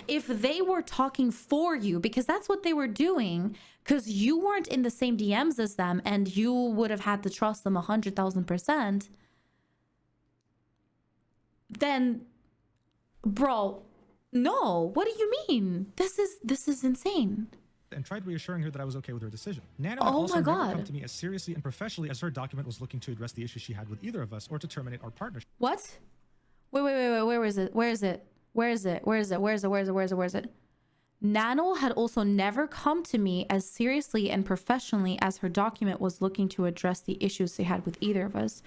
If they were talking for you, because that's what they were doing, because you weren't in the same DMs as them, and you would have had to trust them 100,000%, then, bro, no. What do you mean? This is insane. And tried reassuring her that I was okay with her decision. Nano had Oh also my never God. come to me as seriously and professionally as her document was looking to address the issues she had with either of us or to terminate our partnership. What? Wait, where is it? Where is it? Where is it? Where is it? Where is it? Where is it? Where is it? Where is it? Nano had also never come to me as seriously and professionally as her document was looking to address the issues they had with either of us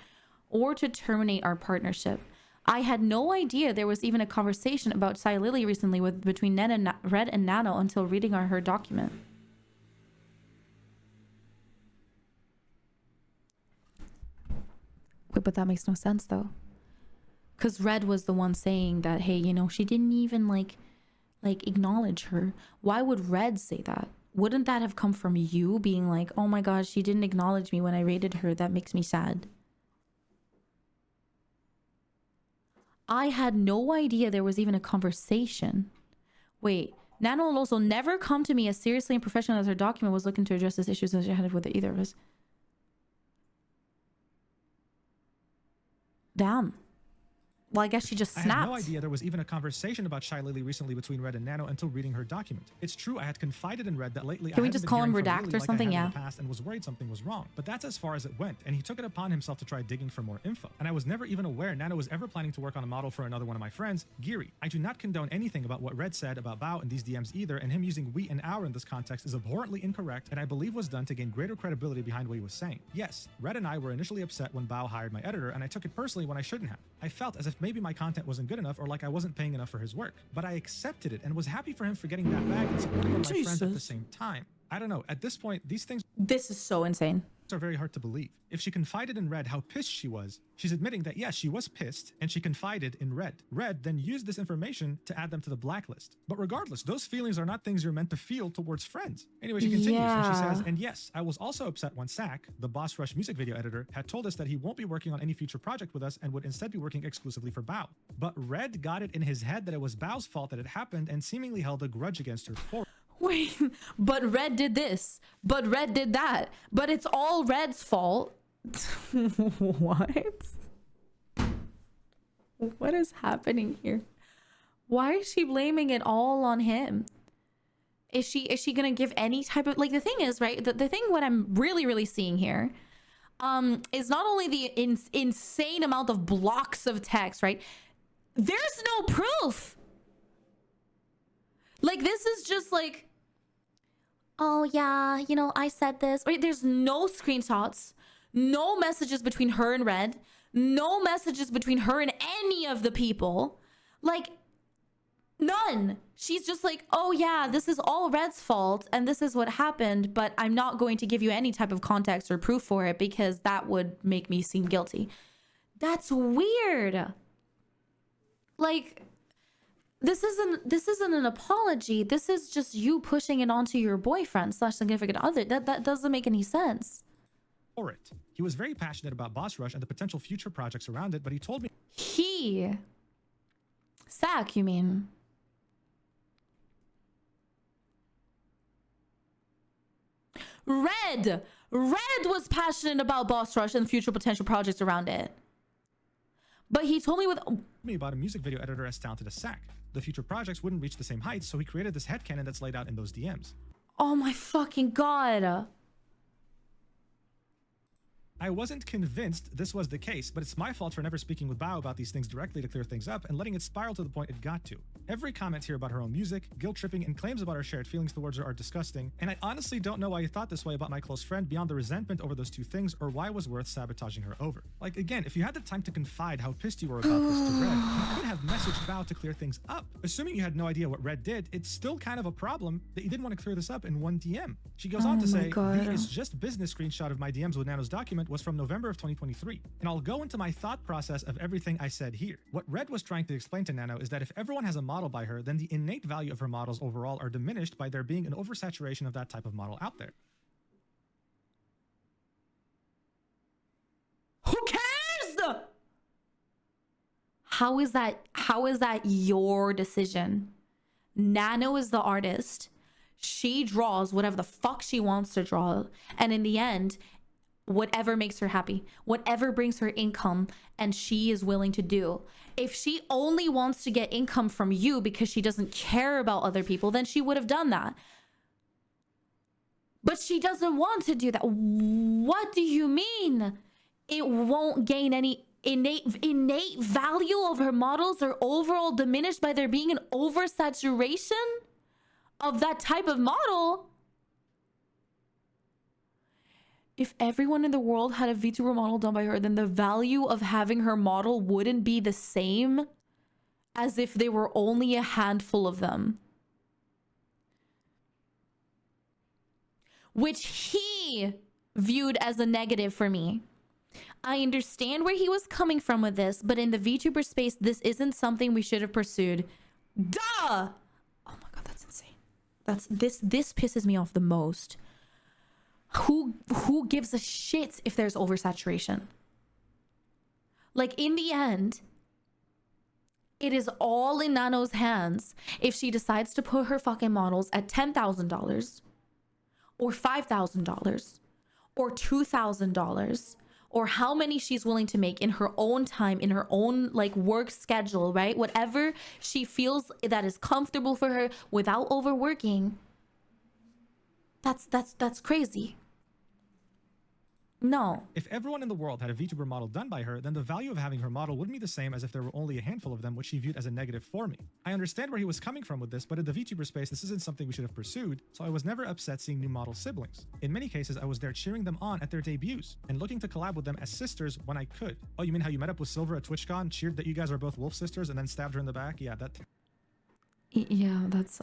or to terminate our partnership. I had no idea there was even a conversation about Cy Lily recently between Red and Nano until reading her document. Wait, but that makes no sense though. Because Red was the one saying that, hey, you know, she didn't even like, like acknowledge her. Why would Red say that? Wouldn't that have come from you being like, oh my god, she didn't acknowledge me when I raided her, that makes me sad? I had no idea there was even a conversation. Wait, Nano will also never come to me as seriously and professional as her document was looking to address this issues as she had with either of us. Damn. Well, I guess she just snapped. I had no idea there was even a conversation about Shy Lily recently between Red and Nano until reading her document. It's true I had confided in Red that lately Can we hadn't just been call him hearing from Redact Lily or like I something? had Yeah. in the past and was worried something was wrong. But that's as far as it went, and he took it upon himself to try digging for more info. And I was never even aware Nano was ever planning to work on a model for another one of my friends, Geary. I do not condone anything about what Red said about Bao in these DMs either, and him using we and our in this context is abhorrently incorrect, and I believe was done to gain greater credibility behind what he was saying. Yes, Red and I were initially upset when Bao hired my editor, and I took it personally when I shouldn't have. I felt as if maybe my content wasn't good enough or like I wasn't paying enough for his work, but I accepted it and was happy for him for getting that back and supporting my friends at the same time. I don't know, at this point, these things This is so insane. are very hard to believe. If she confided in Red how pissed she was, she's admitting that yes, she was pissed and she confided in Red. Red then used this information to add them to the blacklist. But regardless, those feelings are not things you're meant to feel towards friends. Anyway, she continues and she says, and yes, I was also upset when Sack, the Boss Rush music video editor, had told us that he won't be working on any future project with us and would instead be working exclusively for Bao. But Red got it in his head that it was Bao's fault that it happened and seemingly held a grudge against her for Wait, but Red did this, but Red did that, but it's all Red's fault. What? What is happening here? Why is she blaming it all on him? Is she gonna give any type of, like, the thing is, right, the thing what I'm really seeing here is not only the insane amount of blocks of text, right? There's no proof. Like, this is just like, oh yeah, you know, I said this. Right? There's no screenshots, no messages between her and Red, no messages between her and any of the people. Like, none. She's just like, oh yeah, this is all Red's fault and this is what happened, but I'm not going to give you any type of context or proof for it because that would make me seem guilty. That's weird. Like, this isn't an apology. This is just you pushing it onto your boyfriend / significant other. That doesn't make any sense. For it. He was very passionate about Boss Rush and the potential future projects around it, but he told me Sack, you mean? Red was passionate about Boss Rush and future potential projects around it. But he told me about a music video editor as talented as Sack. The future projects wouldn't reach the same heights, so he created this headcanon that's laid out in those DMs. Oh my fucking god. I wasn't convinced this was the case, but it's my fault for never speaking with Bao about these things directly to clear things up and letting it spiral to the point it got to. Every comment here about her own music, guilt tripping, and claims about our shared feelings towards her are disgusting, and I honestly don't know why you thought this way about my close friend beyond the resentment over those two things or why it was worth sabotaging her over. Like, again, if you had the time to confide how pissed you were about this to Red, you could have messaged Bao to clear things up. Assuming you had no idea what Red did, it's still kind of a problem that you didn't want to clear this up in one DM. She goes on to say, the "It's just business" screenshot of my DMs with Nano's document was from November of 2023, and I'll go into my thought process of everything I said here. What Red was trying to explain to Nano is that if everyone has a model by her, then the innate value of her models overall are diminished by there being an oversaturation of that type of model out there. Who cares? How is that your decision? Nano is the artist. She draws whatever the fuck she wants to draw, and in the end, whatever makes her happy, whatever brings her income, and she is willing to do. If she only wants to get income from you because she doesn't care about other people, then she would have done that. But she doesn't want to do that. What do you mean? It won't gain any innate value of her models or overall diminished by there being an oversaturation of that type of model? If everyone in the world had a VTuber model done by her, then the value of having her model wouldn't be the same as if there were only a handful of them. Which he viewed as a negative for me. I understand where he was coming from with this, but in the VTuber space, this isn't something we should have pursued. Duh! Oh my This pisses me off the most. Who gives a shit if there's oversaturation? Like, in the end, it is all in Nano's hands if she decides to put her fucking models at $10,000 or $5,000 or $2,000 or how many she's willing to make in her own time, in her own like work schedule, right? Whatever she feels that is comfortable for her without overworking. That's crazy. No. If everyone in the world had a VTuber model done by her, then the value of having her model wouldn't be the same as if there were only a handful of them, which she viewed as a negative for me. I understand where he was coming from with this, but in the VTuber space, this isn't something we should have pursued, so I was never upset seeing new model siblings. In many cases, I was there cheering them on at their debuts, and looking to collab with them as sisters when I could. Oh, you mean how you met up with Silver at TwitchCon, cheered that you guys are both wolf sisters, and then stabbed her in the back? Yeah, Yeah, that's,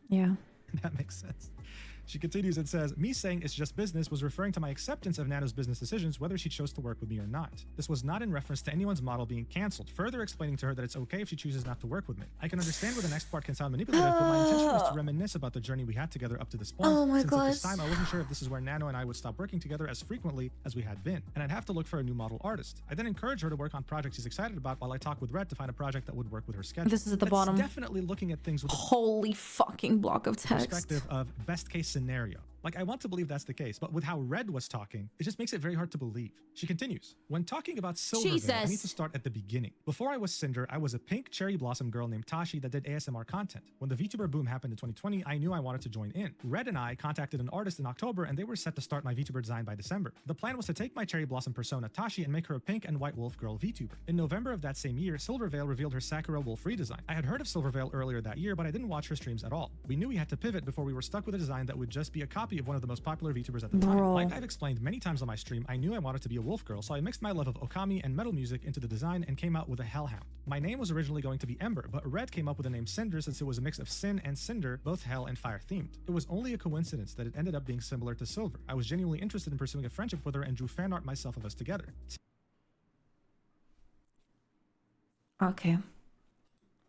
yeah. that makes sense. She continues and says, me saying it's just business was referring to my acceptance of Nano's business decisions, whether she chose to work with me or not. This was not in reference to anyone's model being cancelled, further explaining to her that it's okay if she chooses not to work with me. I can understand where the next part can sound manipulative, but my intention was to reminisce about the journey we had together up to this point. Oh my Since at gosh. this time, I wasn't sure if this is where Nano and I would stop working together as frequently as we had been, and I'd have to look for a new model artist. I then encouraged her to work on projects she's excited about while I talked with Red to find a project that would work with her schedule. This is at the That's bottom. definitely looking at things with Holy fucking block of the text. perspective of best case scenario. Like, I want to believe that's the case, but with how Red was talking, it just makes it very hard to believe. She continues, when talking about Silvervale, I need to start at the beginning. Before I was Cinder, I was a pink cherry blossom girl named Tashi that did ASMR content. When the VTuber boom happened in 2020, I knew I wanted to join in. Red and I contacted an artist in October, and they were set to start my VTuber design by December. The plan was to take my cherry blossom persona Tashi and make her a pink and white wolf girl VTuber. In November of that same year, Silvervale revealed her Sakura wolf redesign. I had heard of Silvervale earlier that year, but I didn't watch her streams at all. We knew we had to pivot before we were stuck with a design that would just be a copy of one of the most popular VTubers at the time. Like I've explained many times on my stream, I knew I wanted to be a wolf girl, so I mixed my love of Okami and metal music into the design and came out with a hellhound. My name was originally going to be Ember, but Red came up with the name Sinder since it was a mix of Sin and Cinder, both hell and fire themed. It was only a coincidence that it ended up being similar to Silver. I was genuinely interested in pursuing a friendship with her and drew fan art myself of us together. Okay.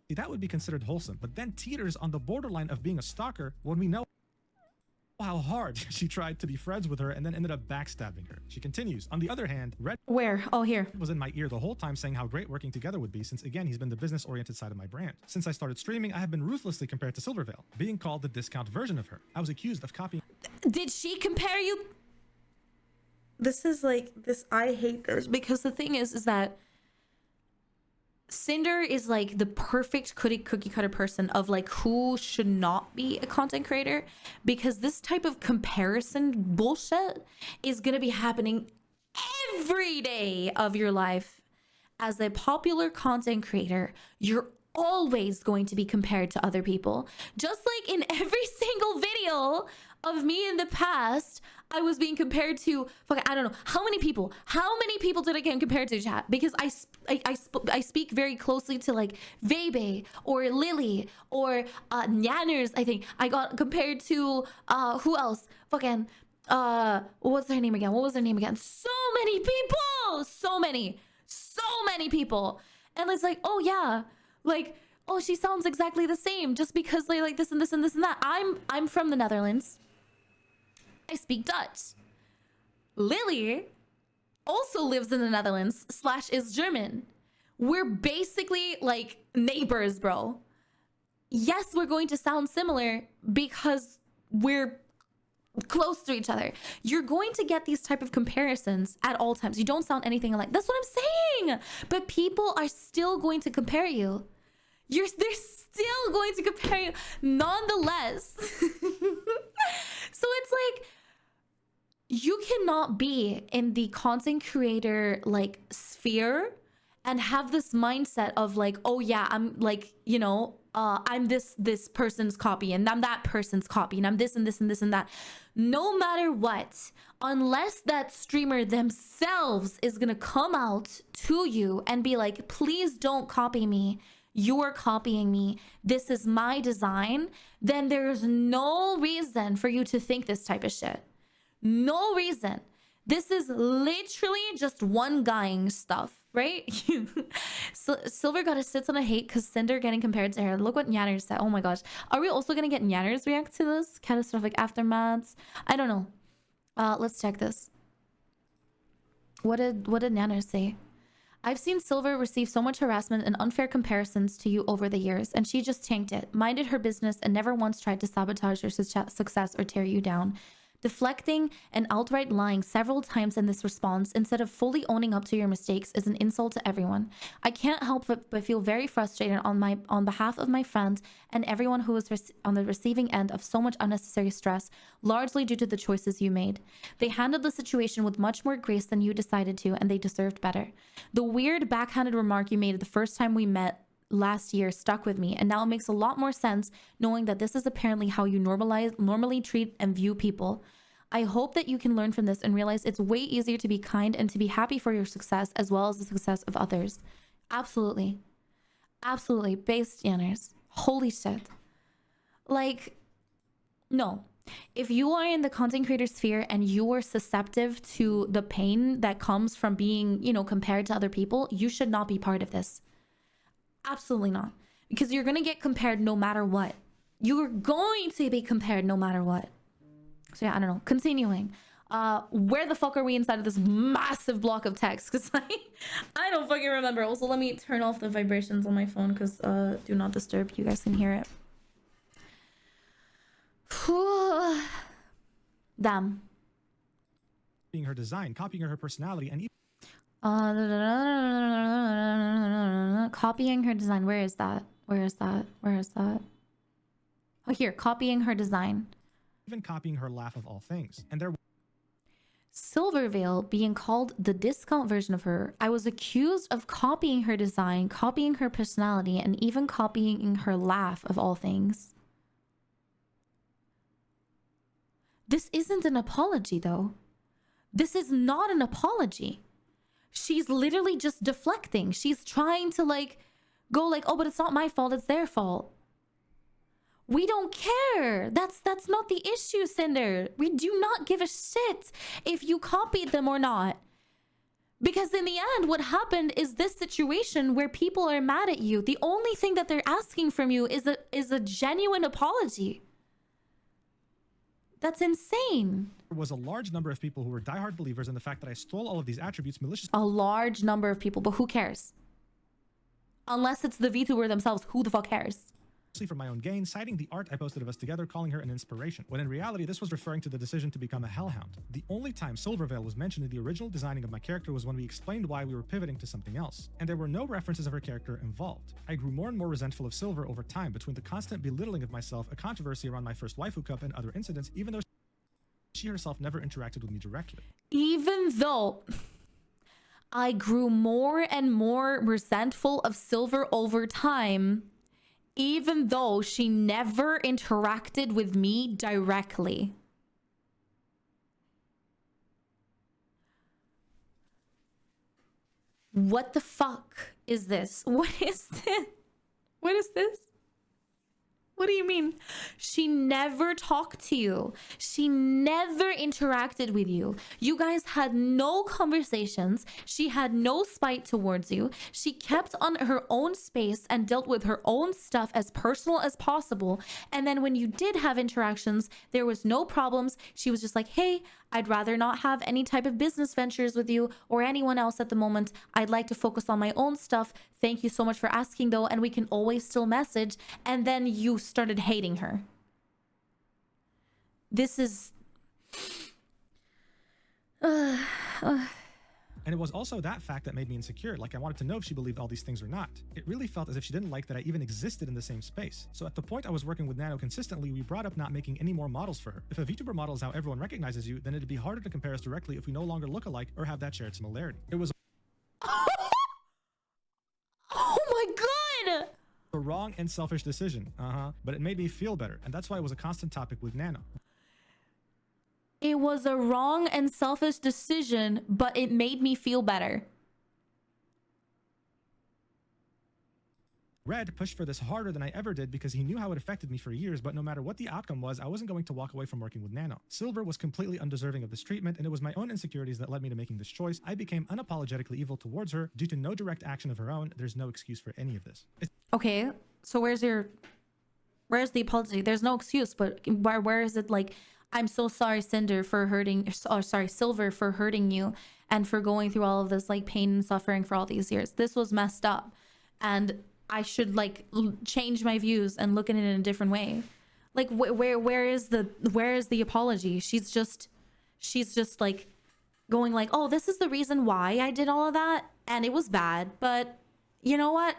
See, that would be considered wholesome, but then teeters on the borderline of being a stalker when we know how hard she tried to be friends with her and then ended up backstabbing her. She continues, on the other hand, Red Where? Oh, here. was in my ear the whole time saying how great working together would be, since again he's been the business-oriented side of my brand. Since I started streaming, I have been ruthlessly compared to Silvervale, being called the discount version of her. I was accused of copying. Did she compare you? This is like this. I hate this because the thing is that Cinder is like the perfect cookie cutter person of like who should not be a content creator, because this type of comparison bullshit is going to be happening every day of your life. As a popular content creator, you're always going to be compared to other people. Just like in every single video of me in the past, I was being compared to fucking, I don't know how many people did I get compared to, chat? Because I speak very closely to like Vebe or Lily or Nanners. I think I got compared to who else? Fucking what's her name again? What was her name again? So many people, so many people. And it's like, oh yeah, like, oh, she sounds exactly the same just because they like this and this and this and that. I'm from the Netherlands. I speak Dutch. Lily also lives in the Netherlands / is German. We're basically like neighbors, bro. Yes, we're going to sound similar because we're close to each other. You're going to get these type of comparisons at all times. You don't sound anything alike. That's what I'm saying. But people are still going to compare you. They're still going to compare you nonetheless. So it's like, you cannot be in the content creator like sphere and have this mindset of like, oh yeah, I'm like, you know, I'm this person's copy and I'm that person's copy and I'm this and this and this and that. No matter what, unless that streamer themselves is gonna come out to you and be like, please don't copy me, you're copying me, this is my design, then there's no reason for you to think this type of shit. No reason. This is literally just one guying stuff, right? So Silver got to sit on a hate because Cinder getting compared to her. Look what Nyanners said. Oh my gosh. Are we also gonna get Nyanners react to this? Catastrophic aftermaths. I don't know. Let's check this. What did Nyanners say? I've seen Silver receive so much harassment and unfair comparisons to you over the years, and she just tanked it, minded her business, and never once tried to sabotage your success or tear you down. Deflecting and outright lying several times in this response instead of fully owning up to your mistakes is an insult to everyone. I can't help but feel very frustrated on behalf of my friend and everyone who was on the receiving end of so much unnecessary stress, largely due to the choices you made. They handled the situation with much more grace than you decided to, and they deserved better. The weird backhanded remark you made the first time we met last year stuck with me, and now it makes a lot more sense knowing that this is apparently how you normally treat and view people. I hope that you can learn from this and realize it's way easier to be kind and to be happy for your success as well as the success of others. Absolutely. Absolutely. Based Yanners. Holy shit. Like, no. If you are in the content creator sphere and you are susceptible to the pain that comes from being, you know, compared to other people, you should not be part of this. Absolutely not. Because you're going to get compared no matter what. You're going to be compared no matter what. So yeah, I don't know. Continuing. Where the fuck are we inside of this massive block of text? Because I don't fucking remember. Also, let me turn off the vibrations on my phone because do not disturb. You guys can hear it. Damn. Copying her design, copying her personality, and even copying her design. Where is that? Where is that? Where is that? Oh, here. Copying her design. copying her laugh of all things. And there Silvervale being called the discount version of her. I was accused of copying her design, copying her personality, and even copying her laugh of all things. This isn't an apology, though. This is not an apology. She's literally just deflecting. She's trying to go oh, but it's not my fault, it's their fault. We don't care. That's not the issue, Cinder. We do not give a shit if you copied them or not. Because in the end, what happened is this situation where people are mad at you. The only thing that they're asking from you is a genuine apology. That's insane. There was a large number of people who were diehard believers in the fact that I stole all of these attributes maliciously. A large number of people, but who cares? Unless it's the VTuber themselves, who the fuck cares? For my own gain, citing the art I posted of us together, calling her an inspiration, when in reality this was referring to the decision to become a hellhound. The only time Silvervale was mentioned in the original designing of my character was when we explained why we were pivoting to something else, and there were no references of her character involved. I grew more and more resentful of Silver over time between the constant belittling of myself, a controversy around my first waifu cup, and other incidents, even though she herself never interacted with me directly. Even though I grew more and more resentful of Silver over time, even though she never interacted with me directly. What the fuck is this? What is this? What is this? What do you mean? She never talked to you. She never interacted with you. You guys had no conversations. She had no spite towards you. She kept on her own space and dealt with her own stuff as personal as possible. And then when you did have interactions, there was no problems. She was just like, hey, I'd rather not have any type of business ventures with you or anyone else at the moment. I'd like to focus on my own stuff. Thank you so much for asking, though, and we can always still message. And then you started hating her. This is... And it was also that fact that made me insecure. Like, I wanted to know if she believed all these things or not. It really felt as if she didn't like that I even existed in the same space. So at the point I was working with Nano consistently, we brought up not making any more models for her. If a VTuber model is how everyone recognizes you, then it'd be harder to compare us directly if we no longer look alike or have that shared similarity. It was Oh my god! a wrong and selfish decision. But it made me feel better, and that's why it was a constant topic with Nano. It was a wrong and selfish decision, but it made me feel better. Red pushed for this harder than I ever did because he knew how it affected me for years, but no matter what the outcome was, I wasn't going to walk away from working with Nano. Silver was completely undeserving of this treatment, and it was my own insecurities that led me to making this choice. I became unapologetically evil towards her due to no direct action of her own. There's no excuse for any of this. Okay, so where's the apology? There's no excuse, but where is it like, I'm so sorry, Cinder, for hurting, or sorry, Silver, for hurting you and for going through all of this like pain and suffering for all these years. This was messed up, and I should like change my views and look at it in a different way. Like where is the apology? She's just like going like, oh, this is the reason why I did all of that, and it was bad, but you know what?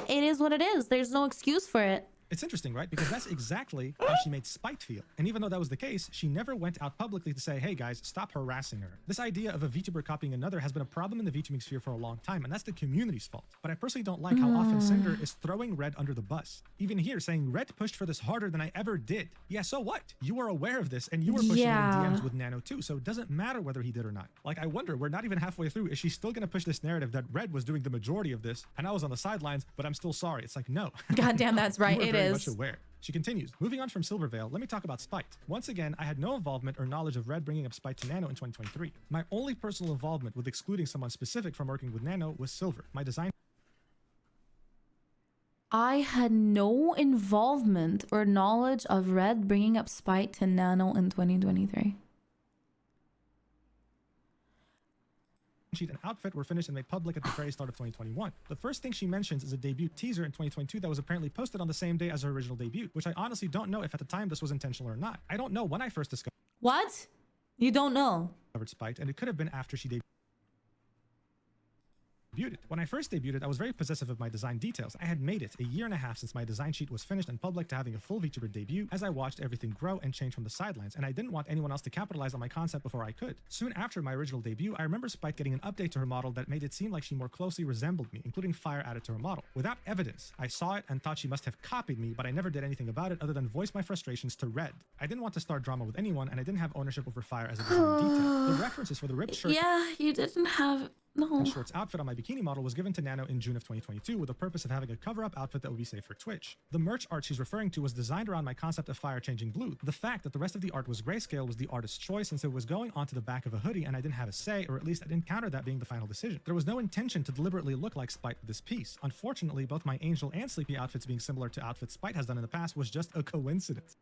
It is what it is. There's no excuse for it. It's interesting, right? Because that's exactly how she made Spite feel. And even though that was the case, she never went out publicly to say, hey guys, stop harassing her. This idea of a VTuber copying another has been a problem in the VTubing sphere for a long time, and that's the community's fault. But I personally don't like how often Cinder is throwing Red under the bus. Even here, saying Red pushed for this harder than I ever did. Yeah, so what? You were aware of this, and you were pushing it in DMs with Nano too, so it doesn't matter whether he did or not. Like, I wonder, we're not even halfway through. Is she still gonna push this narrative that Red was doing the majority of this, and I was on the sidelines, but I'm still sorry? It's like, no. Goddamn, that's right. It is. Much aware. She continues, moving on from Silvervale, let me talk about Spite. Once again, I had no involvement or knowledge of Red bringing up Spite to Nano in 2023. My only personal involvement with excluding someone specific from working with Nano was Silver. My design... I had no involvement or knowledge of Red bringing up Spite to Nano in 2023. sheet and outfit were finished and made public at the very start of 2021. The first thing she mentions is a debut teaser in 2022 that was apparently posted on the same day as her original debut, which I honestly don't know if at the time this was intentional or not. I don't know when I first discovered What? You don't know? Spite, and it could have been after she debuted. When I first debuted, I was very possessive of my design details. I had made it a year and a half since my design sheet was finished and public to having a full VTuber debut as I watched everything grow and change from the sidelines, and I didn't want anyone else to capitalize on my concept before I could. Soon after my original debut, I remember Spite getting an update to her model that made it seem like she more closely resembled me, including fire added to her model. Without evidence, I saw it and thought she must have copied me, but I never did anything about it other than voice my frustrations to Red. I didn't want to start drama with anyone, and I didn't have ownership over fire as a design detail. The references for the ripped shirt You didn't have... No. and shorts outfit on my bikini model was given to Nano in June of 2022 with the purpose of having a cover-up outfit that would be safe for Twitch. The merch art she's referring to was designed around my concept of fire changing blue. The fact that the rest of the art was grayscale was the artist's choice since it was going onto the back of a hoodie and I didn't have a say, or at least I didn't counter that being the final decision. There was no intention to deliberately look like Spite with this piece. Unfortunately, both my Angel and Sleepy outfits being similar to outfits Spite has done in the past was just a coincidence.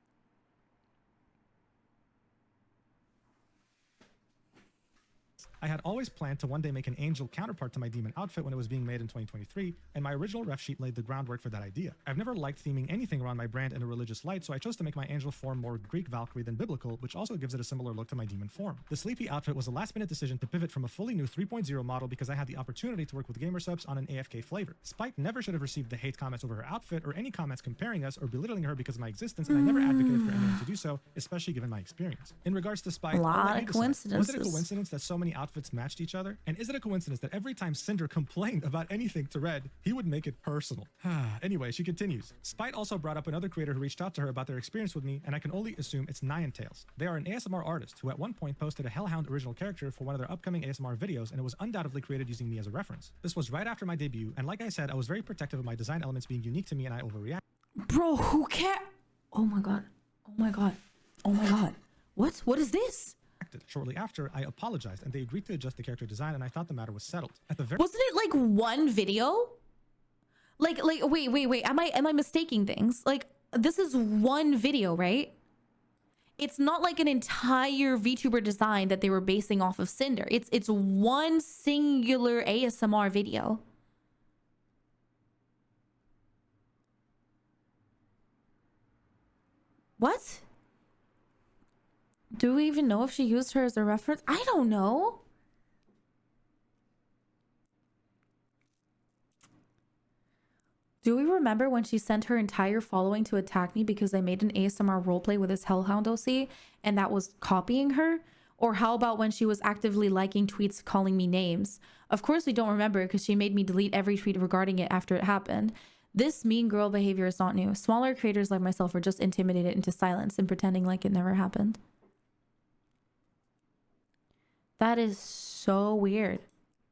I had always planned to one day make an angel counterpart to my demon outfit when it was being made in 2023, and my original ref sheet laid the groundwork for that idea. I've never liked theming anything around my brand in a religious light, so I chose to make my angel form more Greek Valkyrie than biblical, which also gives it a similar look to my demon form. The Sleepy outfit was a last-minute decision to pivot from a fully new 3.0 model because I had the opportunity to work with gamer subs on an AFK flavor. Spite never should have received the hate comments over her outfit or any comments comparing us or belittling her because of my existence, and I never advocated for anyone to do so, especially given my experience. In regards to Spite, A lot of coincidences. was it a coincidence that so many outfits matched each other? And is it a coincidence that every time Cinder complained about anything to Red, he would make it personal? Anyway, she continues. Spite also brought up another creator who reached out to her about their experience with me, and I can only assume it's Ninetales. They are an ASMR artist who at one point posted a Hellhound original character for one of their upcoming ASMR videos, and it was undoubtedly created using me as a reference. This was right after my debut, and like I said, I was very protective of my design elements being unique to me and I overreacted. Bro, who cares? Oh my god. Oh my god. Oh my god. What? What is this? Shortly after, I apologized and they agreed to adjust the character design, and I thought the matter was settled. At the very Wasn't it like one video? Like wait. Am I mistaking things? Like this is one video, right? It's not like an entire VTuber design that they were basing off of Cinder. It's one singular ASMR video. What? Do we even know if she used her as a reference? I don't know. Do we remember when she sent her entire following to attack me because I made an ASMR roleplay with this Hellhound OC and that was copying her? Or how about when she was actively liking tweets calling me names? Of course we don't remember because she made me delete every tweet regarding it after it happened. This mean girl behavior is not new. Smaller creators like myself are just intimidated into silence and pretending like it never happened. That is so weird.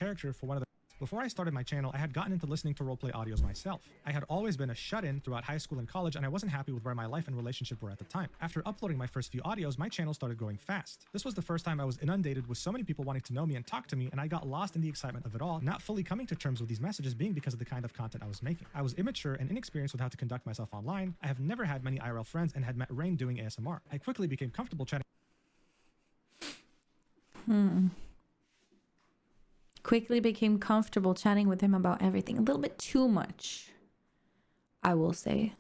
character for one of the Before I started my channel, I had gotten into listening to roleplay audios myself. I had always been a shut-in throughout high school and college, and I wasn't happy with where my life and relationship were at the time. After uploading my first few audios, my channel started growing fast. This was the first time I was inundated with so many people wanting to know me and talk to me, and I got lost in the excitement of it all, not fully coming to terms with these messages being because of the kind of content I was making. I was immature and inexperienced with how to conduct myself online. I have never had many IRL friends and had met Rain doing ASMR. I quickly became comfortable chatting. Quickly became comfortable chatting with him about everything. A little bit too much, I will say.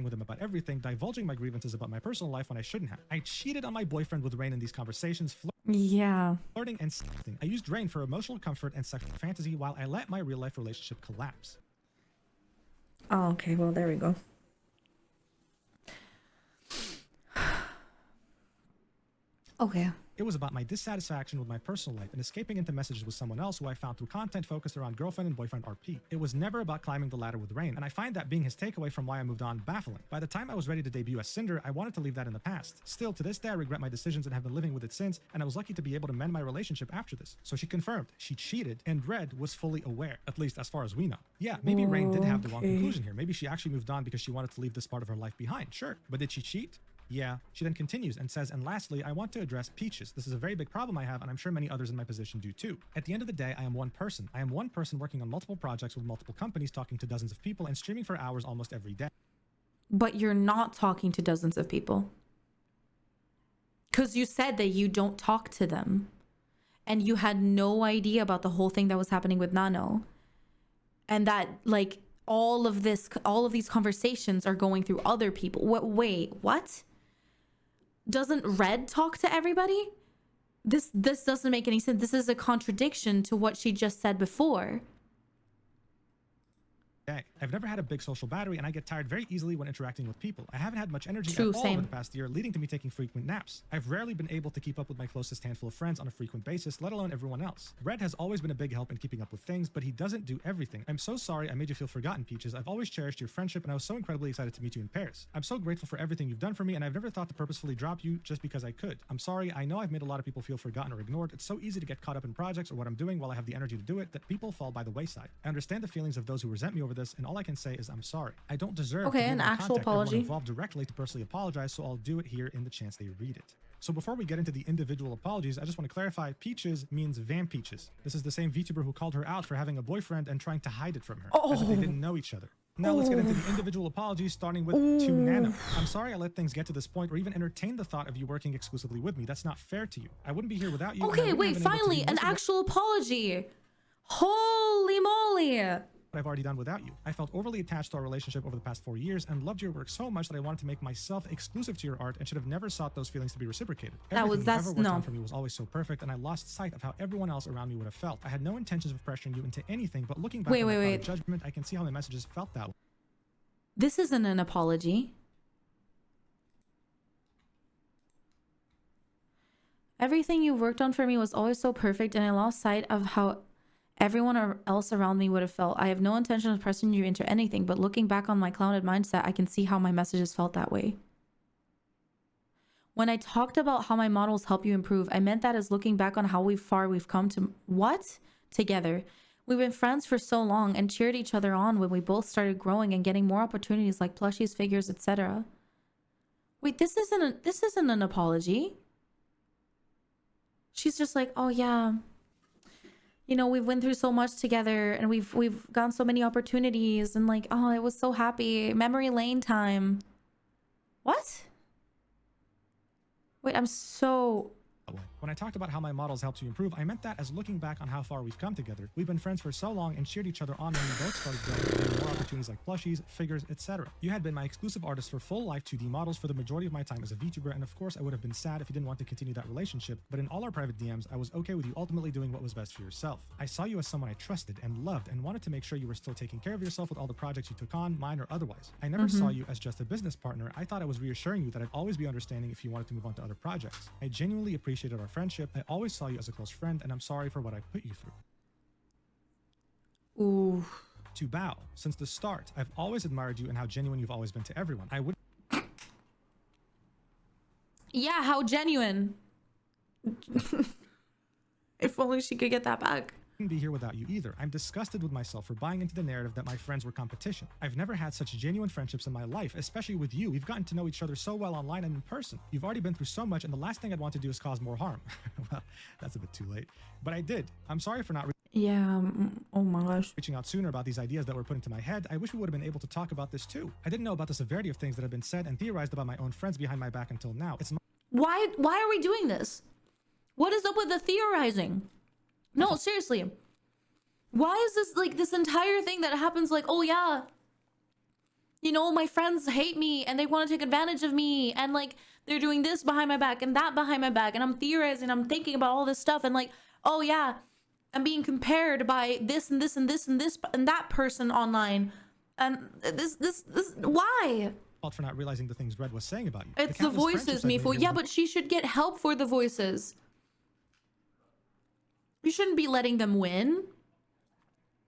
With him about everything, divulging my grievances about my personal life when I shouldn't have. I cheated on my boyfriend with Rain in these conversations, flirting and stalking. I used Rain for emotional comfort and sexual fantasy while I let my real life relationship collapse. Oh, okay. Well, there we go. Okay. It was about my dissatisfaction with my personal life and escaping into messages with someone else who I found through content focused around girlfriend and boyfriend RP. It was never about climbing the ladder with Rain, and I find that being his takeaway from why I moved on baffling. By the time I was ready to debut as Cinder, I wanted to leave that in the past. Still, to this day, I regret my decisions and have been living with it since, and I was lucky to be able to mend my relationship after this. So she confirmed, she cheated, and Red was fully aware, at least as far as we know. Yeah, maybe Rain did have the wrong conclusion here. Maybe she actually moved on because she wanted to leave this part of her life behind, sure. But did she cheat? Yeah. She then continues and says, and lastly, I want to address Peaches. This is a very big problem I have, and I'm sure many others in my position do too. At the end of the day, I am one person. I am one person working on multiple projects with multiple companies, talking to dozens of people, and streaming for hours almost every day. But you're not talking to dozens of people. Because you said that you don't talk to them. And you had no idea about the whole thing that was happening with Nano. And that, like, all of these conversations are going through other people. Wait, what? Doesn't Red talk to everybody? This doesn't make any sense. This is a contradiction to what she just said before. I've never had a big social battery, and I get tired very easily when interacting with people. I haven't had much energy True, at all same. over the past year, leading to me taking frequent naps. I've rarely been able to keep up with my closest handful of friends on a frequent basis, let alone everyone else. Red has always been a big help in keeping up with things, but he doesn't do everything. I'm so sorry I made you feel forgotten, Peaches. I've always cherished your friendship, and I was so incredibly excited to meet you in Paris. I'm so grateful for everything you've done for me, and I've never thought to purposefully drop you just because I could. I'm sorry, I know I've made a lot of people feel forgotten or ignored. It's so easy to get caught up in projects or what I'm doing while I have the energy to do it that people fall by the wayside. I understand the feelings of those who resent me over this, and all I can say is I'm sorry. I don't deserve to an actual contact everyone apology. involved directly to personally apologize, so I'll do it here in the chance they read it. So before we get into the individual apologies, I just want to clarify, Peaches means Van Peaches. This is the same VTuber who called her out for having a boyfriend and trying to hide it from her, as if they didn't know each other. Now let's get into the individual apologies, starting with to Nano. I'm sorry I let things get to this point or even entertain the thought of you working exclusively with me. That's not fair to you. I wouldn't be here without you. Okay, wait, finally, an actual apology. Holy moly. I've already done without you. I felt overly attached to our relationship over the past 4 years and loved your work so much that I wanted to make myself exclusive to your art and should have never sought those feelings to be reciprocated. Everything you've ever worked on for me was always so perfect, and I lost sight of how everyone else around me would have felt. I had no intentions of pressuring you into anything, but looking back on my judgment, I can see how my messages felt that way. This isn't an apology. Everything you worked on for me was always so perfect, and I lost sight of how everyone else around me would have felt. I have no intention of pressing you into anything, but looking back on my clouded mindset, I can see how my messages felt that way. When I talked about how my models help you improve, I meant that as looking back on how far we've come to together. We've been friends for so long and cheered each other on when we both started growing and getting more opportunities like plushies, figures, etc. Wait, this isn't an apology. She's just like, oh yeah, you know, we've went through so much together and we've gotten so many opportunities and like, oh, I was so happy. Memory lane time. What? Wait, I'm so... When I talked about how my models helped you improve, I meant that as looking back on how far we've come together. We've been friends for so long and cheered each other on when we both started growing and getting more opportunities like plushies, figures, etc. You had been my exclusive artist for full life 2D models for the majority of my time as a VTuber, and of course I would have been sad if you didn't want to continue that relationship, but in all our private DMs, I was okay with you ultimately doing what was best for yourself. I saw you as someone I trusted and loved and wanted to make sure you were still taking care of yourself with all the projects you took on, mine or otherwise. I never saw you as just a business partner. I thought I was reassuring you that I'd always be understanding if you wanted to move on to other projects. I genuinely appreciated our friendship. I always saw you as a close friend, and I'm sorry for what I put you through. Ooh. To Bao, since the start, I've always admired you and how genuine you've always been to everyone. I would... Yeah, how genuine. If only she could get that back. wouldn't be here without you either. I'm disgusted with myself for buying into the narrative that my friends were competition. I've never had such genuine friendships in my life, especially with you. We've gotten to know each other so well online and in person. You've already been through so much, and the last thing I'd want to do is cause more harm. Well, that's a bit too late. But I did. I'm sorry for not Yeah. Oh my gosh. reaching out sooner about these ideas that were put into my head. I wish we would have been able to talk about this too. I didn't know about the severity of things that have been said and theorized about my own friends behind my back until now. It's Why are we doing this? What is up with the theorizing? No, seriously. Why is this like this entire thing that happens like, oh yeah, you know, my friends hate me and they want to take advantage of me and like they're doing this behind my back and that behind my back and I'm theorizing, I'm thinking about all this stuff and like, oh yeah, I'm being compared by this and this and this and this and that person online. And this why? for not realizing the things Red was saying about you. It's the voices, Mifu. Yeah, but she should get help for the voices. You shouldn't be letting them win.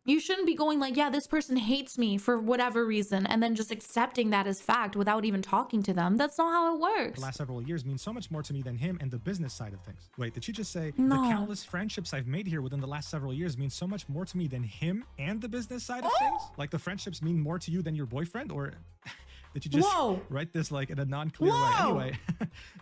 You shouldn't be going like, yeah, this person hates me for whatever reason, and then just accepting that as fact without even talking to them. That's not how it works. The last several years mean so much more to me than him and the business side of things. Wait, did she just say No. the countless friendships I've made here within the last several years mean so much more to me than him and the business side of things? Like the friendships mean more to you than your boyfriend? Or did you just write this like in a non-clear way? Anyway,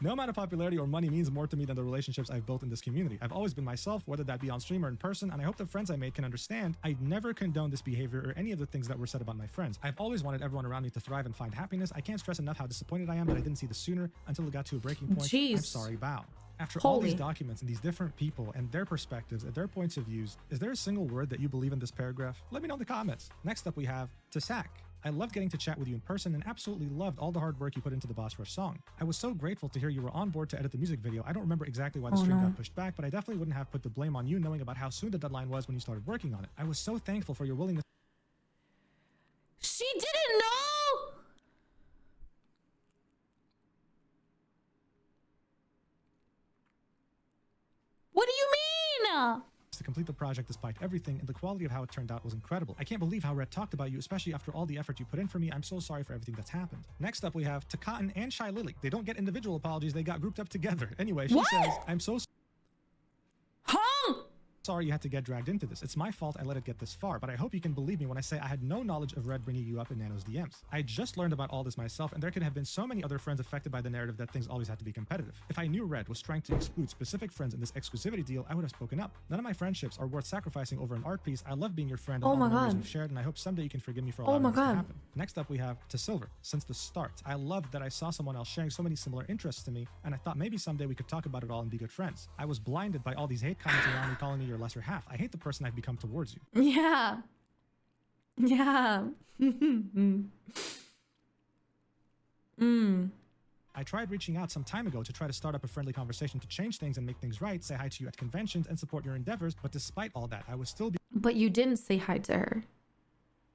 no amount of popularity or money means more to me than the relationships I've built in this community. I've always been myself, whether that be on stream or in person, and I hope the friends I made can understand I never condone this behavior or any of the things that were said about my friends. I've always wanted everyone around me to thrive and find happiness. I can't stress enough how disappointed I am that I didn't see this sooner until it got to a breaking point. Jeez. I'm sorry, Bao. After all these documents and these different people and their perspectives and their points of views, is there a single word that you believe in this paragraph? Let me know in the comments. Next up we have Tasak. I loved getting to chat with you in person and absolutely loved all the hard work you put into the Boss Rush song. I was so grateful to hear you were on board to edit the music video. I don't remember exactly why the stream got pushed back, but I definitely wouldn't have put the blame on you knowing about how soon the deadline was when you started working on it. I was so thankful for your willingness. She didn't know! What do you mean? To complete the project despite everything, and the quality of how it turned out was incredible. I can't believe how Red talked about you, especially after all the effort you put in for me. I'm so sorry for everything that's happened. Next up we have Takaten and Shy Lily. They don't get individual apologies, they got grouped up together. Anyway, she says, I'm so sorry you had to get dragged into this. It's my fault I let it get this far, but I hope you can believe me when I say I had no knowledge of Red bringing you up in Nano's DMs. I just learned about all this myself, and there could have been so many other friends affected by the narrative that things always have to be competitive. If I knew Red was trying to exclude specific friends in this exclusivity deal, I would have spoken up. None of my friendships are worth sacrificing over an art piece. I love being your friend and all the memories we've shared, and I hope someday you can forgive me for allowing this to happen. Next up we have To Silver. Since the start, I loved that I saw someone else sharing so many similar interests to me, and I thought maybe someday we could talk about it all and be good friends. I was blinded by all these hate comments around me calling me your lesser half. I hate the person I've become towards you. Yeah. Yeah. I tried reaching out some time ago to try to start up a friendly conversation to change things and make things right, say hi to you at conventions and support your endeavors, but despite all that, I was still But you didn't say hi to her.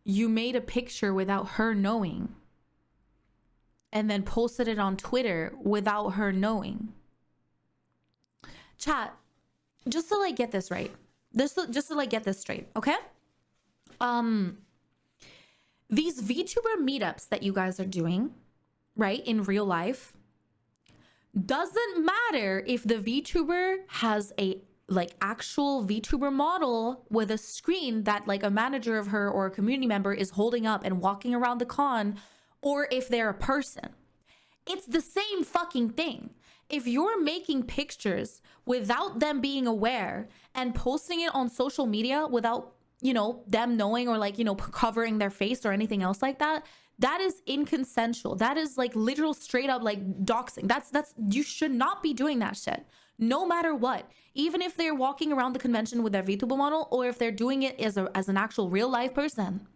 You made a picture without her knowing. And then posted it on Twitter without her knowing. Chat, just to like get this right. Just to like get this straight, okay? These VTuber meetups that you guys are doing, right, in real life, doesn't matter if the VTuber has a like actual VTuber model with a screen that like a manager of her or a community member is holding up and walking around the con, or if they're a person. It's the same fucking thing. If you're making pictures without them being aware and posting it on social media without, you know, them knowing or like, you know, covering their face or anything else like that, that is inconsensual. That is like literal straight up like doxing. That's you should not be doing that shit. No matter what. Even if they're walking around the convention with their VTuber model or if they're doing it as an actual real life person.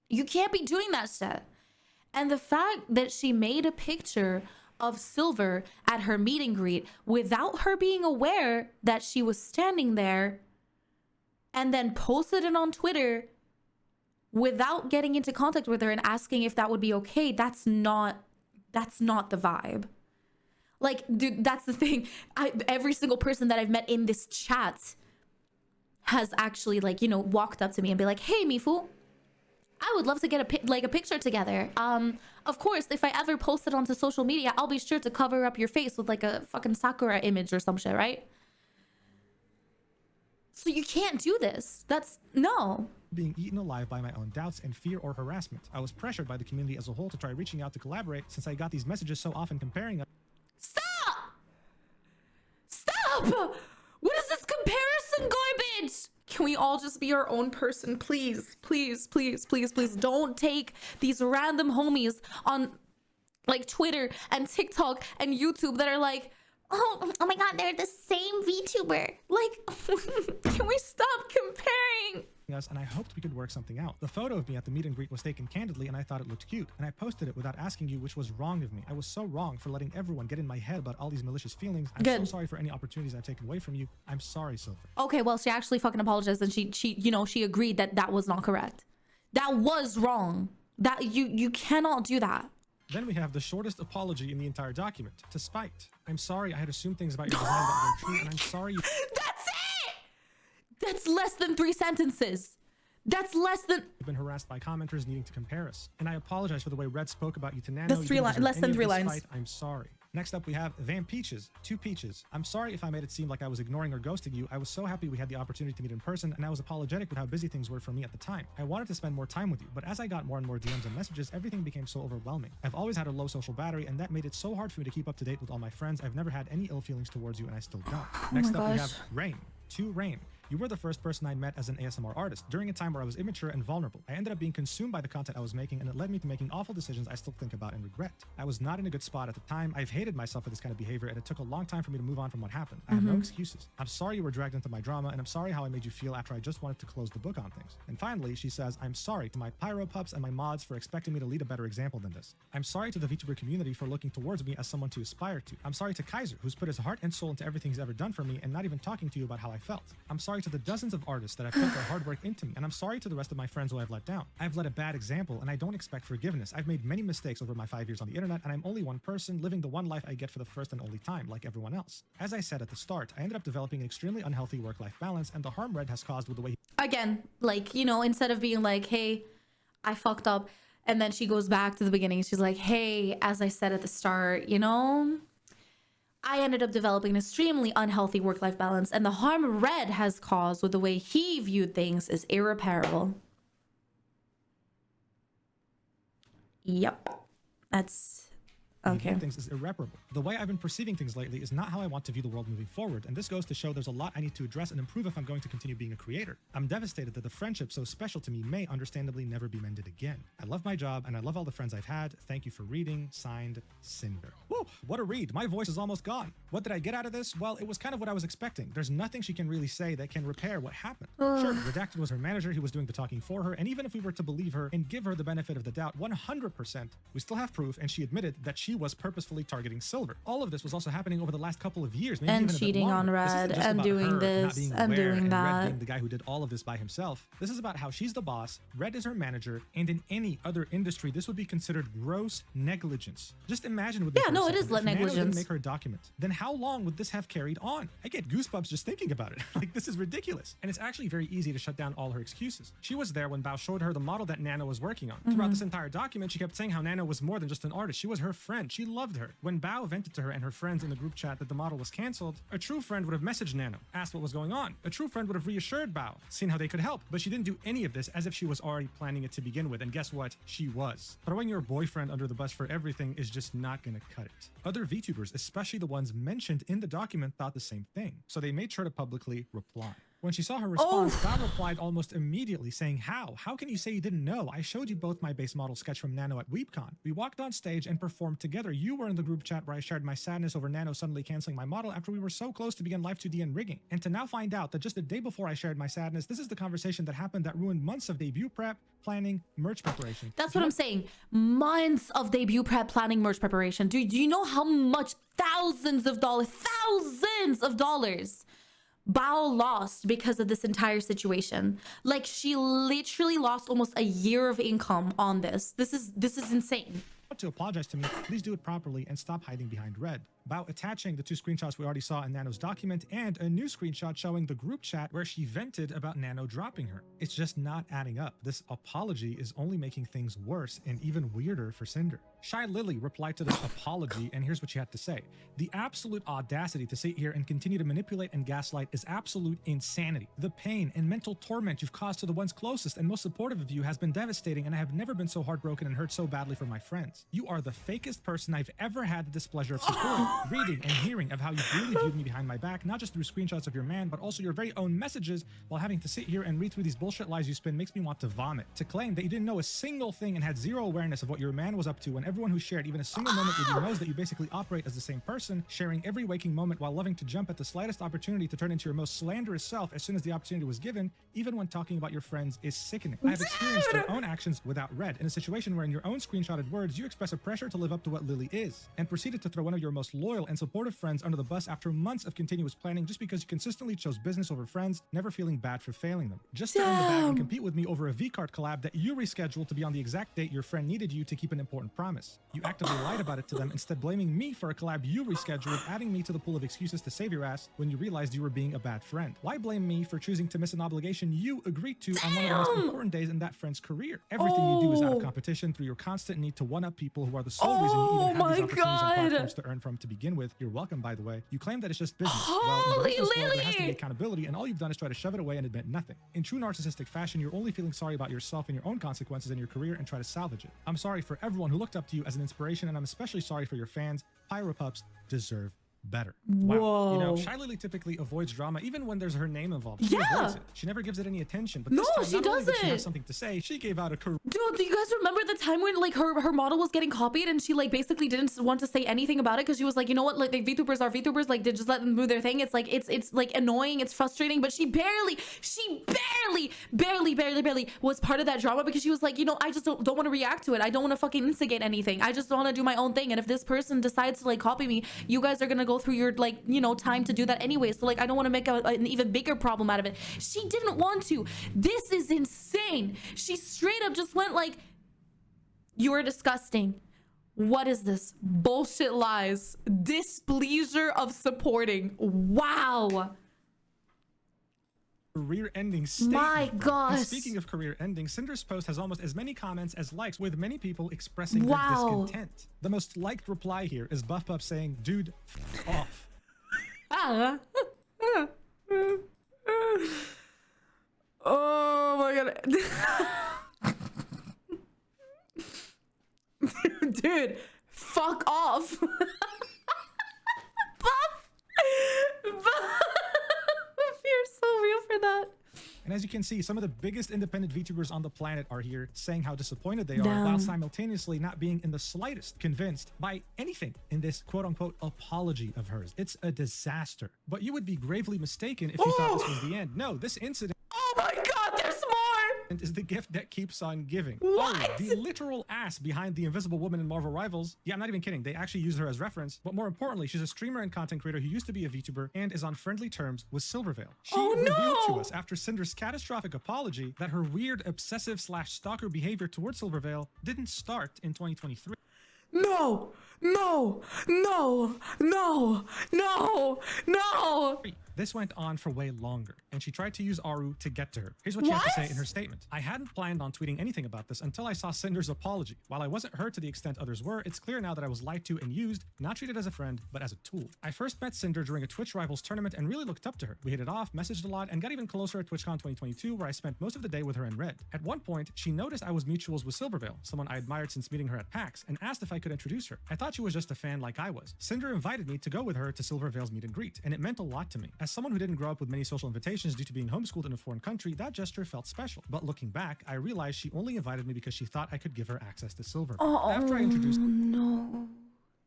You can't be doing that shit. And the fact that she made a picture of Silver at her meet and greet without her being aware that she was standing there and then posted it on Twitter without getting into contact with her and asking if that would be okay, that's not the vibe. Like, dude, that's the thing. Every single person that I've met in this chat has actually like, you know, walked up to me and be like, hey, Mifu, I would love to get a picture together. Of course, if I ever post it onto social media, I'll be sure to cover up your face with like a fucking Sakura image or some shit, right? So you can't do this. That's no. Being eaten alive by my own doubts and fear or harassment. I was pressured by the community as a whole to try reaching out to collaborate since I got these messages so often comparing us. Stop! Stop! What is this comparison garbage? Can we all just be our own person, please? Please, please, please, please. Don't take these random homies on like Twitter and TikTok and YouTube that are like, oh my god, they're the same VTuber. Like, can we stop comparing? Us, and I hoped we could work something out. The photo of me at the meet and greet was taken candidly and I thought it looked cute, and I posted it without asking you, which was wrong of me. I was so wrong for letting everyone get in my head about all these malicious feelings. I'm so sorry for any opportunities I've taken away from you. I'm sorry, Silver. Okay, well, she actually fucking apologized, and she agreed that that was not correct. That was wrong. That you cannot do that. Then we have the shortest apology in the entire document. To Spiked. I'm sorry I had assumed things about your design that weren't true, and I'm sorry you— That's it! That's less than 3 sentences. That's less than— You've been harassed by commenters needing to compare us. And I apologize for the way Red spoke about you to Nano. That's less than 3 lines. I'm sorry. Next up, we have Van Peaches, 2 Peaches. I'm sorry if I made it seem like I was ignoring or ghosting you. I was so happy we had the opportunity to meet in person, and I was apologetic with how busy things were for me at the time. I wanted to spend more time with you, but as I got more and more DMs and messages, everything became so overwhelming. I've always had a low social battery, and that made it so hard for me to keep up to date with all my friends. I've never had any ill feelings towards you, and I still don't. Next up, we have Rain, 2 Rain. You were the first person I met as an ASMR artist during a time where I was immature and vulnerable. I ended up being consumed by the content I was making, and it led me to making awful decisions I still think about and regret. I was not in a good spot at the time. I've hated myself for this kind of behavior, and it took a long time for me to move on from what happened. I have no excuses. I'm sorry you were dragged into my drama, and I'm sorry how I made you feel after I just wanted to close the book on things. And finally, she says, I'm sorry to my pyro pups and my mods for expecting me to lead a better example than this. I'm sorry to the VTuber community for looking towards me as someone to aspire to. I'm sorry to Kaiser, who's put his heart and soul into everything he's ever done for me and not even talking to you about how I felt. I'm sorry to the dozens of artists that have put their hard work into me, and I'm sorry to the rest of my friends who I've let down. I've led a bad example, and I don't expect forgiveness. I've made many mistakes over my 5 years on the internet, and I'm only one person living the one life I get for the first and only time, like everyone else. As I said at the start, I ended up developing an extremely unhealthy work-life balance, and the harm Red has caused with the way Again, like, you know, instead of being like, hey, I fucked up, and then she goes back to the beginning, she's like, hey, as I said at the start, you know, I ended up developing an extremely unhealthy work-life balance, and the harm Red has caused with the way he viewed things is irreparable. Yep. That's okay. Things is irreparable. The way I've been perceiving things lately is not how I want to view the world moving forward, and this goes to show there's a lot I need to address and improve if I'm going to continue being a creator. I'm devastated that the friendship so special to me may understandably never be mended again. I love my job, and I love all the friends I've had. Thank you for reading. Signed, Cinder. Whoa, what a read. My voice is almost gone. What did I get out of this? Well, it was kind of what I was expecting. There's nothing she can really say that can repair what happened. Sure, Redacted was her manager. He was doing the talking for her, and even if we were to believe her and give her the benefit of the doubt 100%, we still have proof, and she admitted that she was purposefully targeting Silver. All of this was also happening over the last couple of years, maybe and even cheating on Red and doing this and doing that. Red being the guy who did all of this by himself. This is about how she's the boss, Red is her manager, and in any other industry, this would be considered gross negligence. Just imagine with this. Yeah, no, it is negligence. negligence. Didn't make her a document, then how long would this have carried on? I get goosebumps just thinking about it. Like, this is ridiculous. And it's actually very easy to shut down all her excuses. She was there when Bao showed her the model that Nano was working on. Throughout this entire document, she kept saying how Nano was more than just an artist. She was her friend. She loved her. When Bao vented to her and her friends in the group chat that the model was canceled, a true friend would have messaged Nano, asked what was going on. A true friend would have reassured Bao, seen how they could help, but she didn't do any of this as if she was already planning it to begin with, and guess what? She was. Throwing your boyfriend under the bus for everything is just not gonna cut it. Other VTubers, especially the ones mentioned in the document, thought the same thing, so they made sure to publicly reply. When she saw her response, Bao replied almost immediately saying, How can you say you didn't know? I showed you both my base model sketch from Nano at WeebCon. We walked on stage and performed together. You were in the group chat where I shared my sadness over Nano suddenly canceling my model after we were so close to begin Live 2D and rigging. And to now find out that just the day before I shared my sadness, this is the conversation that happened that ruined months of debut prep, planning, merch preparation. That's what I'm saying. Months of debut prep, planning, merch preparation. Do you know how much thousands of dollars Bao lost because of this entire situation? Like, she literally lost almost a year of income on this. This is insane. to apologize to me, please do it properly and stop hiding behind red. Bao attaching the 2 screenshots we already saw in Nano's document and a new screenshot showing the group chat where she vented about Nano dropping her. It's just not adding up. This apology is only making things worse and even weirder for Cinder. Shy Lily replied to this apology, and here's what she had to say. The absolute audacity to sit here and continue to manipulate and gaslight is absolute insanity. The pain and mental torment you've caused to the ones closest and most supportive of you has been devastating, and I have never been so heartbroken and hurt so badly for my friends. You are the fakest person I've ever had the displeasure of supporting, reading, and hearing of how you really viewed me behind my back, not just through screenshots of your man, but also your very own messages, while having to sit here and read through these bullshit lies you spin makes me want to vomit. To claim that you didn't know a single thing and had zero awareness of what your man was up to when everyone who shared even a single moment with you knows that you basically operate as the same person, sharing every waking moment while loving to jump at the slightest opportunity to turn into your most slanderous self as soon as the opportunity was given, even when talking about your friends, is sickening. I have experienced your own actions without red, in a situation where in your own screenshotted words you express a pressure to live up to what Lily is, and proceeded to throw one of your most loyal and supportive friends under the bus after months of continuous planning just because you consistently chose business over friends, never feeling bad for failing them. Just to earn the bag and compete with me over a V-Card collab that you rescheduled to be on the exact date your friend needed you to keep an important promise. You actively lied about it to them, instead blaming me for a collab you rescheduled, adding me to the pool of excuses to save your ass when you realized you were being a bad friend. Why blame me for choosing to miss an obligation you agreed to on one of the most important days in that friend's career? Everything you do is out of competition through your constant need to one-up people who are the sole reason you even have these opportunities and platforms to earn from to begin with. You're welcome, by the way. You claim that it's just business. Well, in the business world, there has to be accountability, and all you've done is try to shove it away and admit nothing. In true narcissistic fashion, you're only feeling sorry about yourself and your own consequences in your career and try to salvage it. I'm sorry for everyone who looked up to you as an inspiration, and I'm especially sorry for your fans. Pyropups deserve better. Wow. Whoa. You know, Shy Lily typically avoids drama even when there's her name involved. She Yeah. avoids it. She never gives it any attention. But No, this time, she not only did she doesn't. have something to say, she gave out a Dude, do you guys remember the time when like her model was getting copied and she like basically didn't want to say anything about it because she was like, you know what, like VTubers are VTubers, like they just let them do their thing. It's like it's like annoying, it's frustrating, but she barely was part of that drama because she was like, you know, I just don't want to react to it. I don't want to fucking instigate anything. I just want to do my own thing. And if this person decides to like copy me, you guys are gonna go through your like, you know, time to do that anyway. So like I don't want to make an even bigger problem out of it. She didn't want to. This is insane. She straight up just went like, you are disgusting. What is this? Bullshit lies. Displeasure of supporting. Wow. Career-ending statement. My gosh. And speaking of career-ending, Cinder's post has almost as many comments as likes, with many people expressing their Wow. discontent. The most liked reply here is Buff Pup saying, "Dude, f off." Oh my god. Dude, fuck off. Buff. You're so real for that. And as you can see, some of the biggest independent VTubers on the planet are here saying how disappointed they are, Damn. while simultaneously not being in the slightest convinced by anything in this quote-unquote apology of hers. It's a disaster. But you would be gravely mistaken if you thought this was the end. No, this incident Oh my god, there's more. is the gift that keeps on giving. What? Oh, the literal ass behind the Invisible Woman in Marvel Rivals. Yeah, I'm not even kidding. They actually use her as reference. But more importantly, she's a streamer and content creator who used to be a VTuber and is on friendly terms with Silvervale. She revealed to us after Cinder's catastrophic apology that her weird obsessive/stalker behavior towards Silvervale didn't start in 2023. No, no, no, no, no, no. This went on for way longer, and she tried to use Aru to get to her. Here's what she had to say in her statement. I hadn't planned on tweeting anything about this until I saw Cinder's apology. While I wasn't hurt to the extent others were, it's clear now that I was lied to and used, not treated as a friend, but as a tool. I first met Cinder during a Twitch Rivals tournament and really looked up to her. We hit it off, messaged a lot, and got even closer at TwitchCon 2022, where I spent most of the day with her in red. At one point, she noticed I was mutuals with Silvervale, someone I admired since meeting her at PAX, and asked if I could introduce her. I thought she was just a fan like I was. Cinder invited me to go with her to Silvervale's meet and greet, and it meant a lot to me. As someone who didn't grow up with many social invitations due to being homeschooled in a foreign country, that gesture felt special. But looking back, I realized she only invited me because she thought I could give her access to Silvervale. Oh, After I introduced no,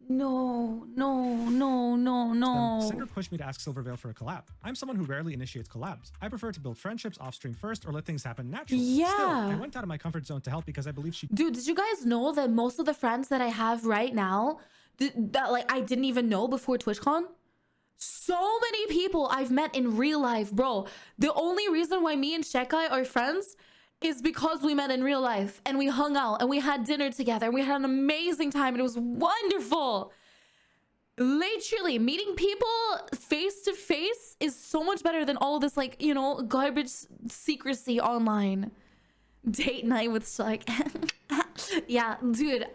no, no, no, no, no. Cinder pushed me to ask Silvervale for a collab. I'm someone who rarely initiates collabs. I prefer to build friendships off stream first or let things happen naturally. Yeah. Still, I went out of my comfort zone to help because I believe she Dude, did you guys know that most of the friends that I have right now that like I didn't even know before TwitchCon? So many people I've met in real life, bro. The only reason why me and Shekai are friends is because we met in real life and we hung out and we had dinner together and we had an amazing time and it was wonderful. Literally, meeting people face to face is so much better than all of this, like, you know, garbage secrecy online. Date night with like, yeah, dude,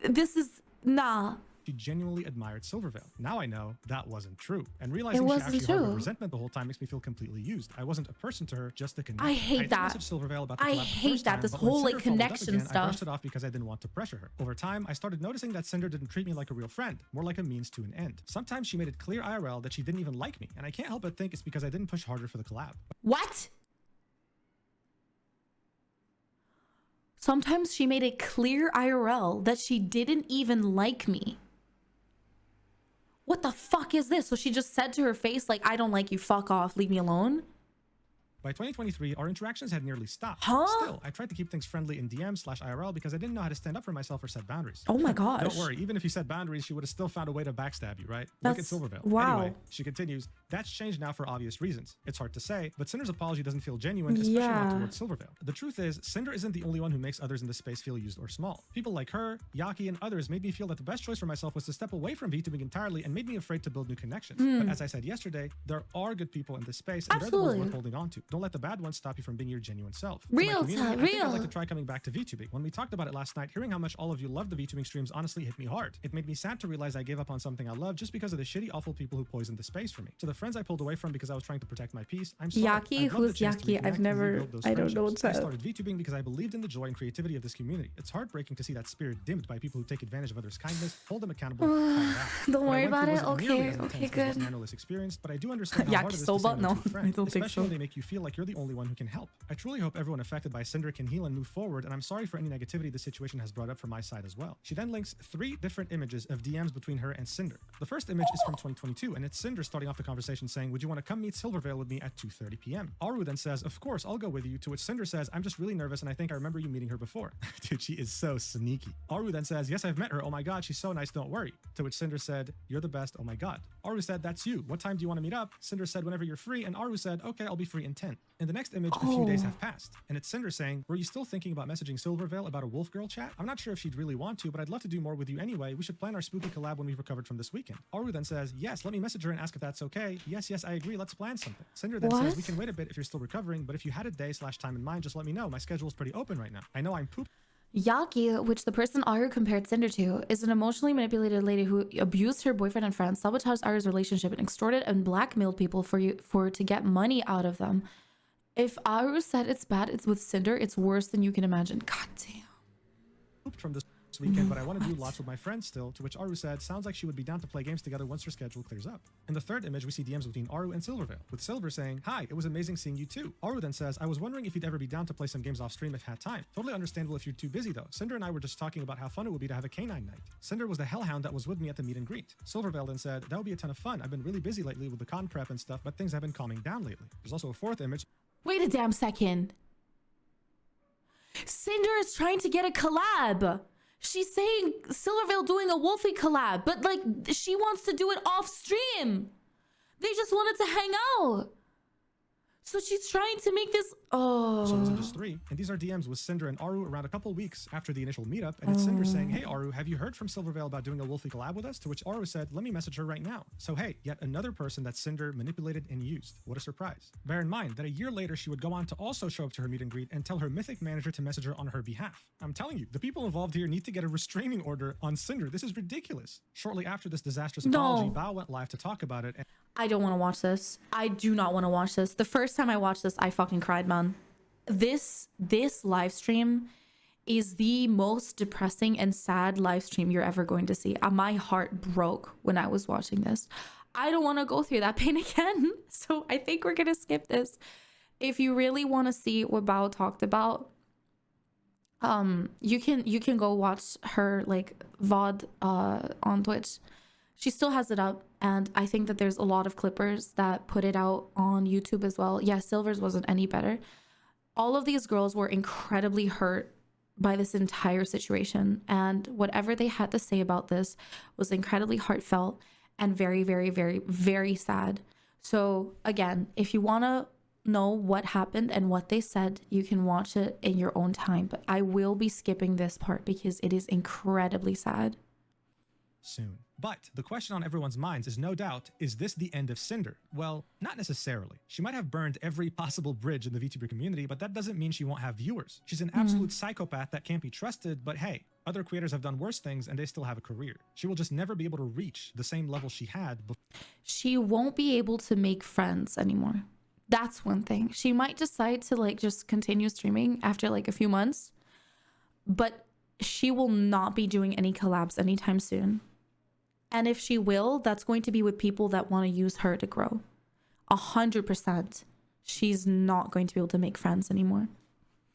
this is nah. She genuinely admired Silvervale. Now I know that wasn't true. And realizing It she wasn't actually harbored true. resentment the whole time makes me feel completely used. I wasn't a person to her, just a connection. I hate that. messaged Silvervale about the I collab the hate first that, time, this but when whole, like, Cinder followed up connection again, I stuff. brushed it off because I didn't want to pressure her. Over time, I started noticing that Cinder didn't treat me like a real friend, more like a means to an end. Sometimes she made it clear IRL that she didn't even like me, and I can't help but think it's because I didn't push harder for the collab. What? Sometimes she made it clear IRL that she didn't even like me. What the fuck is this? So she just said to her face, like, I don't like you, fuck off, leave me alone? By 2023, our interactions had nearly stopped. Huh? Still, I tried to keep things friendly in DM/IRL because I didn't know how to stand up for myself or set boundaries. Oh my gosh. Don't worry, even if you set boundaries, she would have still found a way to backstab you, right? That's- Look at Silvervale. wow. Anyway, she continues, that's changed now for obvious reasons. It's hard to say, but Cinder's apology doesn't feel genuine, especially Yeah. not towards Silvervale. The truth is, Cinder isn't the only one who makes others in this space feel used or small. People like her, Yaki, and others made me feel that the best choice for myself was to step away from VTubing entirely and made me afraid to build new connections. But as I said yesterday, there are good people in this space, and they're the ones Absolutely. worth holding on to. Don't let the bad ones stop you from being your genuine self. To Real my community, time, I think I'd real. like to try coming back to VTubing. When we talked about it last night, hearing how much all of you love the VTubing streams honestly hit me hard. It made me sad to realize I gave up on something I love just because of the shitty, awful people who poisoned the space for me. To the friends I pulled away from because I was trying to protect my peace, I'm sorry. Yaki? I'd love the Who's chance to Yaki? I've reconnect and never- rebuild those I don't know friendships. what's I up. started VTubing because I believed in the joy and creativity of this community. It's heartbreaking to see that spirit dimmed by people who take advantage of others' kindness, hold them accountable, call them out. Don't What I worry went through about it. wasn't nearly Okay, as intense okay, as what good. Nanoless experienced, but I do understand how hard it is to Yakisoba? say no No, to a friend, I don't think especially so. when they make you feel like you're the only one who can help. I truly hope everyone affected by Cinder can heal and move forward, and I'm sorry for any negativity the situation has brought up from my side as well. She then links 3 different images of DMs between her and Cinder. The first image is from 2022, and it's Cinder starting off the conversation saying, would you want to come meet Silvervale with me at 2:30 p.m.? Aru then says, of course, I'll go with you, to which Cinder says, I'm just really nervous and I think I remember you meeting her before. Dude, she is so sneaky. Aru then says, yes, I've met her. Oh my god, she's so nice, don't worry. To which Cinder said, you're the best, oh my god. Aru said, that's you. What time do you want to meet up? Cinder said, whenever you're free, and Aru said, okay, I'll be free in 10. In the next image, a few days have passed, and it's Cinder saying, were you still thinking about messaging Silvervale about a wolf girl chat? I'm not sure if she'd really want to, but I'd love to do more with you anyway. We should plan our spooky collab when we've recovered from this weekend. Aru then says, yes, let me message her and ask if that's okay. Yes, I agree, let's plan something. Cinder then says, What? we can wait a bit if you're still recovering, but if you had a day/time in mind, just let me know. My schedule's pretty open right now. I know I'm poop. Yaki, which the person Aru compared Cinder to, is an emotionally manipulated lady who abused her boyfriend and friends, sabotaged Aru's relationship, and extorted and blackmailed people to get money out of them. If Aru said it's bad, it's with Cinder, it's worse than you can imagine. God damn. Pooped from this weekend, but I want to do lots with my friends still, to which Aru said, sounds like she would be down to play games together once her schedule clears up. In the third image, we see DMs between Aru and Silvervale, with Silver saying, hi, it was amazing seeing you too. Aru then says, I was wondering if you'd ever be down to play some games off stream if had time. Totally understandable if you're too busy though. Cinder and I were just talking about how fun it would be to have a canine night. Cinder was the hellhound that was with me at the meet and greet. Silvervale then said, that would be a ton of fun. I've been really busy lately with the con prep and stuff, but things have been calming down lately. There's also a fourth image. Wait a damn second. Cinder is trying to get a collab. She's saying Silvervale doing a Wolfie collab, but like she wants to do it off stream. They just wanted to hang out. So she's trying to make this. So it wasn't Oh. just 3. And these are DMs with Cinder and Aru around a couple weeks after the initial meetup. And it's Cinder saying, hey Aru, have you heard from Silvervale about doing a Wolfie collab with us? To which Aru said, let me message her right now. So hey, yet another person that Cinder manipulated and used. What a surprise. Bear in mind that a year later, she would go on to also show up to her meet and greet and tell her mythic manager to message her on her behalf. I'm telling you, the people involved here need to get a restraining order on Cinder. This is ridiculous. Shortly after this disastrous apology, Bao went live to talk about it. And I don't want to watch this. I do not want to watch this. The first time I watched this, I fucking cried, man. This live stream is the most depressing and sad live stream you're ever going to see. My heart broke when I was watching this. I don't want to go through that pain again. So I think we're going to skip this. If you really want to see what Bao talked about, you can go watch her like VOD on Twitch. She still has it up, and I think that there's a lot of clippers that put it out on YouTube as well. Yeah, Silver's wasn't any better. All of these girls were incredibly hurt by this entire situation, and whatever they had to say about this was incredibly heartfelt and very, very, very, very sad. So again, if you want to know what happened and what they said, you can watch it in your own time. But I will be skipping this part because it is incredibly sad. Soon. But the question on everyone's minds is no doubt, is this the end of Cinder? Well, not necessarily. She might have burned every possible bridge in the VTuber community, but that doesn't mean she won't have viewers. She's an absolute psychopath that can't be trusted, but hey, other creators have done worse things and they still have a career. She will just never be able to reach the same level she had before. She won't be able to make friends anymore. That's one thing. She might decide to like just continue streaming after like a few months, but she will not be doing any collabs anytime soon. And if she will, that's going to be with people that want to use her to grow. 100%. She's not going to be able to make friends anymore.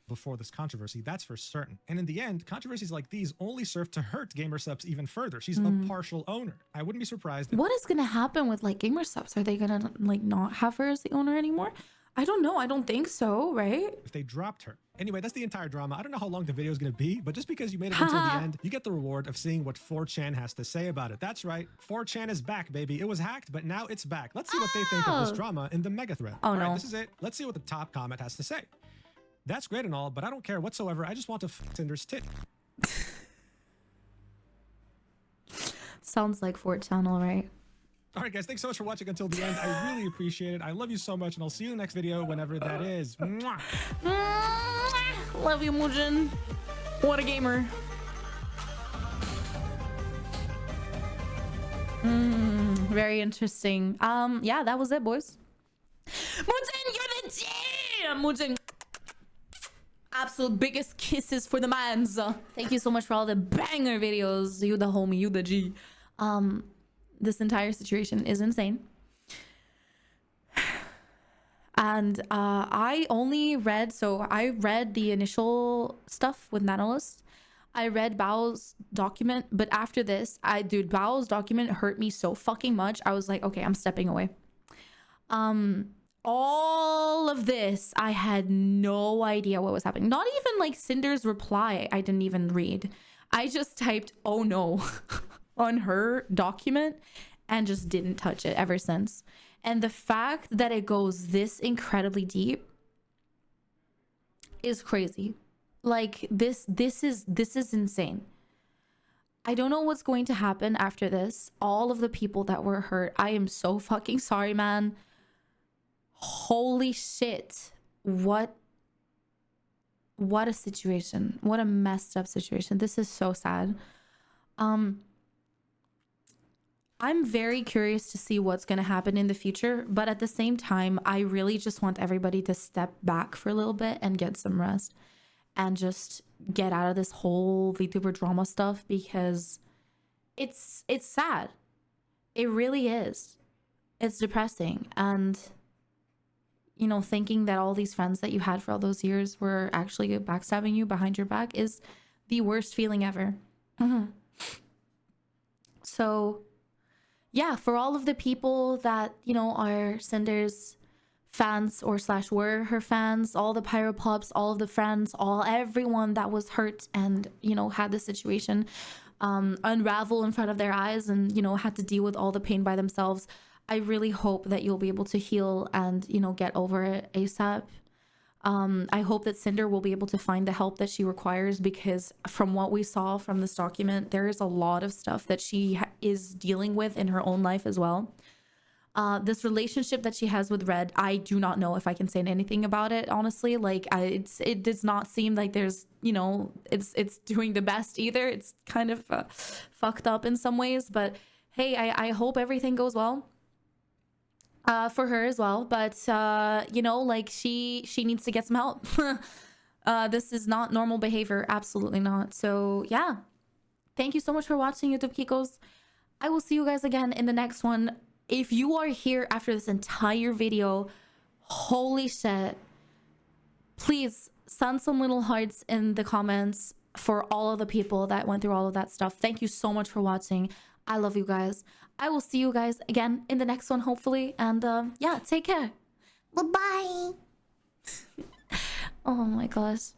Before this controversy, that's for certain. And in the end, controversies like these only serve to hurt Gamer Subs even further. She's a partial owner. I wouldn't be surprised. What is going to happen with like Gamer Subs? Are they going to like not have her as the owner anymore? I don't know. I don't think so, right? If they dropped her. Anyway, that's the entire drama. I don't know how long the video is going to be, but just because you made it until the end, you get the reward of seeing what 4chan has to say about it. That's right. 4chan is back, baby. It was hacked, but now it's back. Let's see what they think of this drama in the mega thread. Oh, all no. right, this is it. Let's see what the top comment has to say. That's great and all, but I don't care whatsoever. I just want to Cinder's tit. Sounds like 4chan, all right. All right, guys, thanks so much for watching until the end. I really appreciate it. I love you so much, and I'll see you in the next video, whenever that is. Mwah. Love you, Mujin. What a gamer. Very interesting. Yeah, that was it, boys. Mujin, you're the jam! Mujin. Absolute biggest kisses for the mans. Thank you so much for all the banger videos. You the homie, you the G. This entire situation is insane. And I only read, so I read the initial stuff with Nanoless. I read Bao's document, but after this, dude, Bao's document hurt me so fucking much. I was like, okay, I'm stepping away. All of this, I had no idea what was happening. Not even like Cinder's reply, I didn't even read. I just typed, oh no, on her document and just didn't touch it ever since. And the fact that it goes this incredibly deep is crazy. Like this is insane. I don't know what's going to happen after this. All of the people that were hurt, I am so fucking sorry, man. Holy shit. What a situation. What a messed up situation. This is so sad. I'm very curious to see what's going to happen in the future, but at the same time, I really just want everybody to step back for a little bit and get some rest and just get out of this whole VTuber drama stuff, because it's sad. It really is. It's depressing. And you know, thinking that all these friends that you had for all those years were actually backstabbing you behind your back is the worst feeling ever. So yeah, for all of the people that, you know, are Cinder's fans or / were her fans, all the pyro pups, all of the friends, everyone that was hurt and, you know, had this situation unravel in front of their eyes and, you know, had to deal with all the pain by themselves. I really hope that you'll be able to heal and, you know, get over it ASAP. I hope that Cinder will be able to find the help that she requires, because from what we saw from this document, there is a lot of stuff that she is dealing with in her own life as well. This relationship that she has with Red, I do not know if I can say anything about it, honestly. Like, it does not seem like there's, you know, it's doing the best either. It's kind of fucked up in some ways, but hey, I hope everything goes well. For her as well, but you know, like she needs to get some help. This is not normal behavior, absolutely not. So yeah, thank you so much for watching, YouTube Kikos. I will see you guys again in the next one. If you are here after this entire video, holy shit, please send some little hearts in the comments for all of the people that went through all of that stuff. Thank you so much for watching. I love you guys. I will see you guys again in the next one, hopefully. And yeah, take care. Bye-bye. Oh my gosh.